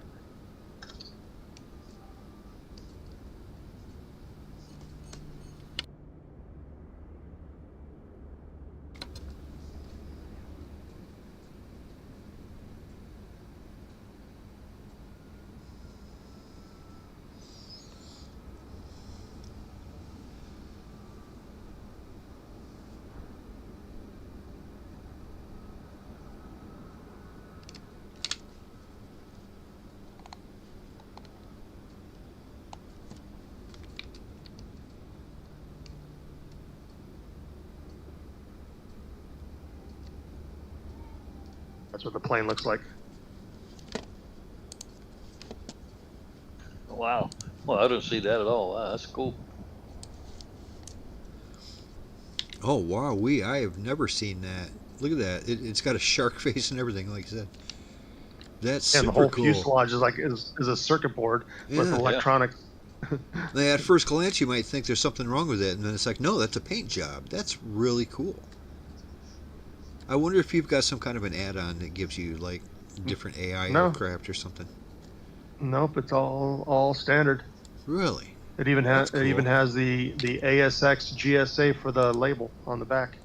B: That's what the plane looks like.
D: Wow. Well, I don't see that at all. Wow, that's cool.
A: Oh wow, I have never seen that. Look at that. It's got a shark face and everything, like I said. That's
B: And the
A: super
B: whole
A: cool.
B: fuselage is like is a circuit board with
A: Yeah.
B: electronics.
A: Now, at first glance, you might think there's something wrong with it, and then it's like, no, that's a paint job. That's really cool. I wonder if you've got some kind of an add-on that gives you like different AI
B: No.
A: aircraft or something.
B: Nope, it's all standard.
A: Really?
B: It even has
A: That's cool.
B: the ASX GSA for the label on the back.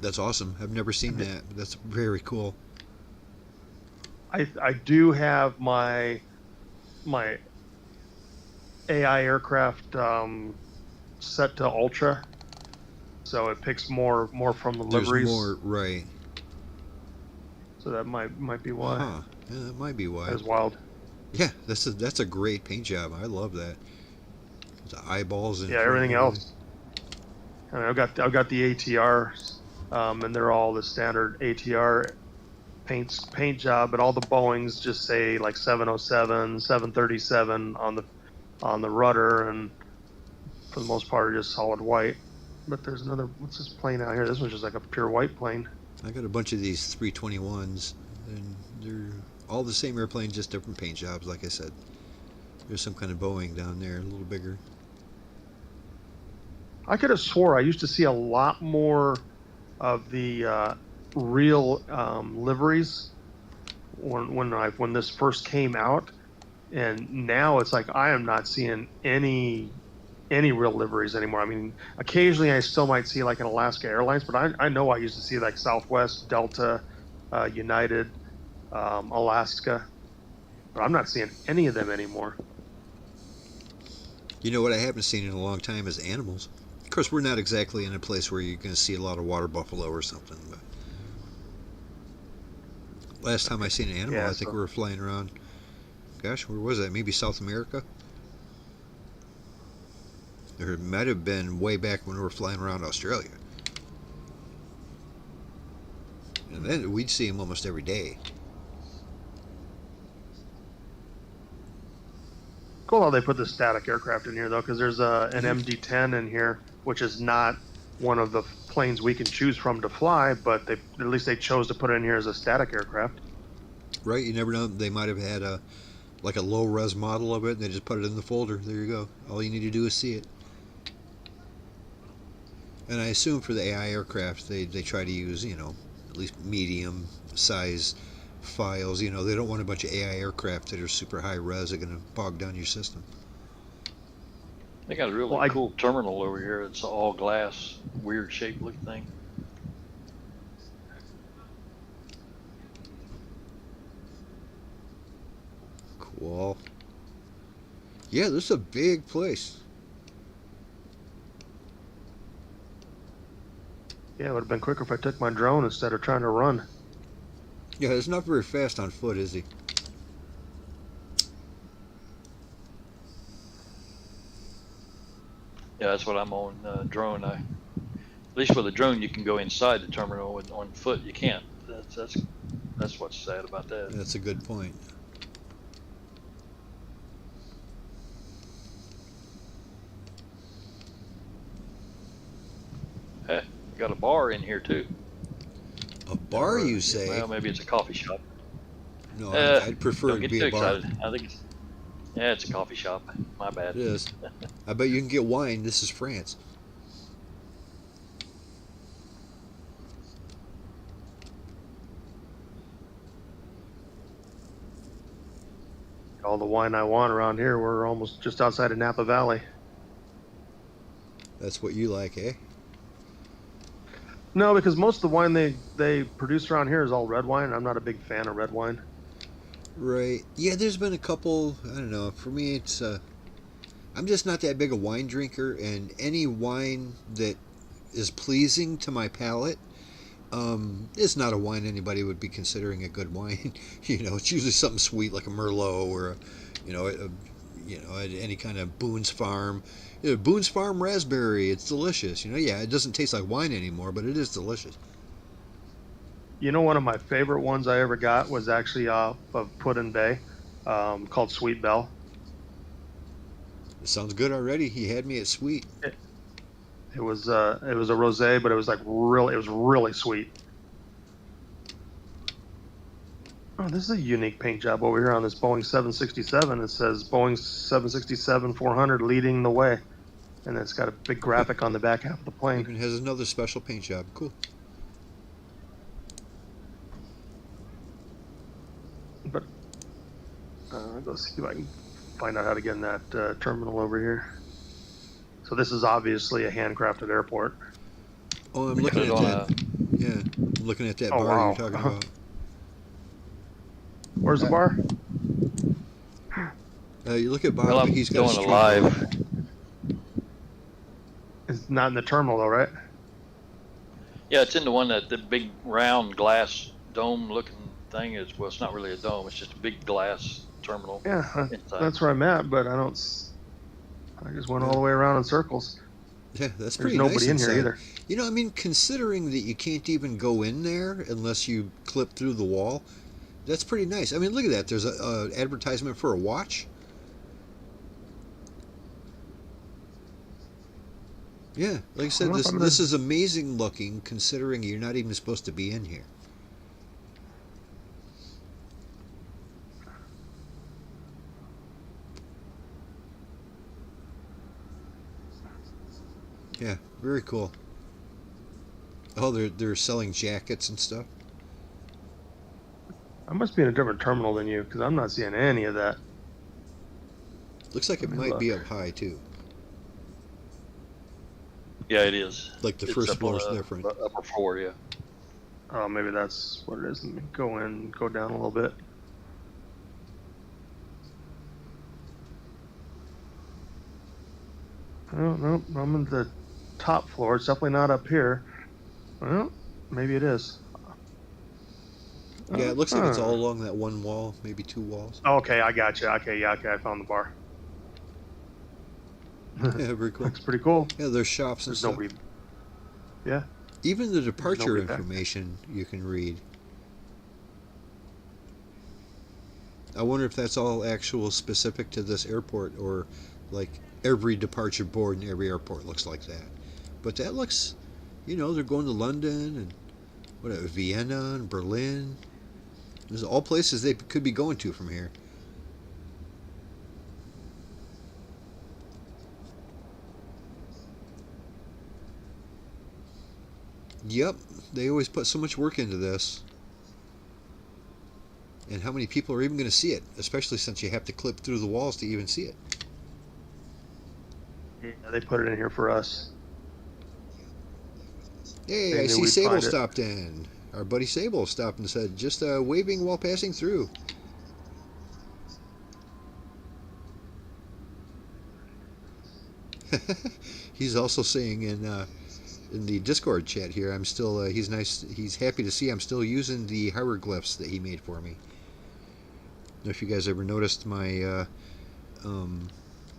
A: That's awesome. I've never seen that. That's very cool.
B: I do have my AI aircraft set to ultra, so it picks more from the
A: There's
B: liveries.
A: more, right?
B: So that might be why.
A: Huh? Yeah, that might be why.
B: That's wild.
A: Yeah, that's a great paint job. I love that. The eyeballs and
B: Yeah, everything else. I mean, I've got the ATRs, and they're all the standard ATR paint job, but all the Boeings just say like 707, 737 on the rudder, and for the most part are just solid white. But there's another, what's this plane out here? This one's just like a pure white plane.
A: I got a bunch of these 321s, and they're all the same airplane, just different paint jobs. Like I said, there's some kind of Boeing down there, a little bigger.
B: I could have swore I used to see a lot more of the real liveries when this first came out, and now it's like I am not seeing any real liveries anymore. I mean, occasionally I still might see like an Alaska Airlines, but I know I used to see like Southwest, Delta, United, Alaska, but I'm not seeing any of them anymore.
A: You know what I haven't seen in a long time is animals. Of course, we're not exactly in a place where you're going to see a lot of water buffalo or something, but last time I seen an animal,
B: Yeah,
A: I think we were flying around, gosh, where was that? Maybe South America? Or it might have been way back when we were flying around Australia. And then we'd see them almost every day.
B: Cool how they put the static aircraft in here though, because there's an MD-10 in here, which is not one of the planes we can choose from to fly, but at least they chose to put it in here as a static aircraft.
A: Right, you never know. They might have had a low res model of it, and they just put it in the folder. There you go. All you need to do is see it. And I assume for the AI aircraft, they try to use, at least medium size files. They don't want a bunch of AI aircraft that are super high res that are going to bog down your system.
D: They got a really cool terminal over here. It's all glass, weird shaped looking thing.
A: Cool. Yeah, this is a big place.
B: Yeah, it would have been quicker if I took my drone instead of trying to run.
A: Yeah, it's not very fast on foot, is he?
D: Yeah, that's what I'm on drone. At least with a drone, you can go inside the terminal. On foot, you can't. That's what's sad about that.
A: That's a good point.
D: Hey, got a bar in here too.
A: A bar, you say?
D: Well, maybe it's a coffee shop.
A: No, I'd prefer
D: Don't
A: it to
D: get
A: be
D: too
A: a bar.
D: excited. I think it's a coffee shop. My bad.
A: It is. I bet you can get wine. This is France.
B: All the wine I want around here. We're almost just outside of Napa Valley.
A: That's what you like, eh?
B: No, because most of the wine they produce around here is all red wine. I'm not a big fan of red wine.
A: Right. Yeah, there's been a couple. I don't know. For me, it's I'm just not that big a wine drinker, and any wine that is pleasing to my palate, it's not a wine anybody would be considering a good wine. It's usually something sweet like a Merlot or any kind of Boone's Farm. Boone's Farm raspberry. It's delicious. It doesn't taste like wine anymore, but it is delicious. Yeah, it doesn't taste like wine anymore, but it is delicious.
B: You know, one of my favorite ones I ever got was actually off of Puddin Bay, called Sweet Bell.
A: It sounds good already. He had me at sweet.
B: It was a rosé, but it was like it was really sweet. Oh, this is a unique paint job over here on this Boeing 767. It says Boeing 767-400 leading the way, and it's got a big graphic on the back half of the plane.
A: Even has another special paint job. Cool.
B: But let's see if I can find out how to get in that terminal over here. So this is obviously a handcrafted airport.
A: Oh, I'm looking at that. Yeah, I'm looking at that bar
B: wow.
A: you're talking about.
B: Where's the bar?
A: You look at Bob,
D: Well, I'm
A: he's got
D: going
A: a
D: live.
B: It's not in the terminal though, right?
D: Yeah, it's in the one that the big round glass dome looking thing is. Well, it's not really a dome. It's just a big glass terminal.
B: Yeah,
D: inside.
B: that's where I'm at, but I just went all the way around in circles.
A: Yeah, that's
B: There's
A: pretty
B: nobody
A: nice
B: in
A: inside.
B: here either.
A: You know, I mean, considering that you can't even go in there unless you clip through the wall, that's pretty nice. I mean, look at that. There's a advertisement for a watch. Yeah, like I said, this is amazing looking considering you're not even supposed to be in here. Yeah, very cool. Oh, they're selling jackets and stuff.
B: I must be in a different terminal than you because I'm not seeing any of that.
A: Looks like it might be up high too.
D: Yeah, it is.
A: Like the
D: It's
A: first
D: up
A: floor
D: on
A: is
D: the
A: different.
D: upper floor, yeah.
B: Oh, maybe that's what it is. Let me go down a little bit. Oh, no, I'm in the top floor. It's definitely not up here. Well, maybe it is.
A: Yeah, it looks like it's all along that one wall, maybe two walls.
B: Okay, I got you. Okay, yeah, okay, I found the bar.
A: Yeah, very cool.
B: Looks pretty cool.
A: Yeah, there's shops and
B: There's
A: stuff.
B: nobody. Yeah.
A: Even the departure
B: nobody back
A: information you can read. I wonder if that's all actual specific to this airport or like every departure board in every airport looks like that. But that looks, you know, they're going to London and whatever, Vienna and Berlin. There's all places they could be going to from here. Yep, they always put so much work into this. And how many people are even going to see it, especially since you have to clip through the walls to even see it.
B: Yeah, they put it in here for us.
A: Hey,
B: They
A: I
B: knew
A: see
B: we'd
A: Sable
B: find it.
A: stopped in. Our buddy Sable stopped and said, just waving while passing through. He's also saying in the Discord chat here, I'm still, he's happy to see I'm still using the hieroglyphs that he made for me. I don't know if you guys ever noticed my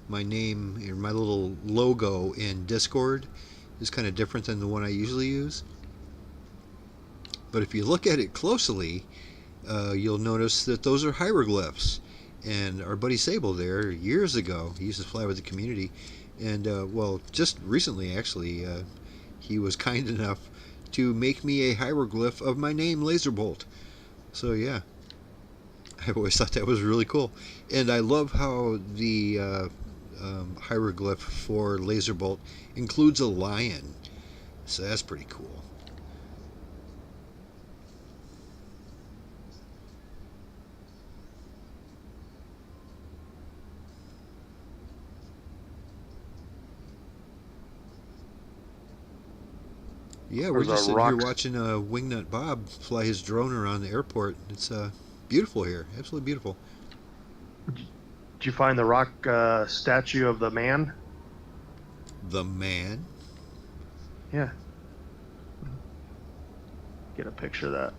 A: my name or my little logo in Discord is kind of different than the one I usually use. But if you look at it closely, you'll notice that those are hieroglyphs. And our buddy Sable there, years ago, he used to fly with the community, and well, just recently actually, he was kind enough to make me a hieroglyph of my name, Lazerbolt. So yeah, I've always thought that was really cool. And I love how the hieroglyph for Lazerbolt includes a lion. So that's pretty cool. Yeah, we're
B: There's
A: just
B: a
A: sitting here
B: rock-
A: watching Wingnut Bob fly his drone around the airport. It's beautiful here, absolutely beautiful.
B: Did you find the rock statue of the man?
A: The man?
B: Yeah. Get a picture of that.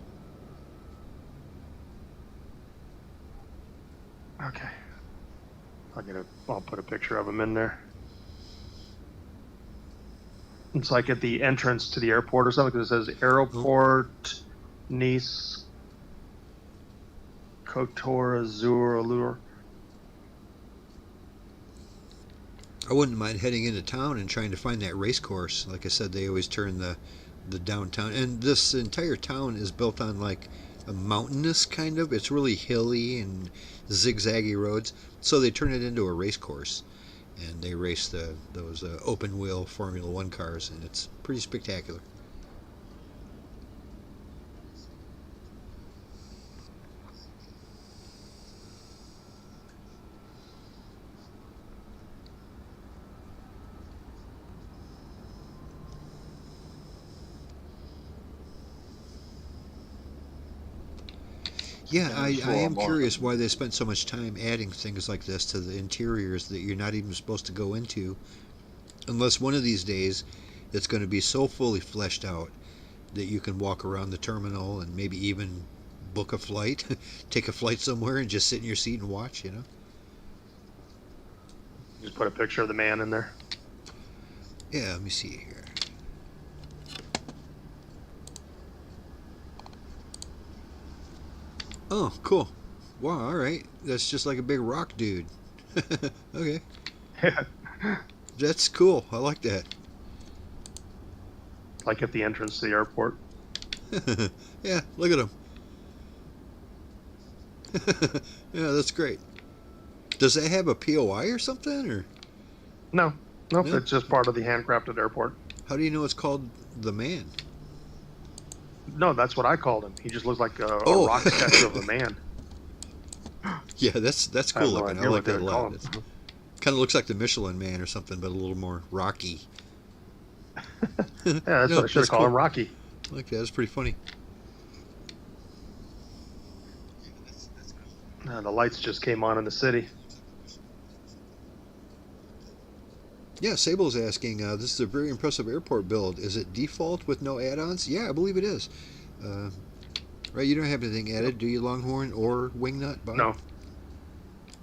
B: Okay. I'll put a picture of him in there. It's like at the entrance to the airport or something because it says airport Nice, Cote d'Azure.
A: I wouldn't mind heading into town and trying to find that race course. Like I said, they always turn the downtown, and this entire town is built on like a mountainous kind of. It's really hilly and zigzaggy roads, so they turn it into a race course, and they race those open wheel Formula One cars, and it's pretty spectacular. Yeah, I am curious why they spent so much time adding things like this to the interiors that you're not even supposed to go into, unless one of these days it's going to be so fully fleshed out that you can walk around the terminal and maybe even book a flight, take a flight somewhere and just sit in your seat and watch, you know?
B: Just put a picture of the man in there.
A: Yeah, let me see here. Oh, cool. Wow, alright. That's just like a big rock dude. Okay. That's cool. I like that.
B: Like at the entrance to the airport.
A: Yeah, look at him. Yeah, that's great. Does that have a POI or something, or?
B: No, nope,
A: No?
B: it's just part of the handcrafted airport.
A: How do you know it's called the man?
B: No, that's what I called him. He just looks like a
A: Oh.
B: rock statue of a man.
A: Yeah, that's
B: I have
A: cool
B: no
A: looking. I
B: idea
A: like
B: what they
A: that a
B: would call
A: lot.
B: him.
A: Kind of looks like the Michelin Man or something, but a little more rocky.
B: Yeah, that's
A: No,
B: what I should have called
A: cool.
B: him, Rocky.
A: I like that. That's pretty funny.
B: The lights just came on in the city.
A: Yeah, Sable's asking, this is a very impressive airport build. Is it default with no add-ons? Yeah, I believe it is. Right, you don't have anything added, do you, Longhorn or Wingnut, Bob?
B: No.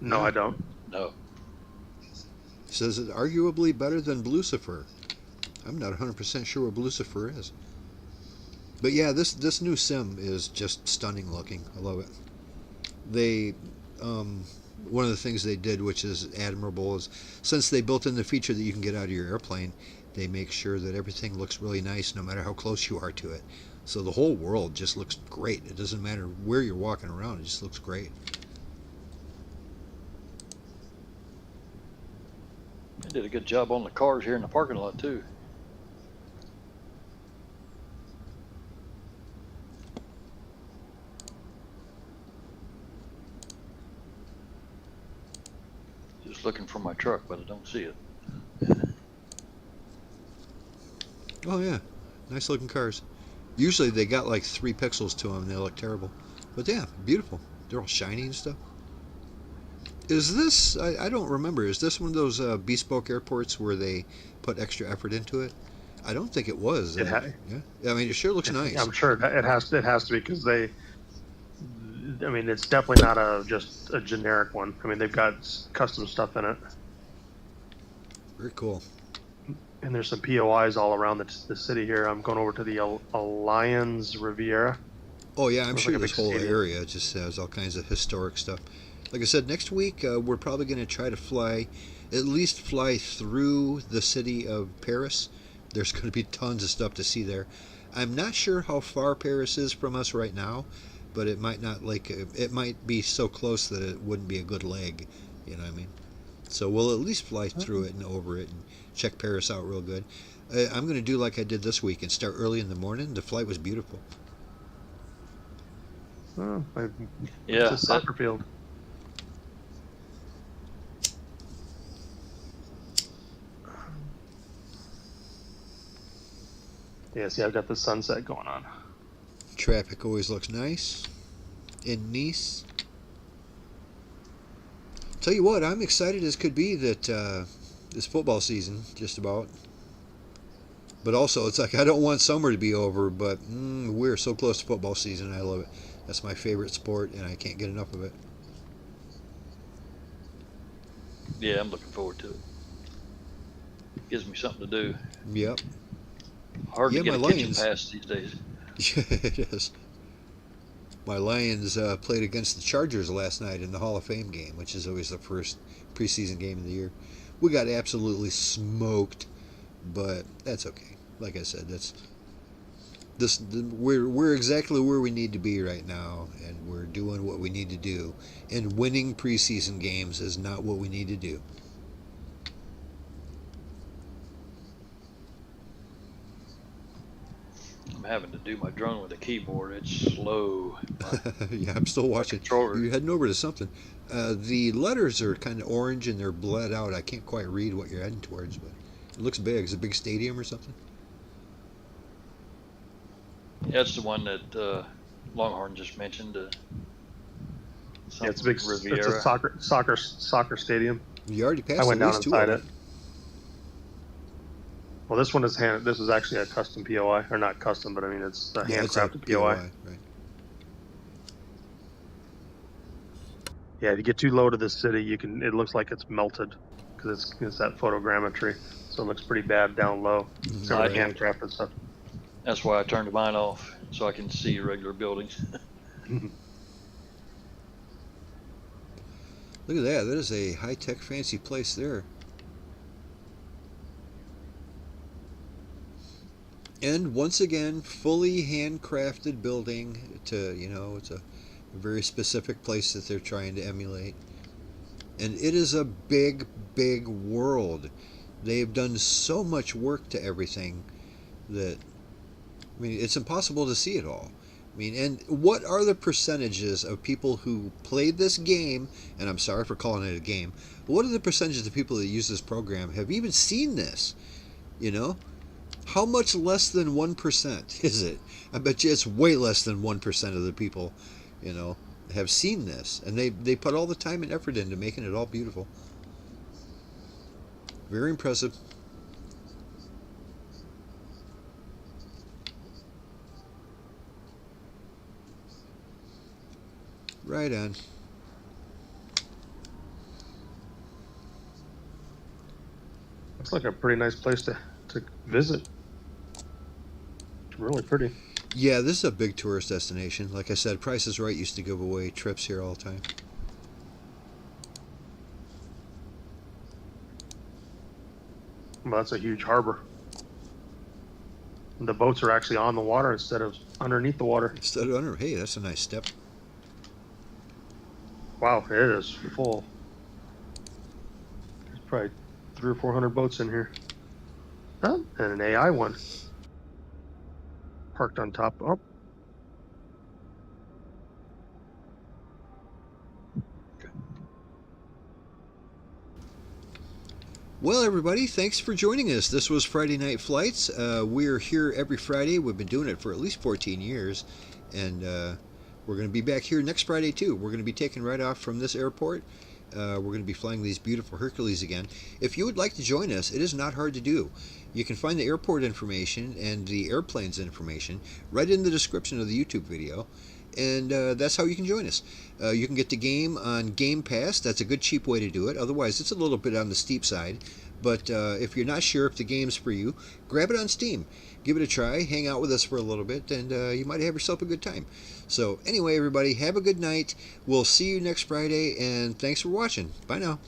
B: No, I don't.
D: No.
A: Says it's arguably better than Blucifer. I'm not 100% sure what Blucifer is. But yeah, this new sim is just stunning looking. I love it. They, one of the things they did, which is admirable, is since they built in the feature that you can get out of your airplane, they make sure that everything looks really nice no matter how close you are to it. So the whole world just looks great. It doesn't matter where you're walking around, it just looks great.
D: They did a good job on the cars here in the parking lot too. Just looking for my truck, but I don't see it.
A: Oh yeah, nice looking cars. Usually they got like 3 pixels to them, they look terrible. But yeah, beautiful. They're all shiny and stuff. Is this, I don't remember, is this one of those bespoke airports where they put extra effort into it? I don't think it was. Yeah, I mean, it sure looks nice.
B: I'm sure it has to be, because they, I mean, it's definitely not just a generic one. I mean, they've got custom stuff in it.
A: Very cool.
B: And there's some POIs all around the city here. I'm going over to the Alliance Riviera.
A: Oh yeah, I'm sure
B: like
A: this whole area just has all kinds of historic stuff. Like I said, next week we're probably going to try to at least fly through the city of Paris. There's going to be tons of stuff to see there. I'm not sure how far Paris is from us right now, but it might not it might be so close that it wouldn't be a good leg. You know what I mean? So we'll at least fly through it and over it and check Paris out real good. I'm going to do like I did this week and start early in the morning. The flight was beautiful.
B: Oh,
D: Yeah,
B: it's a soccer field. Yeah, see, I've got the sunset going on.
A: Traffic always looks nice in Nice. Tell you what, I'm excited as could be that this football season, just about. But also, it's like I don't want summer to be over, but we're so close to football season. I love it. That's my favorite sport, and I can't get enough of it.
D: yeah, I'm looking forward to it. Gives me something to do.
A: Yep.
D: Hard
A: Yeah,
D: to get
A: my
D: a kitchen
A: Lions.
D: pass these days.
A: Yeah, it is. my Lions played against the Chargers last night in the Hall of Fame game, which is always the first preseason game of the year. We got absolutely smoked, but that's okay. Like I said, we're exactly where we need to be right now, and we're doing what we need to do. And winning preseason games is not what we need to do.
D: I'm having to do my drone with a keyboard. It's slow.
A: Yeah, I'm still watching. You're heading over to something. The letters are kind of orange and they're bled out. I can't quite read what you're heading towards, but it looks big. Is it a big stadium or something?
D: Yeah, it's the one that Longhorn just mentioned.
B: Yeah, it's a big. Riviera. It's a soccer stadium.
A: You already passed.
B: I went down inside
A: it.
B: Well, this one is This is actually a custom POI, or not custom, but I mean it's a handcrafted POI.
A: Right.
B: Yeah, if you get too low to this city, it looks like it's melted because it's that photogrammetry, so it looks pretty bad down low. Some of the handcrafted stuff.
D: That's why I turned mine off so I can see regular buildings.
A: Look at that. That is a high-tech, fancy place there. And once again, fully handcrafted building it's a very specific place that they're trying to emulate. And it is a big, big world. They've done so much work to everything that, I mean, it's impossible to see it all. I mean, and what are the percentages of people who played this game, and I'm sorry for calling it a game, but what are the percentages of people that use this program have even seen this? How much less than 1% is it? I bet you it's way less than 1% of the people, have seen this. And they put all the time and effort into making it all beautiful. Very impressive. Right on.
B: Looks like a pretty nice place to visit. It's really pretty.
A: Yeah, this is a big tourist destination. Like I said, Price is Right used to give away trips here all the time.
B: Well, that's a huge harbor. The boats are actually on the water instead of underneath the water.
A: Hey, that's a nice step.
B: Wow, it is full. There's probably 300 or 400 boats in here. Oh, and an AI one. Parked on top. Oh.
A: Well, everybody, thanks for joining us. This was Friday Night Flights. We're here every Friday. We've been doing it for at least 14 years. And we're going to be back here next Friday, too. We're going to be taking right off from this airport. We're going to be flying these beautiful Hercules again. If you would like to join us, it is not hard to do. You can find the airport information and the airplane's information right in the description of the YouTube video. And that's how you can join us. You can get the game on GamePass. That's a good, cheap way to do it. Otherwise, it's a little bit on the steep side. But if you're not sure if the game's for you, grab it on Steam. Give it a try. Hang out with us for a little bit, and you might have yourself a good time. So anyway, everybody, have a good night. We'll see you next Friday, and thanks for watching. Bye now.